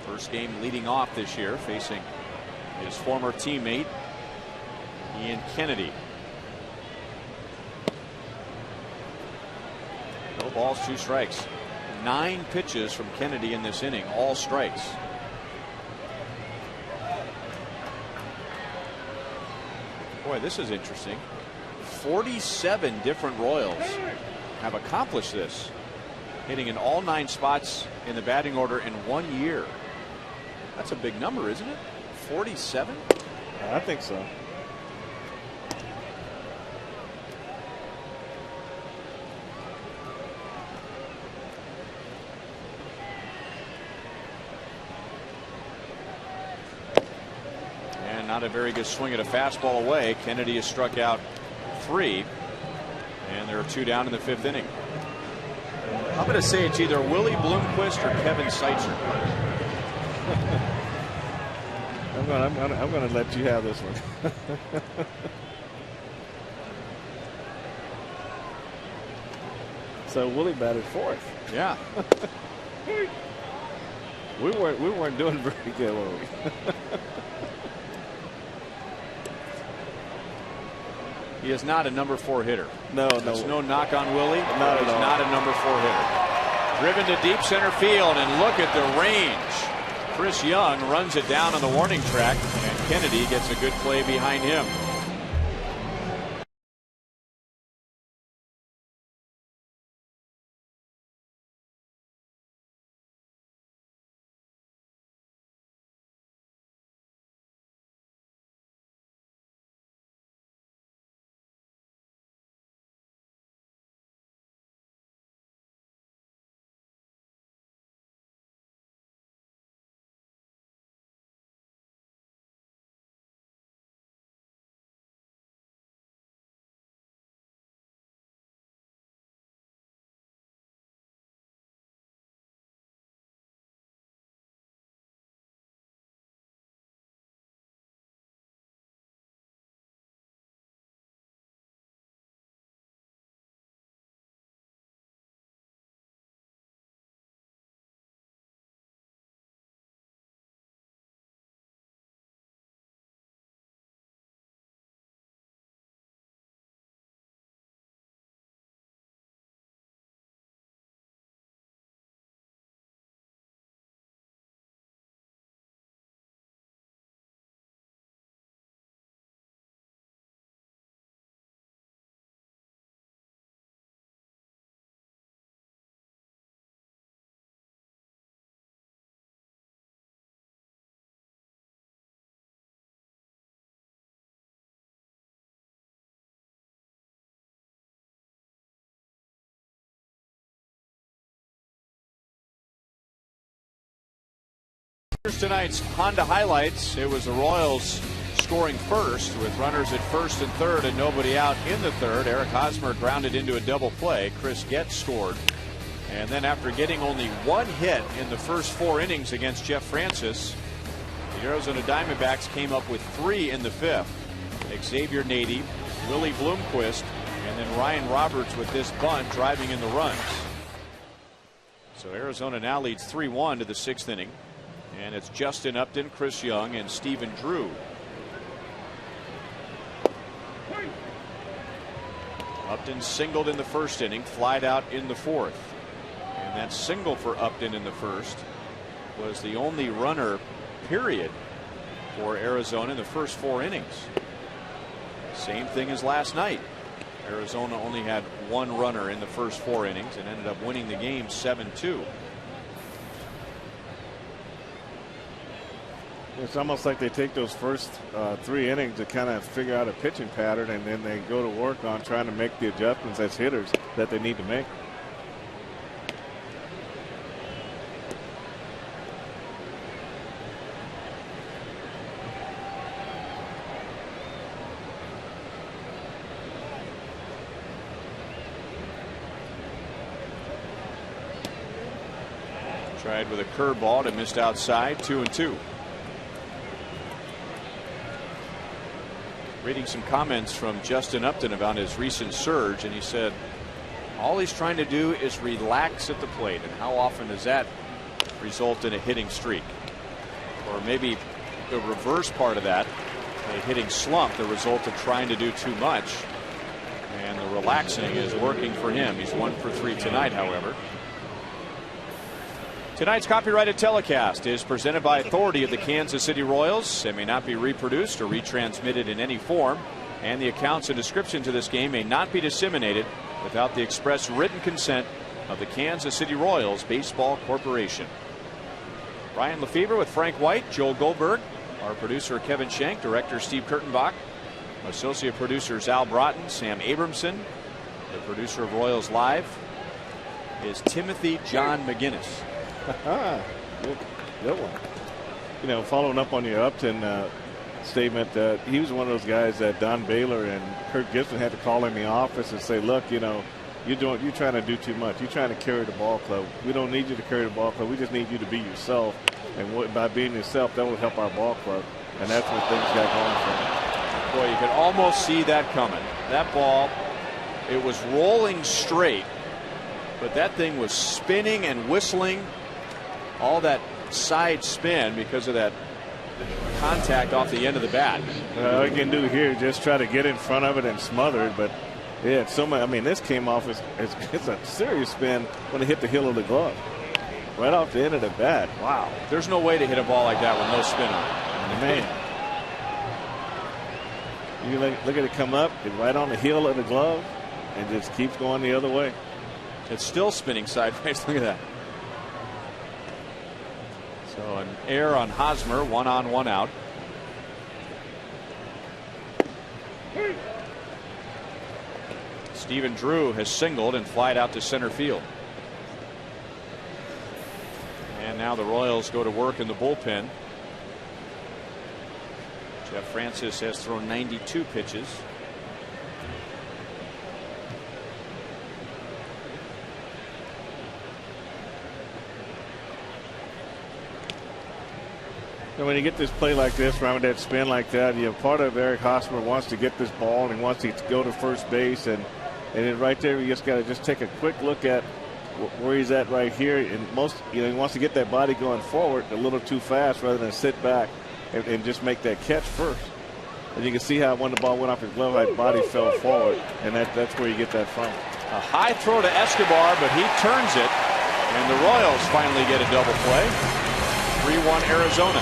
First game leading off this year, facing his former teammate Ian Kennedy. No balls, 2 strikes. 9 pitches from Kennedy in this inning, all strikes. Boy, this is interesting. 47 different Royals have accomplished this, hitting in all 9 spots in the batting order in 1 year. That's a big number, isn't it? 47? I think so. And not a very good swing at a fastball away. Kennedy has struck out 3, and there are 2 down in the 5th inning. I'm going to say it's either Willie Bloomquist or Kevin Seitzer. I'm going to let you have this one. So Willie batted 4th. Yeah. we weren't doing very good, were we? He is not a number 4 hitter. No. There's no knock on Willie. Not at He's all. not a number 4 hitter. Driven to deep center field, and look at the range. Chris Young runs it down on the warning track, and Kennedy gets a good play behind him. Here's tonight's Honda highlights. It was the Royals scoring first with runners at first and third and nobody out in the third. Eric Hosmer grounded into a double play. Chris Getz scored. And then after getting only one hit in the first 4 innings against Jeff Francis, the Arizona Diamondbacks came up with 3 in the 5th. Xavier Nady, Willie Bloomquist, and then Ryan Roberts with this bunt driving in the runs. So Arizona now leads 3-1 to the 6th inning. And it's Justin Upton, Chris Young, and Stephen Drew. Upton singled in the first inning, flied out in the 4th. And that single for Upton in the first was the only runner, period, for Arizona in the first 4 innings. Same thing as last night. Arizona only had 1 runner in the first 4 innings and ended up winning the game 7-2. It's almost like they take those first 3 innings to kind of figure out a pitching pattern, and then they go to work on trying to make the adjustments as hitters that they need to make. Tried with a curveball and missed outside. 2-2. Reading some comments from Justin Upton about his recent surge, and he said all he's trying to do is relax at the plate. And how often does that result in a hitting streak? Or maybe the reverse part of that, a hitting slump, the result of trying to do too much. And the relaxing is working for him. He's 1 for 3 tonight, however. Tonight's copyrighted telecast is presented by authority of the Kansas City Royals. It may not be reproduced or retransmitted in any form, and the accounts and description to this game may not be disseminated without the express written consent of the Kansas City Royals Baseball Corporation. Ryan Lefebvre with Frank White, Joel Goldberg, our producer Kevin Shank, director Steve Kurtenbach, associate producers Al Broughton, Sam Abramson. The producer of Royals Live is Timothy John McGinnis. Good one. You know, following up on your Upton statement, he was one of those guys that Don Baylor and Kirk Gibson had to call in the office and say, look, you know, you're trying to do too much. You're trying to carry the ball club. We don't need you to carry the ball club. We just need you to be yourself. And by being yourself, that will help our ball club. And that's what things got going for him. Boy, you could almost see that coming. That ball, it was rolling straight, but that thing was spinning and whistling. All that side spin because of that contact off the end of the bat. All you can do here is just try to get in front of it and smother it. But yeah, it's so much. I mean, this came off it's a serious spin when it hit the heel of the glove, right off the end of the bat. Wow. There's no way to hit a ball like that with no spin on it. Man, you look at it come up, it's right on the heel of the glove, and just keeps going the other way. It's still spinning sideways. Look at that. So an error on Hosmer, 1 on, 1 out. Stephen Drew has singled and flied out to center field. And now the Royals go to work in the bullpen. Jeff Francis has thrown 92 pitches. And when you get this play like this, around that spin like that, you know, part of Eric Hosmer wants to get this ball and he wants to go to first base, and then right there, you just got to take a quick look at where he's at right here. And he wants to get that body going forward a little too fast rather than sit back and just make that catch first. And you can see how when the ball went off his glove, his body fell forward, and that's where you get that from. A high throw to Escobar, but he turns it, and the Royals finally get a double play. 3-1 Arizona.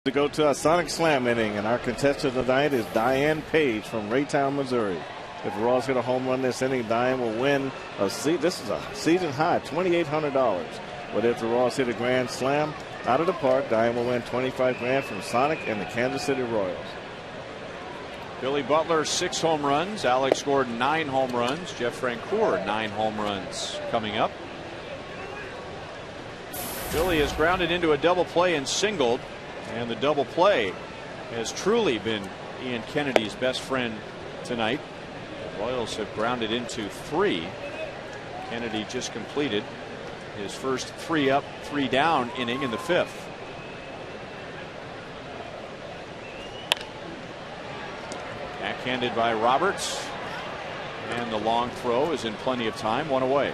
To go to a Sonic Slam inning, and our contestant tonight is Diane Page from Raytown, Missouri. If the Royals hit a home run this inning, Diane will win this is a season high, $2,800. But if the Royals hit a grand slam out of the park, Diane will win $25,000 from Sonic and the Kansas City Royals. Billy Butler 6 home runs. Alex Gordon 9 home runs. Jeff Francoeur 9 home runs coming up. Billy has grounded into a double play and singled, and the double play has truly been Ian Kennedy's best friend tonight. The Royals have grounded into 3. Kennedy just completed his first 3 up, 3 down inning in the 5th. Backhanded by Roberts, and the long throw is in plenty of time, 1 away.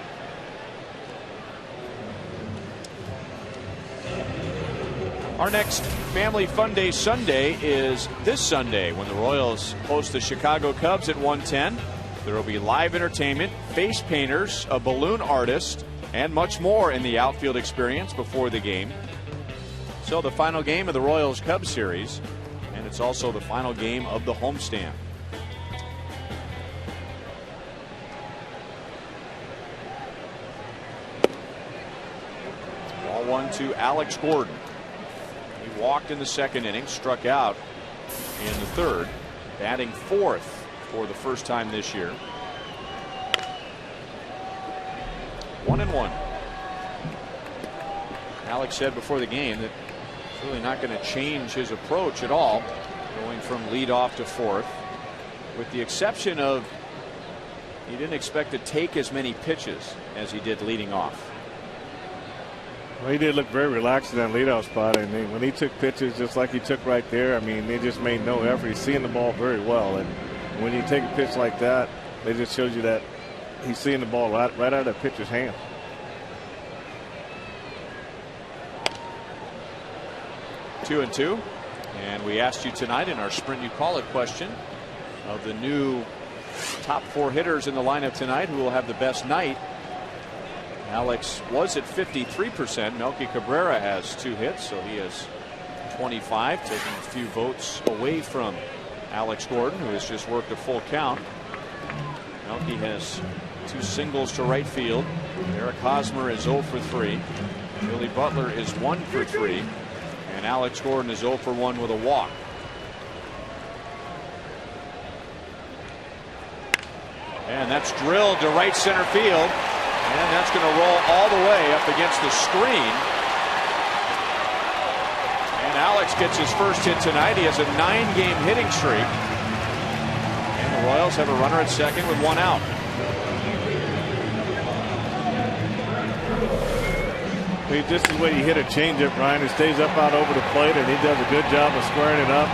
Our next Family Fun Day Sunday is this Sunday when the Royals host the Chicago Cubs at 1:10. There will be live entertainment, face painters, a balloon artist, and much more in the outfield experience before the game. So the final game of the Royals Cubs series, and it's also the final game of the homestand. Ball 1 to Alex Gordon. He walked in the second inning, struck out in the third, batting 4th for the first time this year. 1-1. Alex said before the game that it's really not going to change his approach at all, going from leadoff to 4th, with the exception of he didn't expect to take as many pitches as he did leading off. Well, he did look very relaxed in that leadoff spot, and when he took pitches just like he took right there, I mean, they just made no effort. He's seeing the ball very well, and when you take a pitch like that, it just shows you that he's seeing the ball right out of the pitcher's hand. Two and two, and we asked you tonight in our Sprint You Call It question of the new top 4 hitters in the lineup tonight who will have the best night. Alex was at 53%. Melky Cabrera has 2 hits, so he has 25, taking a few votes away from Alex Gordon, who has just worked a full count. Melky has 2 singles to right field. Eric Hosmer is 0 for 3. Billy Butler is 1 for 3. And Alex Gordon is 0 for 1 with a walk. And that's drilled to right center field. And that's going to roll all the way up against the screen. And Alex gets his first hit tonight. He has a 9-game hitting streak. And the Royals have a runner at second with 1 out. This is where you hit a changeup, Ryan. It stays up out over the plate, and he does a good job of squaring it up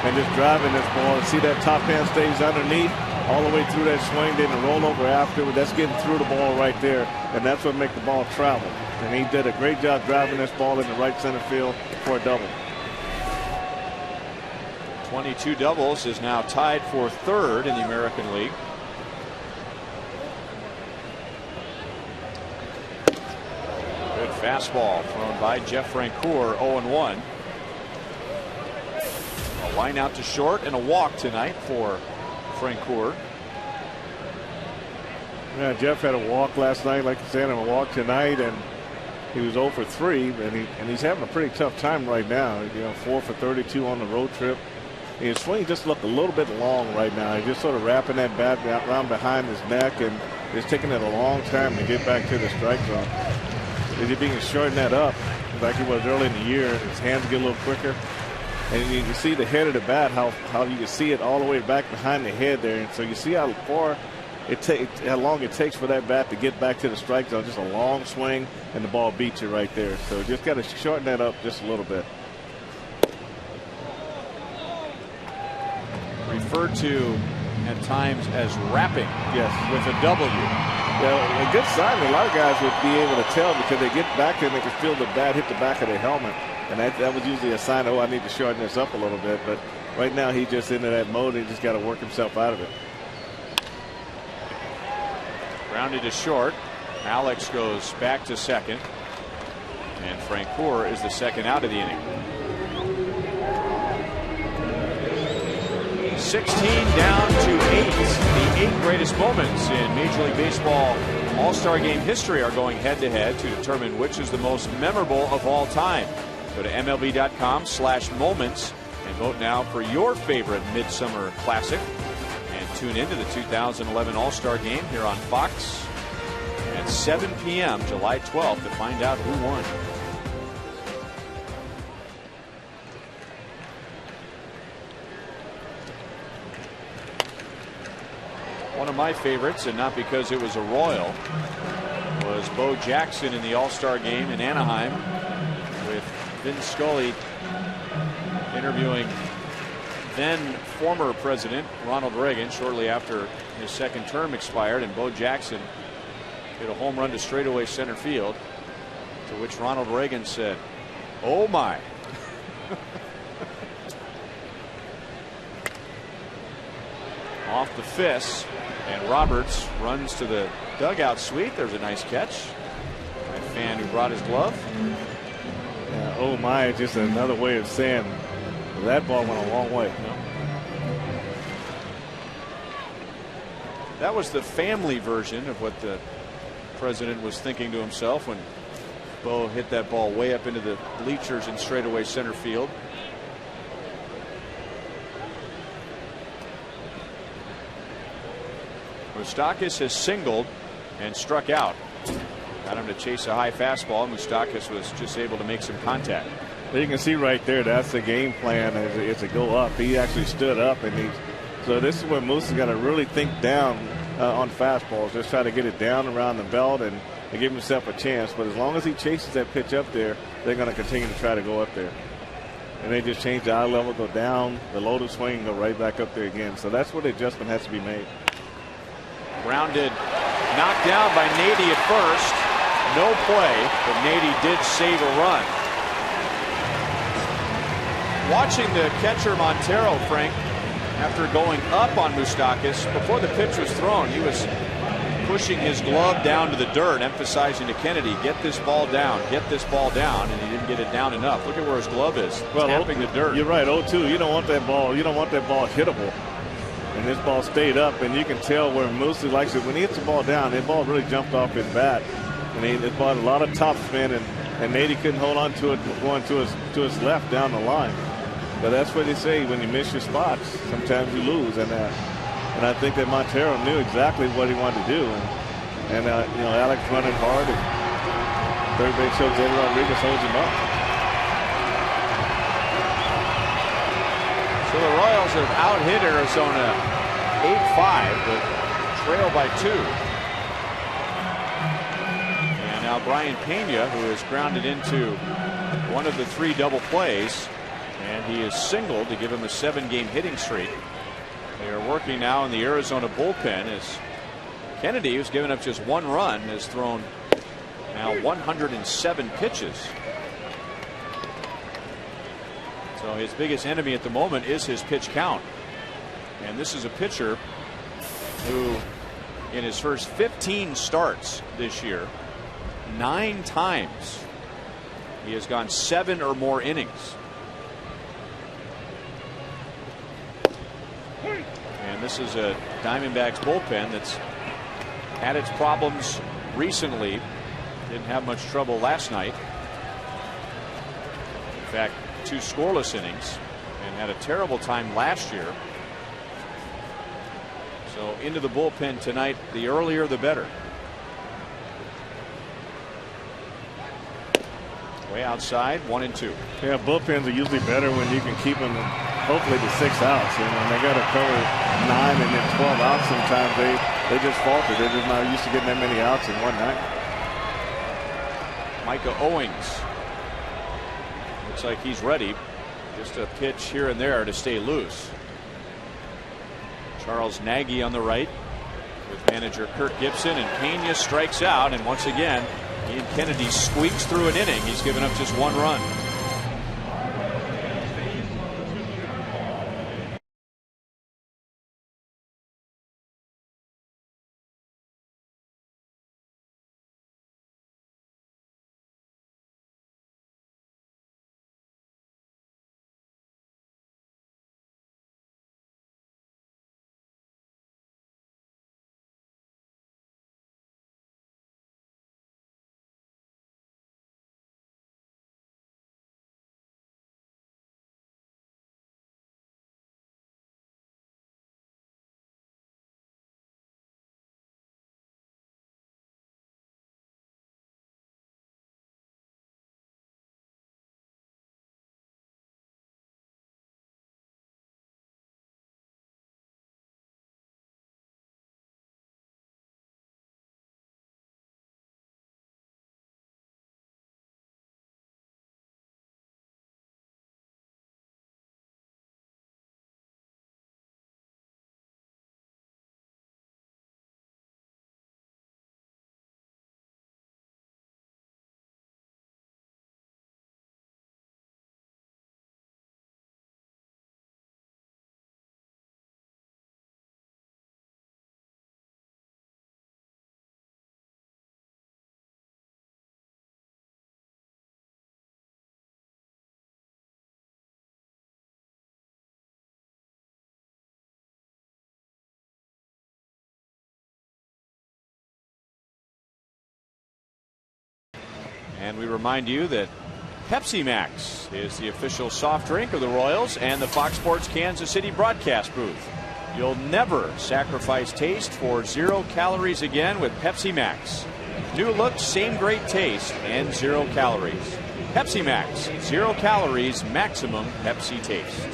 and just driving this ball. And see that top hand stays underneath all the way through that swing, then the roll over after. That's getting through the ball right there, and that's what makes the ball travel. And he did a great job driving this ball into right center field for a double. 22 doubles, is now tied for 3rd in the American League. Good fastball thrown by Jeff Francoeur, 0-1. A line out to short and a walk tonight for Francoeur. Yeah, Jeff had a walk last night, like you said, and a walk tonight, and he was 0 for 3, and he's having a pretty tough time right now. 4 for 32 on the road trip. His swing just looked a little bit long right now. He's just sort of wrapping that bat around behind his neck, and it's taking it a long time to get back to the strike zone. If he can shorten that up, like he was early in the year, his hands get a little quicker. And you can see the head of the bat, how you can see it all the way back behind the head there. And so you see how far how long it takes for that bat to get back to the strike zone. Just a long swing, and the ball beats you right there. So just got to shorten that up just a little bit. Referred to at times as wrapping. Yes. With a W. Yeah, a good sign. A lot of guys would be able to tell because they get back there and they can feel the bat hit the back of their helmet. And that was usually a sign, I need to shorten this up a little bit. But right now he's just into that mode. He just got to work himself out of it. Grounded to short. Alex goes back to second. And Francoeur is the second out of the inning. 16 down to 8. The 8 greatest moments in Major League Baseball All-Star Game history are going head-to-head to determine which is the most memorable of all time. Go to MLB.com/moments and vote now for your favorite midsummer classic. And tune into the 2011 All-Star Game here on Fox at 7 p.m. July 12th to find out who won. One of my favorites, and not because it was a Royal, was Bo Jackson in the All-Star Game in Anaheim with Vin Scully interviewing then former President Ronald Reagan shortly after his second term expired, and Bo Jackson hit a home run to straightaway center field, to which Ronald Reagan said, "Oh my." Off the fist, and Roberts runs to the dugout suite. There's a nice catch by a fan who brought his glove. Oh my, just another way of saying that ball went a long way. That was the family version of what the president was thinking to himself when Bo hit that ball way up into the bleachers in straightaway center field. Moustakas has singled and struck out. Got him to chase a high fastball. Moustakas was just able to make some contact. You can see right there, that's the game plan, is to go up. He actually stood up, and so this is where Moose has got to really think down on fastballs. Just try to get it down around the belt and give himself a chance. But as long as he chases that pitch up there, they're going to continue to try to go up there. And they just change the eye level, go down, the loaded swing, go right back up there again. So that's where the adjustment has to be made. Grounded, knocked down by Nady at first. No play, but Nady did save a run. Watching the catcher Montero, Frank, after going up on Moustakas, before the pitch was thrown, he was pushing his glove down to the dirt, emphasizing to Kennedy, get this ball down, and he didn't get it down enough. Look at where his glove is, tapping the dirt. You're right, 0-2. You don't want that ball hittable. And this ball stayed up, and you can tell where Moose likes it. When he hits the ball down, that ball really jumped off his bat. And it bought a lot of top spin, and Nady couldn't hold on to it going to his left down the line. But that's what they say, when you miss your spots, sometimes you lose. And I think that Montero knew exactly what he wanted to do. And Alex running hard, and third base coach Eddie Rodriguez holds him up. So the Royals have out-hit Arizona 8-5, but trail by 2. And now Brian Pena, who is grounded into one of the 3 double plays, and he is singled to give him a 7-game hitting streak. They are working now in the Arizona bullpen as Kennedy, who's given up just 1 run, has thrown now 107 pitches. So his biggest enemy at the moment is his pitch count. And this is a pitcher who, in his first 15 starts this year, 9 times he has gone 7 or more innings. And this is a Diamondbacks bullpen that's had its problems recently. Didn't have much trouble last night. In fact, 2 scoreless innings, and had a terrible time last year. So into the bullpen tonight, the earlier the better. Way outside, 1-2. Yeah, bullpens are usually better when you can keep them hopefully to 6 outs. And when they got to cover 9 and then 12 outs, sometimes they just falter. They're just not used to getting that many outs in one night. Micah Owings looks like he's ready. Just a pitch here and there to stay loose. Charles Nagy on the right with manager Kirk Gibson, and Pena strikes out, and once again Ian Kennedy squeaks through an inning. He's given up just 1 run. And we remind you that Pepsi Max is the official soft drink of the Royals and the Fox Sports Kansas City broadcast booth. You'll never sacrifice taste for 0 calories again with Pepsi Max. New look, same great taste, and 0 calories. Pepsi Max, 0 calories, maximum Pepsi taste.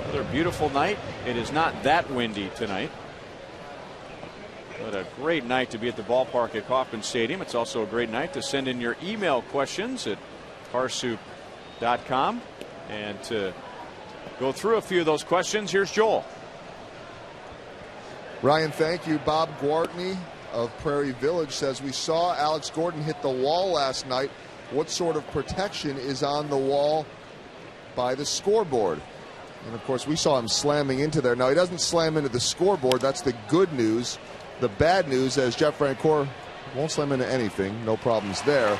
Another beautiful night. It is not that windy tonight. But a great night to be at the ballpark at Kauffman Stadium. It's also a great night to send in your email questions at carsoup.com. And to go through a few of those questions, here's Joel. Ryan, thank you. Bob Gwartney of Prairie Village says, we saw Alex Gordon hit the wall last night. What sort of protection is on the wall by the scoreboard? And, of course, we saw him slamming into there. Now, he doesn't slam into the scoreboard. That's the good news. The bad news, as Jeff Rancourt won't slam into anything. No problems there.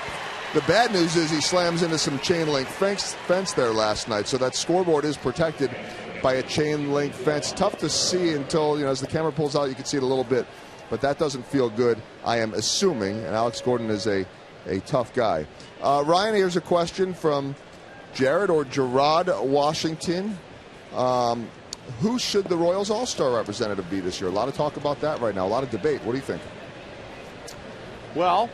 The bad news is he slams into some chain link fence there last night. So that scoreboard is protected by a chain link fence. Tough to see until, as the camera pulls out, you can see it a little bit. But that doesn't feel good, I am assuming. And Alex Gordon is a tough guy. Ryan, here's a question from Jared or Gerard Washington. Who should the Royals All-Star representative be this year? A lot of talk about that right now, a lot of debate. What do you think? Well,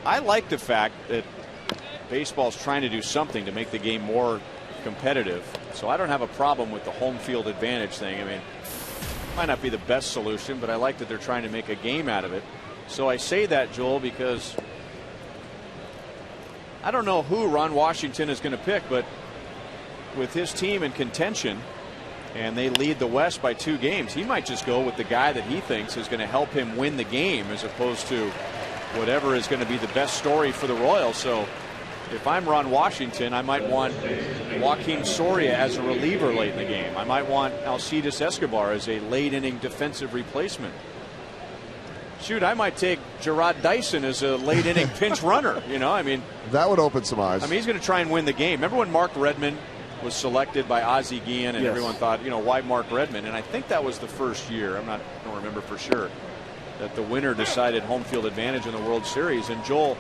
I like the fact that baseball's trying to do something to make the game more competitive. So I don't have a problem with the home field advantage thing. I mean, it might not be the best solution, but I like that they're trying to make a game out of it. So I say that, Joel, because I don't know who Ron Washington is going to pick, but with his team in contention and they lead the West by 2 games, he might just go with the guy that he thinks is going to help him win the game as opposed to whatever is going to be the best story for the Royals. So if I'm Ron Washington, I might want Joaquin Soria as a reliever late in the game. I might want Alcides Escobar as a late inning defensive replacement. Shoot, I might take Gerard Dyson as a late inning pinch runner. I mean, that would open some eyes. I mean, he's going to try and win the game. Remember when Mark Redmond was selected by Ozzie Guillen, and yes, everyone thought, why Mark Redmond? And I think that was the first year. I don't remember for sure, that the winner decided home field advantage in the World Series. And Joel,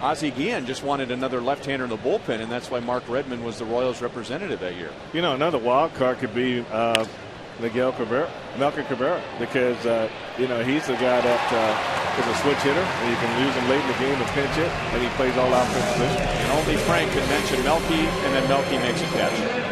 Ozzie Guillen just wanted another left-hander in the bullpen, and that's why Mark Redmond was the Royals representative that year. Another wild card could be Melky Cabrera, because he's the guy that is a switch hitter, and you can use him late in the game to pinch hit, and he plays all outfield positions. And only Frank can mention Melky, and then Melky makes a catch.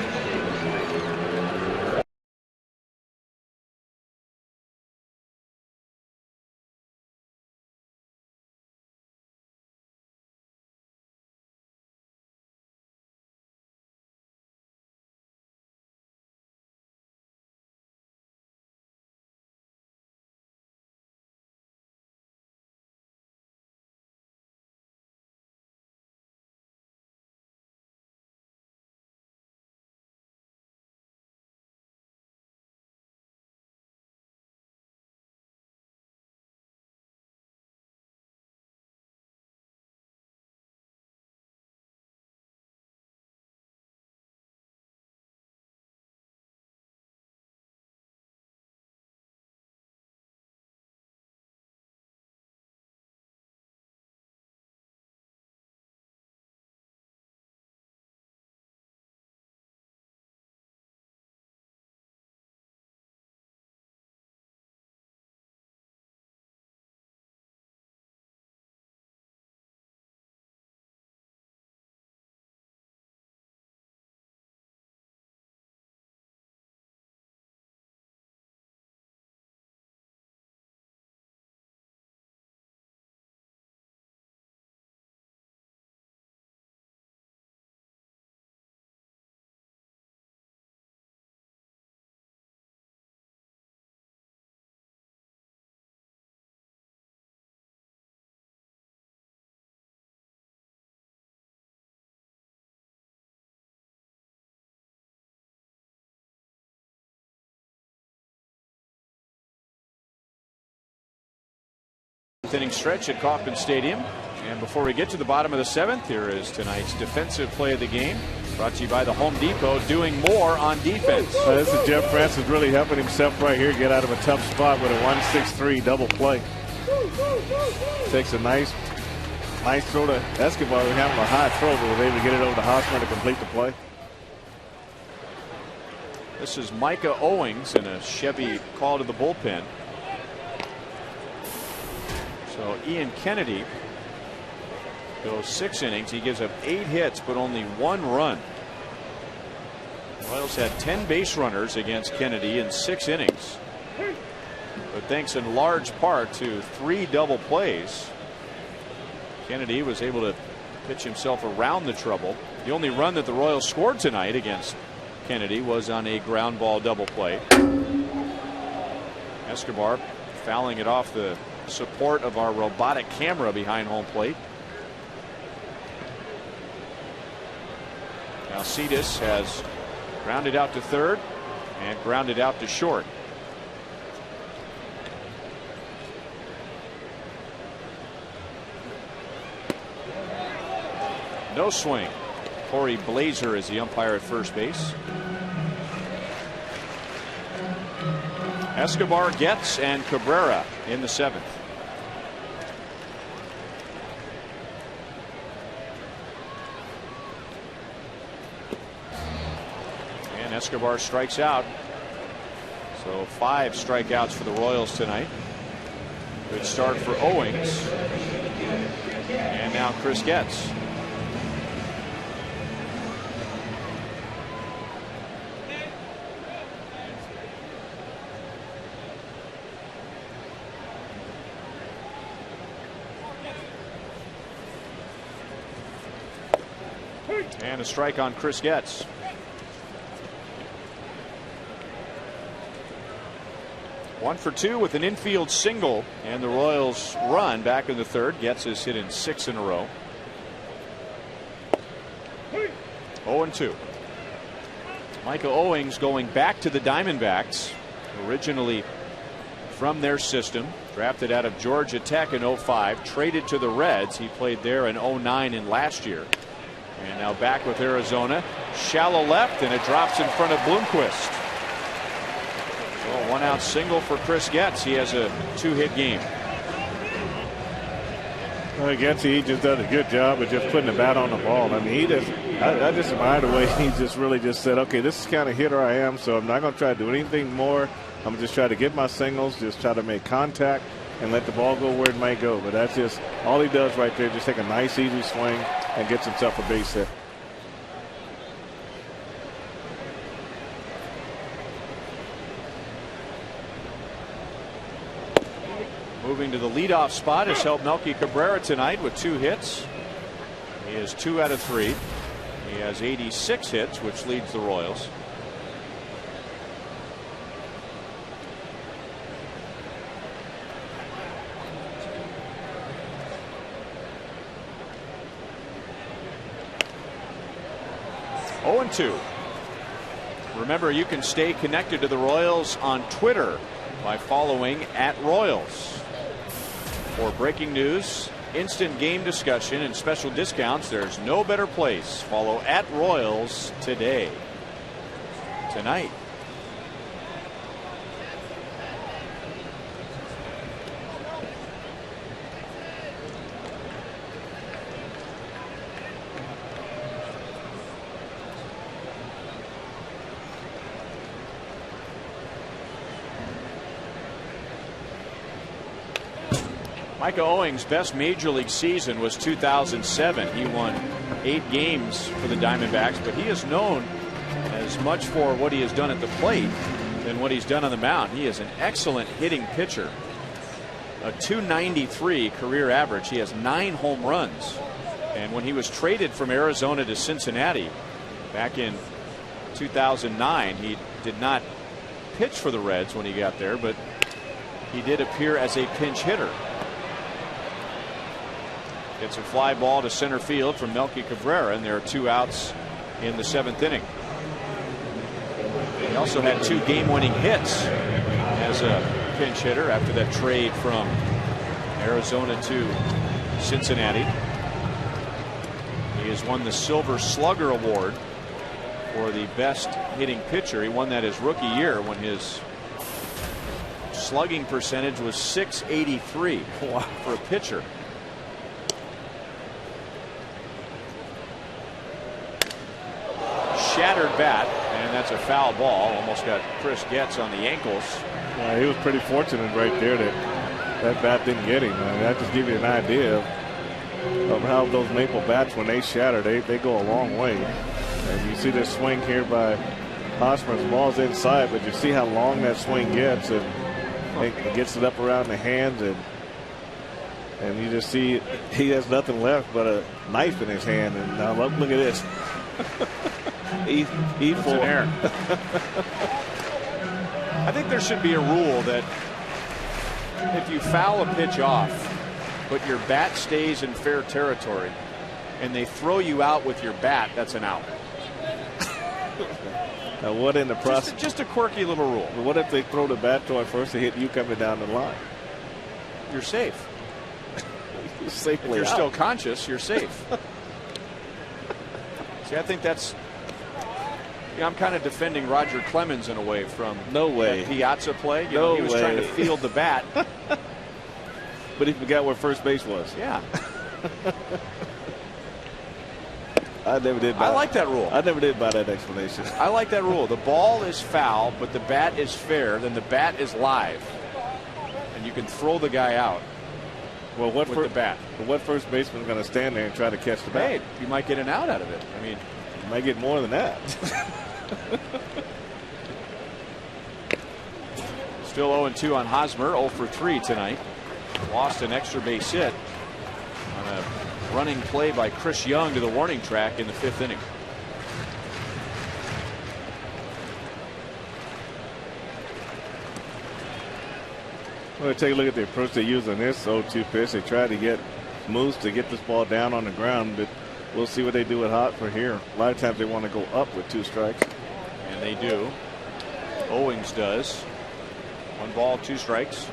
Inning stretch at Kauffman Stadium. And before we get to the bottom of the 7th, here is tonight's defensive play of the game. Brought to you by the Home Depot, doing more on defense. This is Jeff Francis really helping himself right here get out of a tough spot with a 1-6-3 double play. Takes a nice throw to Escobar. We're having a high throw, but was able to get it over to Hosmer to complete the play. This is Micah Owings in a Chevy call to the bullpen. So Ian Kennedy goes 6 innings. He gives up 8 hits, but only 1 run. The Royals had 10 base runners against Kennedy in 6 innings. But thanks in large part to 3 double plays, Kennedy was able to pitch himself around the trouble. The only run that the Royals scored tonight against Kennedy was on a ground ball double play. Escobar fouling it off the support of our robotic camera behind home plate. Now Cetus has grounded out to third and grounded out to short. No swing. Corey Blazer is the umpire at first base. Escobar gets and Cabrera in the 7th. And Escobar strikes out. So 5 strikeouts for the Royals tonight. Good start for Owings. And now Chris Getz. And a strike on Chris Getz. One for 2 with an infield single, and the Royals run back in the 3rd. Getz has hit in 6 in a row. 0-2. Micah Owings going back to the Diamondbacks, originally from their system, drafted out of Georgia Tech in 05, traded to the Reds. He played there in 09 and last year. And now back with Arizona. Shallow left, and it drops in front of Bloomquist. So a 1-out single for Chris Getz. He has a 2-hit game. Well, Getz, he just does a good job of just putting the bat on the ball. I mean, I just admire the way he just really just said, okay, this is kind of hitter I am, so I'm not going to try to do anything more. I'm just trying to get my singles, just try to make contact and let the ball go where it might go. But that's just all he does right there, just take a nice, easy swing and gets himself a base hit. Moving to the leadoff spot has helped Melky Cabrera tonight with 2 hits. He is 2 out of 3. He has 86 hits, which leads the Royals. Oh, 2. Remember, you can stay connected to the Royals on Twitter by following @Royals. For breaking news, instant game discussion, and special discounts, there's no better place. Follow @Royals today. Tonight. Micah Owings' best major league season was 2007. He won 8 games for the Diamondbacks, but he is known as much for what he has done at the plate than what he's done on the mound. He is an excellent hitting pitcher. A .293 career average. He has 9 home runs. And when he was traded from Arizona to Cincinnati back in 2009, he did not pitch for the Reds when he got there, but he did appear as a pinch hitter. It's a fly ball to center field from Melky Cabrera, and there are 2 outs in the 7th inning. He also had 2 game-winning hits as a pinch hitter after that trade from Arizona to Cincinnati. He has won the Silver Slugger Award for the best hitting pitcher. He won that his rookie year when his slugging percentage was .683. Wow. For a pitcher. Shattered bat, and that's a foul ball. Almost got Chris Getz on the ankles. He was pretty fortunate right there that that bat didn't get him. I mean, that just gives you an idea of how those maple bats, when they shatter, they go a long way. And you see this swing here by Hosmer's ball's inside, but you see how long that swing gets, and it gets it up around the hands, and you just see he has nothing left but a knife in his hand. And now look at this. He's full air. I think there should be a rule that if you foul a pitch off, but your bat stays in fair territory, and they throw you out with your bat, that's an out. Now, what in the process? Just a quirky little rule. What if they throw the bat toy first and hit you coming down the line? You're safe. You're safely if you're out. still conscious, you're safe. See, I think that's. I'm kind of defending Roger Clemens in a way from that Piazza play. You know, he was trying to field the bat. But he forgot where first base was. Yeah. I never did buy I like that rule. I never did buy that explanation. I like that rule. The ball is foul, but the bat is fair. Then the bat is live. And you can throw the guy out with the bat. But what first baseman is going to stand there and try to catch the bat? Hey, you might get an out of it. I mean, you might get more than that. Still 0-2 on Hosmer, 0 for 3 tonight. Lost an extra base hit on a running play by Chris Young to the warning track in the 5th inning. Well, take a look at the approach they use on this 0-2 pitch. They try to get Moose to get this ball down on the ground, but we'll see what they do with Hosmer here. A lot of times they want to go up with 2 strikes. And they do. Owings does. 1 ball, 2 strikes.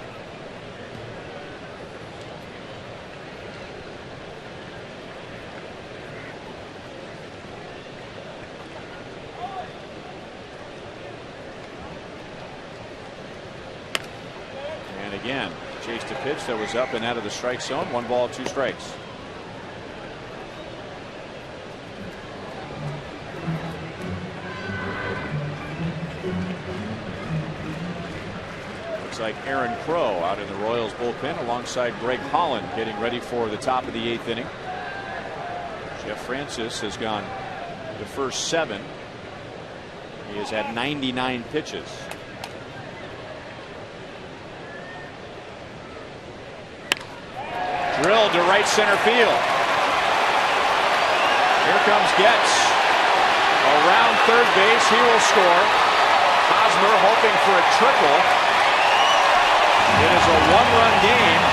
And again, chased a pitch that was up and out of the strike zone. 1 ball, 2 strikes. Like Aaron Crow out in the Royals bullpen alongside Greg Holland getting ready for the top of the 8th inning. Jeff Francis has gone the first 7. He has had 99 pitches. Drilled to right center field. Here comes Getz. Around third base, he will score. Hosmer hoping for a triple. It is a 1-run game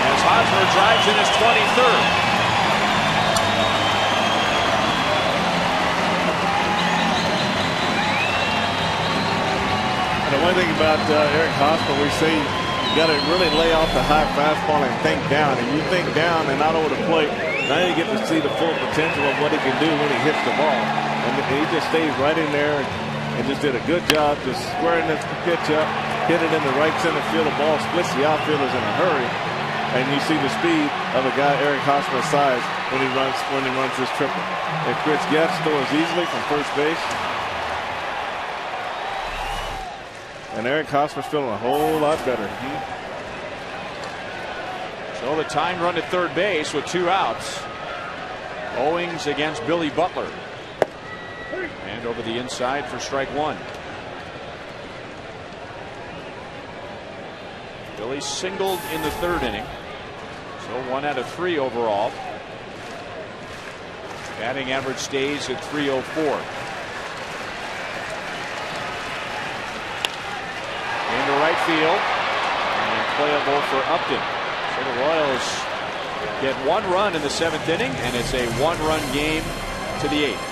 as Hosmer drives in his 23rd. And the one thing about Eric Hosmer, we say you got to really lay off the high fastball and think down. And you think down and not over the plate, now you get to see the full potential of what he can do when he hits the ball. And he just stays right in there and just did a good job just squaring this pitch up. Hit it in the right center field. The ball splits the outfielders in a hurry, and you see the speed of a guy Eric Hosmer's size when he runs this triple. And Chris Getz scores easily from first base, and Eric Hosmer's feeling a whole lot better. So the time run at third base with 2 outs. Owings against Billy Butler, and over the inside for strike 1. Billy singled in the 3rd inning. So 1 out of 3 overall. Batting average stays at .304. Into right field. And playable for Upton. So the Royals get 1 run in the 7th inning, and it's a 1-run game to the 8th.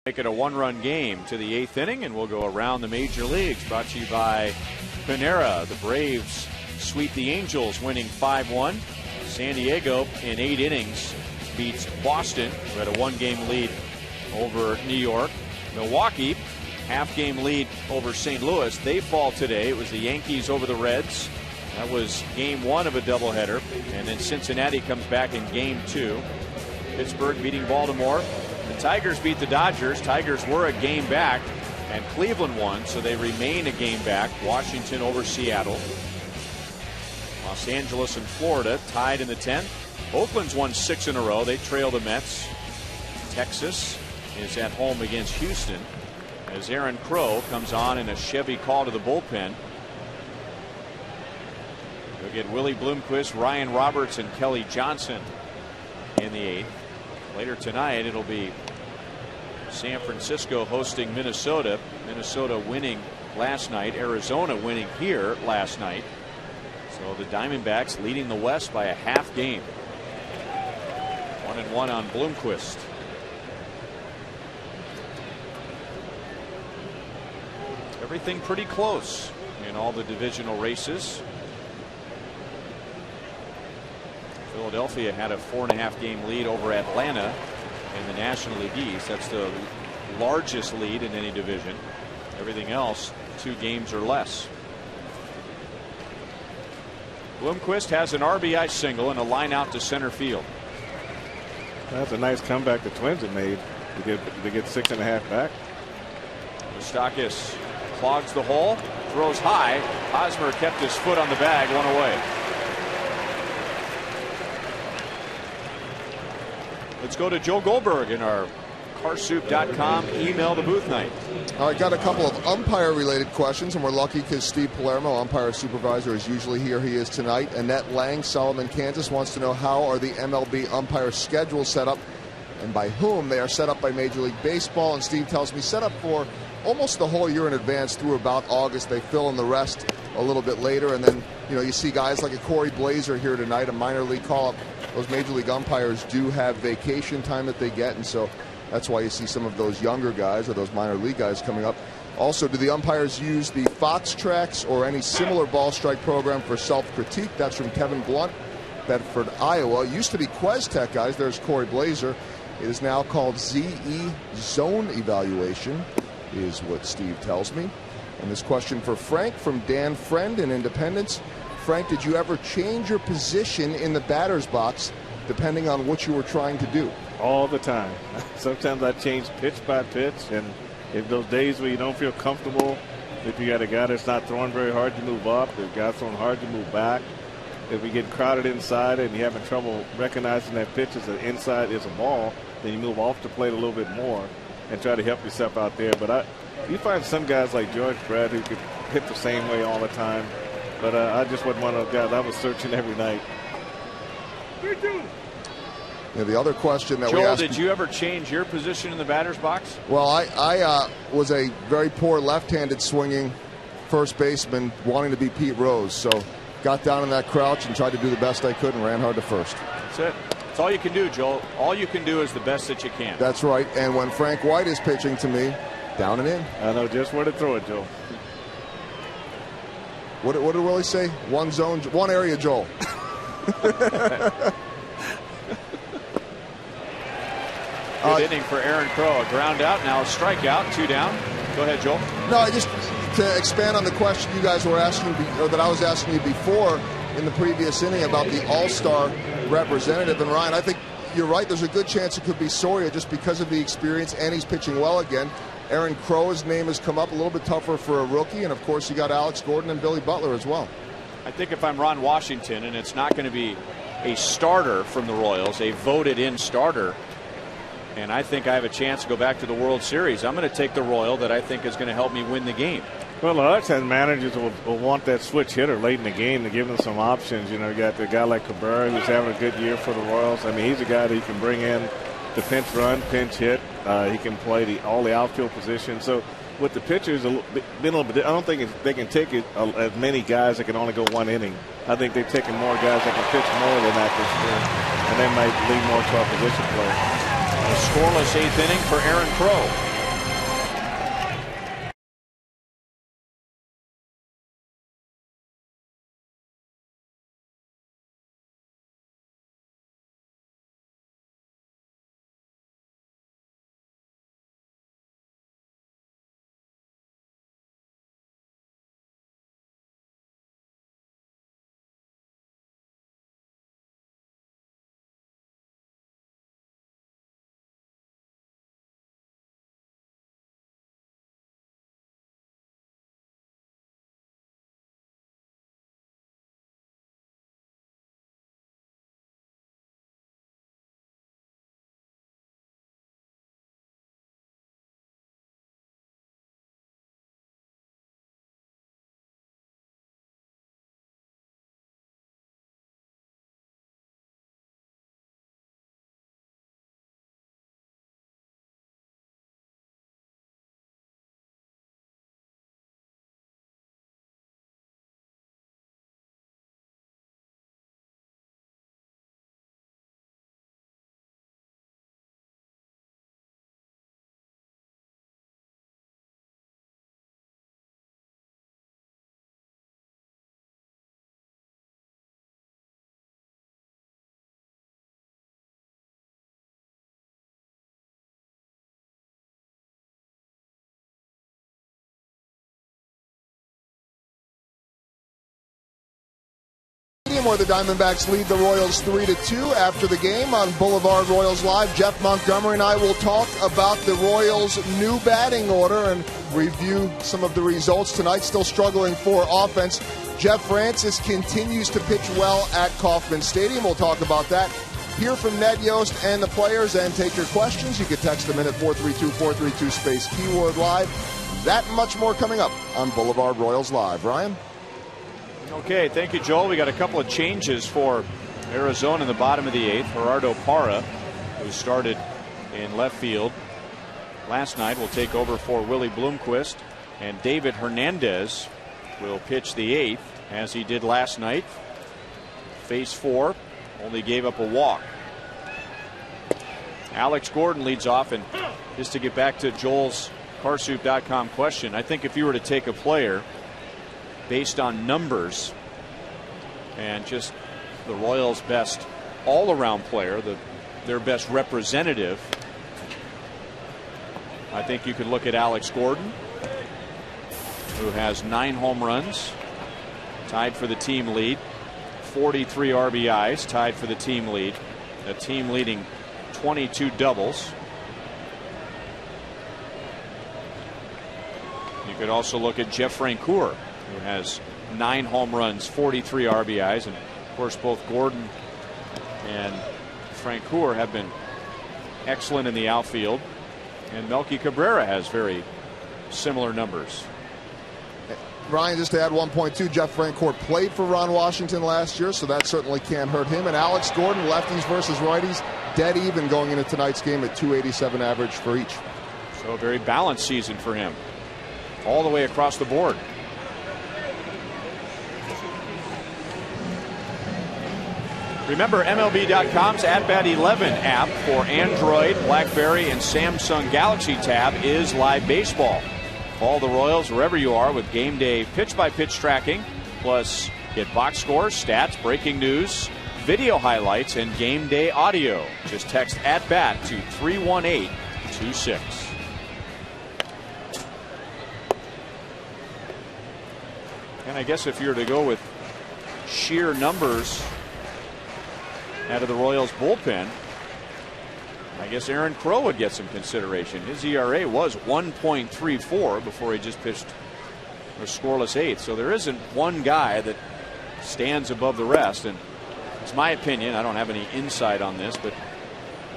Make it a one-run game to the 8th inning, and we'll go around the major leagues. Brought to you by Panera. The Braves sweep the Angels, winning 5-1. San Diego, in 8 innings, beats Boston, who had a 1-game lead over New York. Milwaukee, half-game lead over St. Louis. They fall today. It was the Yankees over the Reds. That was game 1 of a doubleheader. And then Cincinnati comes back in game 2. Pittsburgh beating Baltimore. The Tigers beat the Dodgers. Tigers were a game back, and Cleveland won, so they remain a game back. Washington over Seattle. Los Angeles and Florida tied in the 10th. Oakland's won 6 in a row. They trail the Mets. Texas is at home against Houston as Aaron Crow comes on in a Chevy call to the bullpen. You'll get Willie Bloomquist, Ryan Roberts, and Kelly Johnson in the 8th. Later tonight, it'll be San Francisco hosting Minnesota. Minnesota winning last night. Arizona winning here last night. So the Diamondbacks leading the West by a half game. 1-1 on Bloomquist. Everything pretty close in all the divisional races. Philadelphia had a 4.5 game lead over Atlanta in the National League East. That's the largest lead in any division. Everything else 2 games or less. Bloomquist has an RBI single and a line out to center field. That's a nice comeback the Twins have made to get 6.5 back. Moustakas clogs the hole, throws high. Hosmer kept his foot on the bag, 1 away. Let's go to Joe Goldberg in our carsoup.com email the booth night. All right, got a couple of umpire-related questions, and we're lucky because Steve Palermo, umpire supervisor, is usually here. He is tonight. Annette Lang, Solomon, Kansas, wants to know how are the MLB umpire schedules set up and by whom. They are set up by Major League Baseball, and Steve tells me set up for almost the whole year in advance through about August. They fill in the rest a little bit later, and then you see guys like a Corey Blazer here tonight, a minor league call-up. Those Major League umpires do have vacation time that they get, and so that's why you see some of those younger guys or those minor league guys coming up. Also, do the umpires use the Fox tracks or any similar ball strike program for self-critique? That's from Kevin Blunt, Bedford, Iowa. It used to be QuesTech, guys. There's Corey Blazer. It is now called ZE Zone Evaluation, is what Steve tells me. And this question for Frank from Dan Friend in Independence. Frank, did you ever change your position in the batter's box depending on what you were trying to do? All the time. Sometimes I change pitch by pitch, and if those days where you don't feel comfortable, if you got a guy that's not throwing very hard, you move up. If a guy's throwing hard, you move back. If we get crowded inside and you're having trouble recognizing that pitch as an inside is a ball, then you move off the plate a little bit more and try to help yourself out there. But you find some guys like George Brett who could hit the same way all the time. But I just wasn't one of those guys. I was searching every night. The other question that Joel, we asked. did you ever change your position in the batter's box? Well, I was a very poor left-handed swinging first baseman wanting to be Pete Rose. So got down in that crouch and tried to do the best I could and ran hard to first. That's it. That's all you can do, Joel. All you can do is the best that you can. That's right. And when Frank White is pitching to me, down and in. I know just where to throw it, Joel. What did Willie say? One zone, one area, Joel. Good inning for Aaron Crow. A ground out, now a strikeout, 2 down. Go ahead, Joel. No, I just to expand on the question you guys were asking, or that I was asking you before in the previous inning about the All-Star representative. And Ryan, I think you're right. There's a good chance it could be Soria just because of the experience, and he's pitching well again. Aaron Crow's name has come up a little bit tougher for a rookie, and of course you got Alex Gordon and Billy Butler as well. I think if I'm Ron Washington, and it's not going to be a starter from the Royals, a voted-in starter, and I think I have a chance to go back to the World Series, I'm going to take the Royal that I think is going to help me win the game. Well, a lot of times managers will want that switch hitter late in the game to give them some options. You got the guy like Cabrera who's having a good year for the Royals. I mean, he's a guy that you can bring in to pinch run, pinch hit. He can play all the outfield positions. So with the pitchers, I don't think they can take it as many guys that can only go one inning. I think they've taken more guys that can pitch more than that this year, and they might lead more to our position play. A scoreless 8th inning for Aaron Crow. Stadium, where the Diamondbacks lead the Royals 3-2. After the game on Boulevard Royals Live, Jeff Montgomery and I will talk about the Royals' new batting order and review some of the results tonight. Still struggling for offense. Jeff Francis continues to pitch well at Kauffman Stadium. We'll talk about that. Hear from Ned Yost and the players and take your questions. You can text them in at 432-432 space keyword live. That and much more coming up on Boulevard Royals Live. Ryan? Okay, thank you, Joel. We got a couple of changes for Arizona in the bottom of the 8th. Gerardo Parra, who started in left field last night, will take over for Willie Bloomquist. And David Hernandez will pitch the 8th, as he did last night. Phase 4, only gave up a walk. Alex Gordon leads off, and just to get back to Joel's Carsoup.com question, I think if you were to take a player based on numbers and just the Royals' best all-around player, their best representative, I think you could look at Alex Gordon, who has 9 home runs, tied for the team lead, 43 RBIs, tied for the team lead, a team leading 22 doubles. You could also look at Jeff Francoeur, who has 9 home runs, 43 RBIs, and of course both Gordon and Francoeur have been excellent in the outfield, and Melky Cabrera has very similar numbers. Ryan, just to add 1.2, Jeff Francoeur played for Ron Washington last year, so that certainly can't hurt him. And Alex Gordon, lefties versus righties, dead even going into tonight's game at 287 average for each. So a very balanced season for him, all the way across the board. Remember, MLB.com's @BAT11 app for Android, BlackBerry, and Samsung Galaxy Tab is live baseball. Follow the Royals wherever you are with game day pitch-by-pitch tracking, plus get box scores, stats, breaking news, video highlights, and game day audio. Just text @BAT to 31826. And I guess if you were to go with sheer numbers out of the Royals bullpen, I guess Aaron Crow would get some consideration. His ERA was 1.34 before he just pitched a scoreless 8th. So there isn't one guy that stands above the rest. And it's my opinion, I don't have any insight on this, but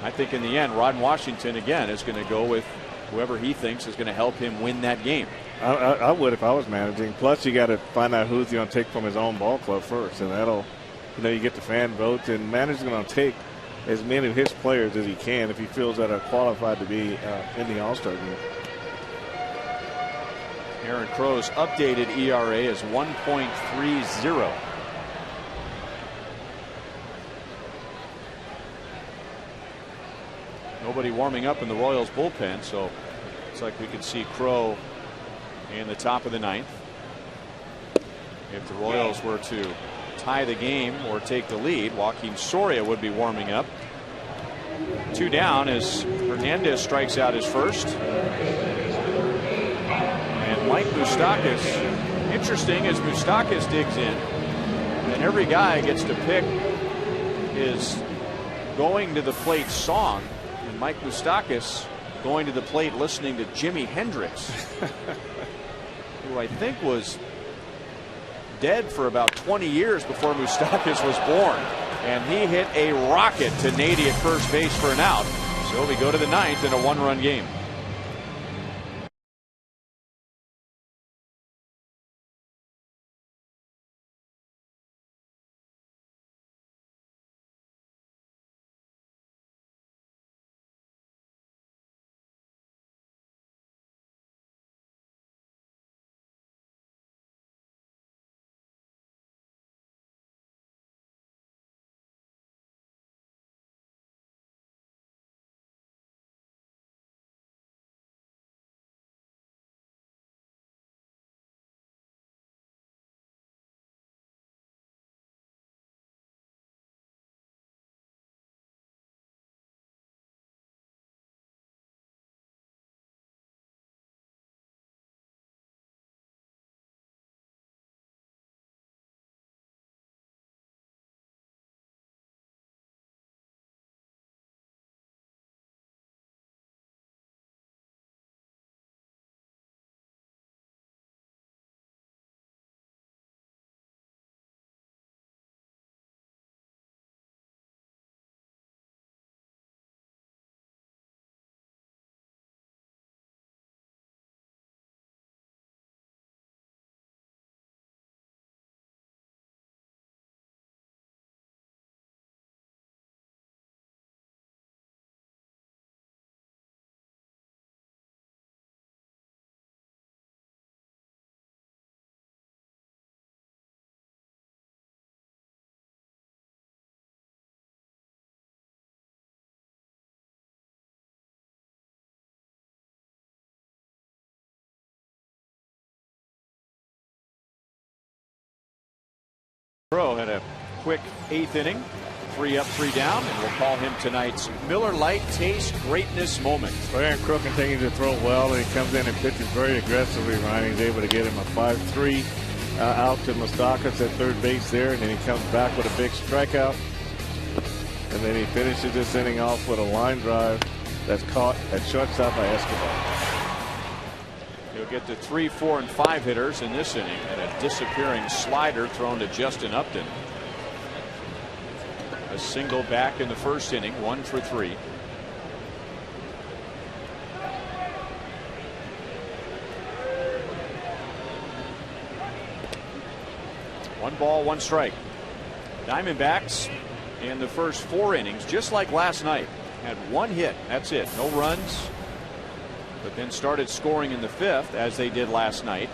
I think in the end, Ron Washington again is going to go with whoever he thinks is going to help him win that game. I would if I was managing. Plus, you got to find out who's going to take from his own ball club first, and that'll, you get the fan votes, and manager's going to take as many of his players as he can if he feels that are qualified to be in the All-Star game. Aaron Crow's updated ERA is 1.30. Nobody warming up in the Royals bullpen, so it's like we could see Crow in the top of the 9th. If the Royals were to tie the game or take the lead, Joaquin Soria would be warming up. 2 down as Hernandez strikes out his first. And Mike Moustakas, interesting as Moustakas digs in, and every guy gets to pick his going to the plate song. And Mike Moustakas going to the plate listening to Jimi Hendrix, who I think was dead for about 20 years before Moustakas was born. And he hit a rocket to Nady at first base for an out. So we go to the 9th in a 1-run game. Crow had a quick 8th inning, 3 up, 3 down, and we'll call him tonight's Miller Lite Taste Greatness moment. Aaron Crow continues to throw well, and he comes in and pitches very aggressively. Ryan, he's able to get him a 5-3 out to Moustakas at third base there, and then he comes back with a big strikeout. And then he finishes this inning off with a line drive that's caught at shortstop by Escobar. He'll get to 3, 4, and 5 hitters in this inning, and a disappearing slider thrown to Justin Upton. A single back in the first inning, 1 for 3. One ball, 1 strike. Diamondbacks in the first 4 innings, just like last night, had 1 hit. That's it. No runs. But then started scoring in the 5th, as they did last night.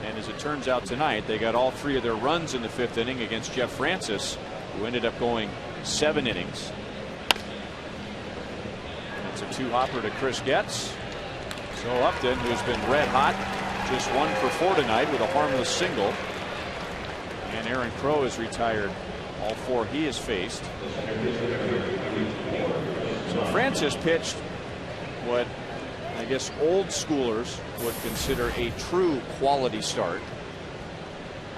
And as it turns out tonight, they got all 3 of their runs in the 5th inning against Jeff Francis, who ended up going 7 innings. It's a 2-hopper to Chris Getz. So Upton, who's been red hot, just 1 for 4 tonight with a harmless single. And Aaron Crow is retired all 4 he has faced. So Francis pitched what I guess old schoolers would consider a true quality start.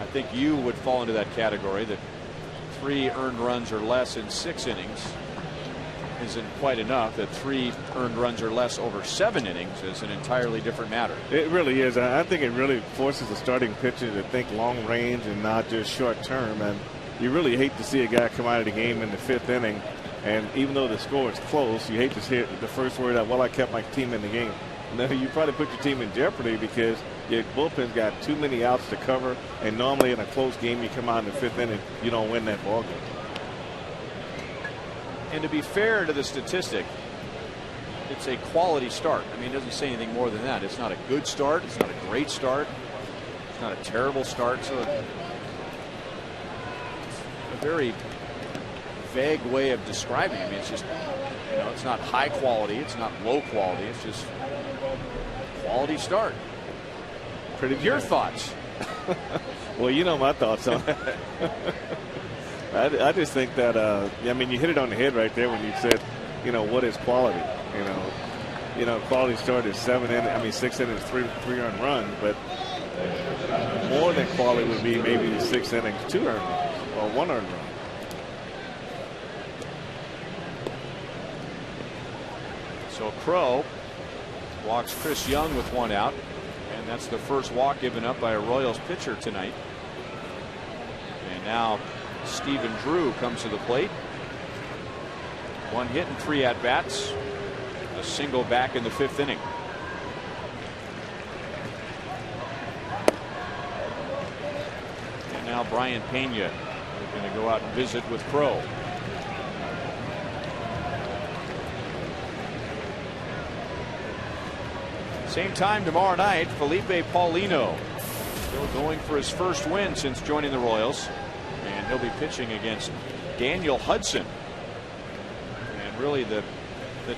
I think you would fall into that category, that 3 earned runs or less in 6 innings isn't quite enough. That 3 earned runs or less over 7 innings is an entirely different matter. It really is. I think it really forces the starting pitcher to think long range and not just short term. And you really hate to see a guy come out of the game in the 5th inning, and even though the score is close, you hate to hear the first word out, well, I kept my team in the game. No, you probably put your team in jeopardy because your bullpen's got too many outs to cover, and normally in a close game you come out in the 5th inning, you don't win that ball game. And to be fair to the statistic, it's a quality start. I mean, it doesn't say anything more than that. It's not a good start. It's not a great start. It's not a terrible start. So it's a very vague way of describing it. I mean, it's just, you know, it's not high quality. It's not low quality. It's just quality start. Pretty Your thoughts? Well, you know my thoughts on it. I just think that I mean, you hit it on the head right there when you said, you know, what is quality? You know, quality start is 6 innings, 3 earned runs, but more than quality would be maybe 6 innings, 2 earned runs, or 1 earned run. So Crow walks Chris Young with 1 out, and that's the first walk given up by a Royals pitcher tonight. And now Stephen Drew comes to the plate. 1 hit and 3 at bats. A single back in the 5th inning. And now Brian Pena is going to go out and visit with Crow. Same time tomorrow night, Felipe Paulino still going for his first win since joining the Royals, and he'll be pitching against Daniel Hudson. And really the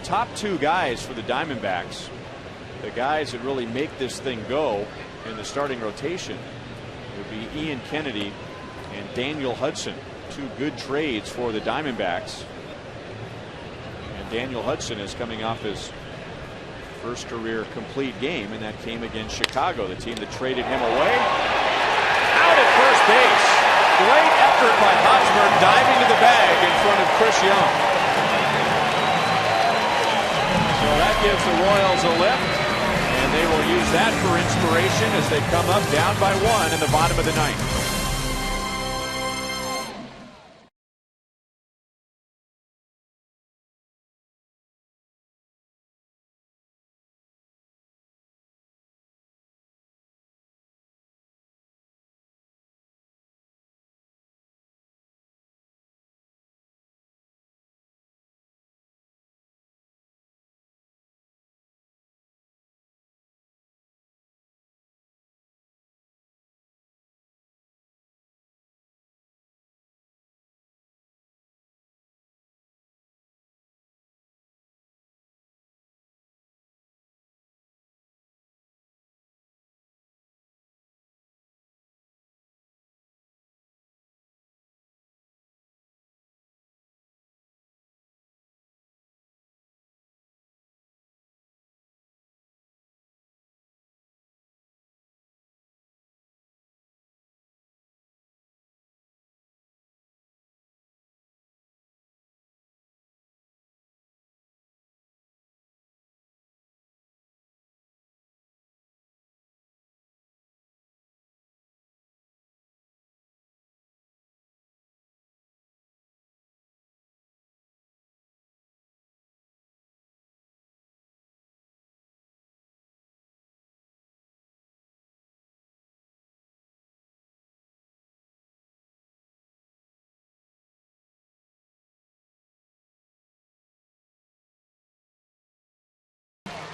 top 2 guys for the Diamondbacks, the guys that really make this thing go in the starting rotation, would be Ian Kennedy and Daniel Hudson. 2 good trades for the Diamondbacks. And Daniel Hudson is coming off his first career complete game, and that came against Chicago, the team that traded him away. Out at first base. Great effort by Hosmer, diving to the bag in front of Chris Young. So that gives the Royals a lift, and they will use that for inspiration as they come up down by 1 in the bottom of the 9th.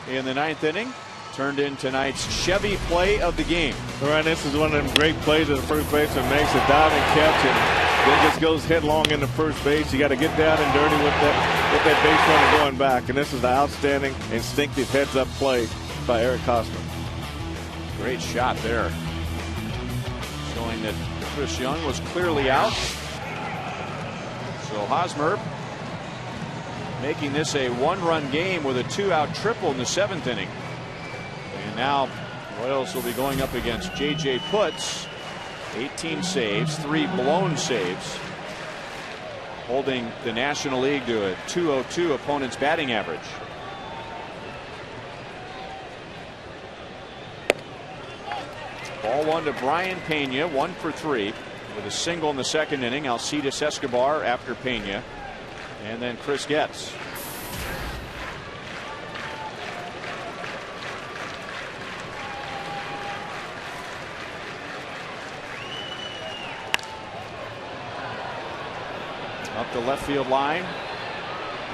in the 9th inning. Turned in tonight's Chevy play of the game. All right, this is one of them great plays that the first baseman makes a diving catch and then just goes headlong into first base. You got to get down and dirty with that base runner going back. And this is the outstanding instinctive heads-up play by Eric Hosmer. Great shot there, showing that Chris Young was clearly out. So Hosmer making this a 1-run game with a 2-out triple in the 7th inning. And now Royals will be going up against J.J. Putz. 18 saves, 3 blown saves, holding the National League to a .202 opponent's batting average. Ball 1 to Brian Pena, 1 for 3 with a single in the 2nd inning. Alcides Escobar after Pena, and then Chris Getz. Up the left field line.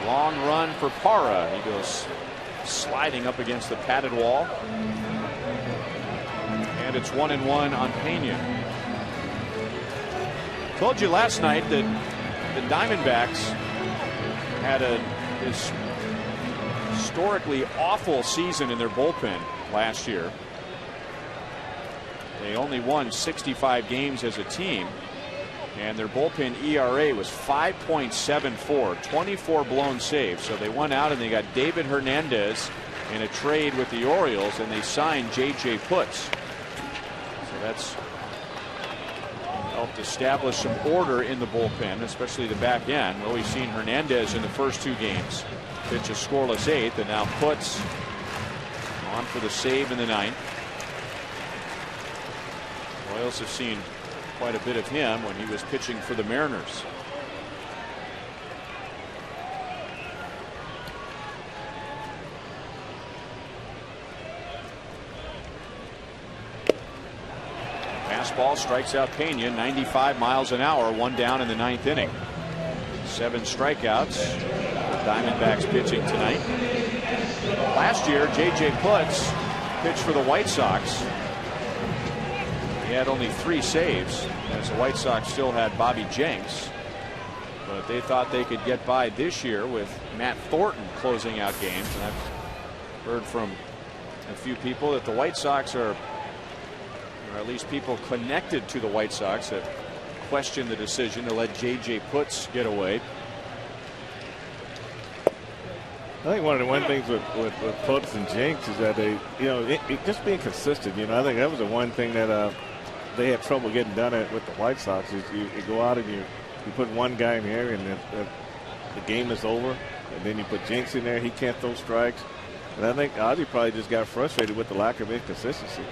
Long run for Parra. He goes sliding up against the padded wall. And it's 1-1 on Pena. Told you last night that the Diamondbacks had a historically awful season in their bullpen last year. They only won 65 games as a team. And their bullpen ERA was 5.74, 24 blown saves. So they went out and they got David Hernandez in a trade with the Orioles, and they signed J.J. Putz. So that's helped establish some order in the bullpen, especially the back end. Well, we've seen Hernandez in the first 2 games pitch a scoreless 8th, and now Putz on for the save in the 9th. Royals have seen quite a bit of him when he was pitching for the Mariners. Fastball strikes out Pena, 95 miles an hour, 1 down in the 9th inning. 7 strikeouts for Diamondbacks pitching tonight. Last year, J.J. Putz pitched for the White Sox. He had only 3 saves, as the White Sox still had Bobby Jenks. But they thought they could get by this year with Matt Thornton closing out games. And I've heard from a few people that the White Sox are, or at least people connected to the White Sox, that question the decision to let J.J. Putz get away. I think one of the things with Putz and Jenks is that they, just being consistent. I think that was the one thing that they had trouble getting done with the White Sox. Is you go out and you put one guy in there, and the game is over. And then you put Jenks in there, he can't throw strikes. And I think Ozzie probably just got frustrated with the lack of inconsistency.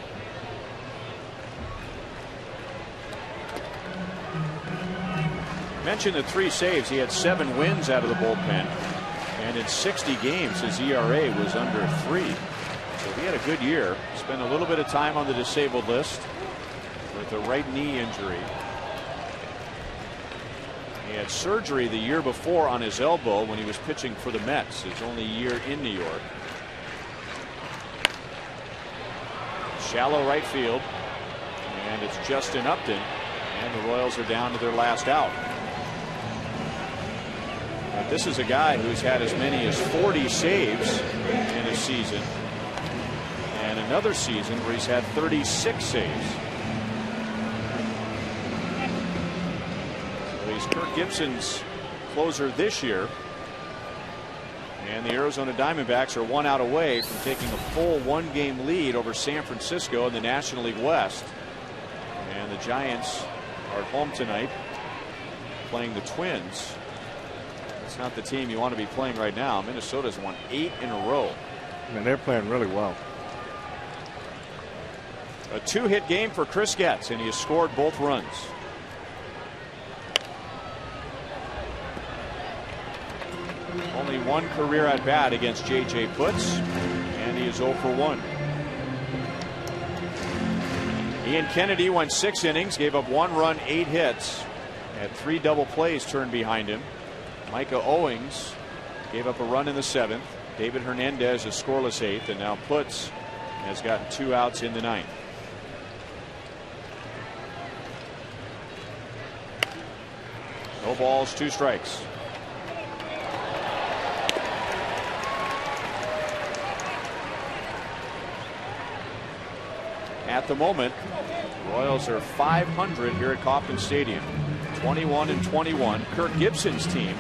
Mentioned the 3 saves. He had 7 wins out of the bullpen. And in 60 games, his ERA was under 3. So he had a good year. Spent a little bit of time on the disabled list with a right knee injury. He had surgery the year before on his elbow when he was pitching for the Mets, his only year in New York. Shallow right field. And it's Justin Upton. And the Royals are down to their last out. But this is a guy who's had as many as 40 saves in a season, and another season where he's had 36 saves. So he's Kirk Gibson's closer this year, and the Arizona Diamondbacks are 1 out away from taking a full 1-game lead over San Francisco in the National League West. And the Giants are at home tonight playing the Twins. It's not the team you want to be playing right now. Minnesota's won 8 in a row. And they're playing really well. A 2-hit game for Chris Getz, and he has scored both runs. Only 1 career at bat against J.J. Putz, and he is 0 for 1. Ian Kennedy went 6 innings, gave up 1 run, 8 hits, had 3 double plays turned behind him. Micah Owings Gave up a run in the 7th. David Hernandez a scoreless 8th, and now Putz has gotten 2 outs in the 9th. No balls, 2 strikes. At the moment, Royals are .500 here at Kauffman Stadium, 21-21. Kirk Gibson's team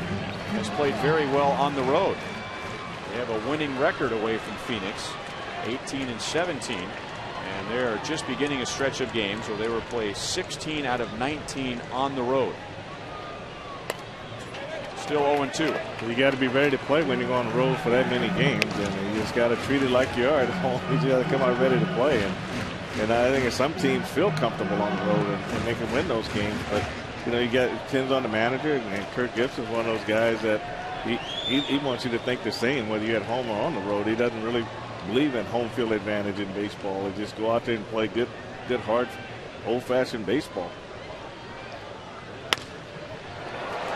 has played very well on the road. They have a winning record away from Phoenix, 18-17, and they're just beginning a stretch of games where they were played 16 out of 19 on the road. Still 0-2. You got to be ready to play when you go on the road for that many games, and you just got to treat it like you are at home. You got to come out ready to play, and I think some teams feel comfortable on the road and they can win those games, but you know, it depends on the manager, and Kirk Gibson's one of those guys that he wants you to think the same whether you're at home or on the road. He doesn't really believe in home field advantage in baseball. He just go out there and play good hard, old-fashioned baseball.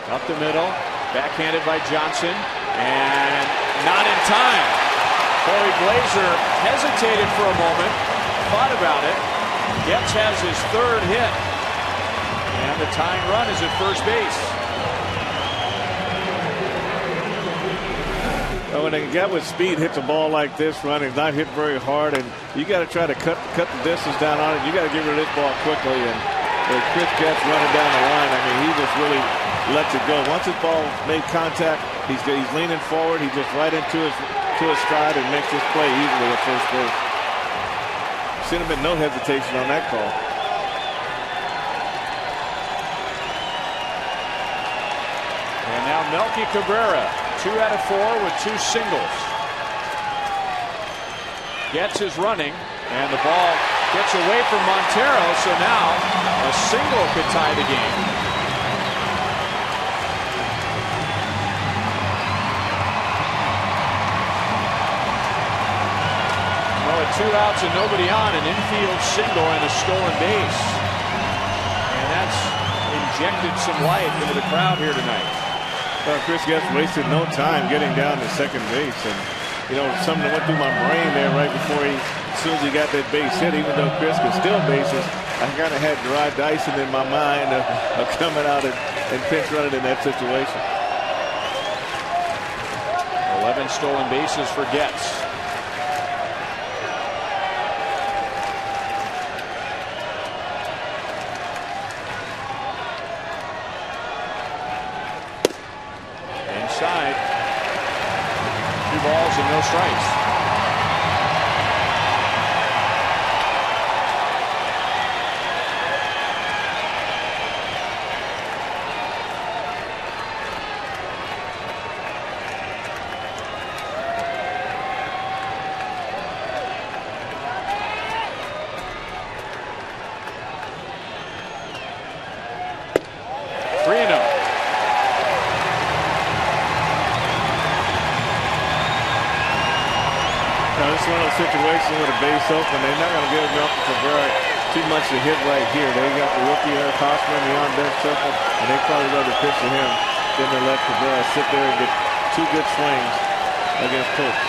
Up the middle, backhanded by Johnson, and not in time. Corey Glazer hesitated for a moment, thought about it. Getz has his 3rd hit, and the tying run is at first base. When a guy with speed hits a ball like this, running, not hit very hard, and you got to try to cut the distance down on it. You got to get rid of this ball quickly. And Chris Getz running down the line, I mean, he just really lets it go. Once his ball made contact, he's leaning forward. He just right into his stride and makes this play easily at first base. Should have been no hesitation on that call. And now Melky Cabrera, 2 out of 4 with 2 singles. Getz is running, and the ball gets away from Montero, so now a single could tie the game. Well, at 2 outs and nobody on, an infield single and a stolen base. And that's injected some life into the crowd here tonight. Chris Getz wasted no time getting down to second base, and you know, something that went through my brain there right before as soon as he got that base hit, even though Chris could steal bases, I kind of had Gerard Dyson in my mind of coming out and pinch running in that situation. 11 stolen bases for Getz. Inside. 2 balls and no strikes. Situation with a base open, they're not going to give Melky Cabrera too much to hit right here. They got the rookie Eric Hosmer in the on-bench circle, and they probably rather pitch to him than to let Cabrera sit there and get 2 good swings against Putz.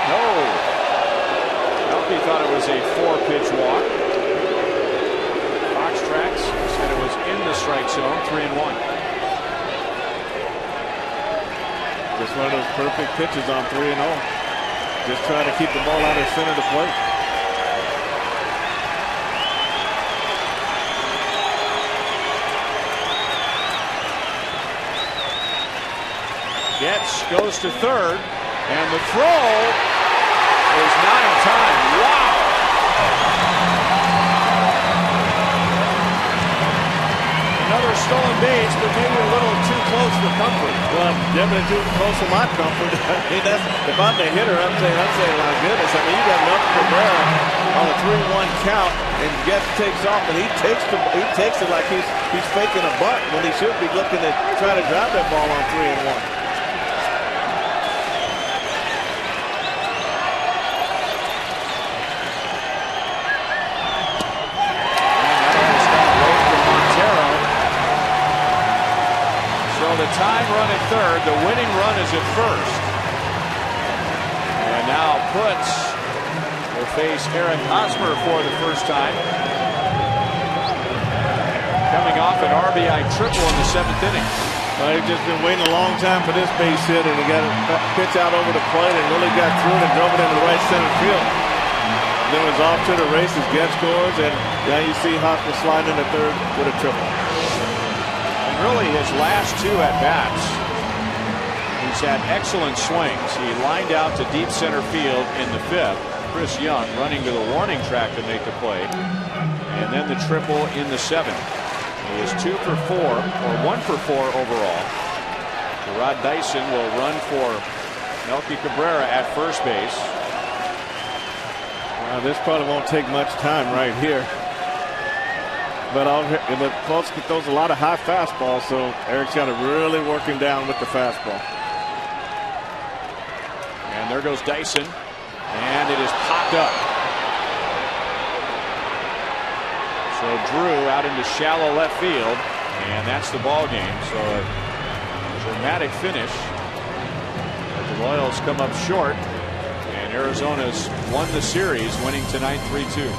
No. Melky thought it was a 4-pitch walk. Fox Tracks said it was in the strike zone, 3-1. Just one of those perfect pitches on 3-0. Just trying to keep the ball out of center of the plate. Getz goes to third, and the throw is not in time. Wow! Another stolen base, but maybe a little too close for comfort. Well, definitely too close for my comfort. I mean, if I'm the hitter, I'm saying, my goodness. I mean, you got Melky Cabrera on a 3-1 count, and Getz takes off, and he takes it like he's faking a bunt when he should be looking to try to drive that ball on 3-1. tying run at third. The winning run is at first. And now Putz will face Eric Hosmer for the first time. Coming off an RBI triple in the 7th inning. Well, he's just been waiting a long time for this base hit, and he got a pitch out over the plate and really got through it and drove it into the right center field. Then was off to the races, get scores, and now you see Hosmer slide into third with a triple. And really his last 2 at-bats, he's had excellent swings. He lined out to deep center field in the 5th. Chris Young running to the warning track to make the play. And then the triple in the 7th. He is 2 for 4, or 1 for 4 overall. Rod Dyson will run for Melky Cabrera at first base. This probably won't take much time right here. But Fultz throws a lot of high fastballs, so Eric's got to really work him down with the fastball. And there goes Dyson, and it is popped up. So Drew out into shallow left field, and that's the ball game. So a dramatic finish. But the Royals come up short, and Arizona's won the series, winning tonight 3-2.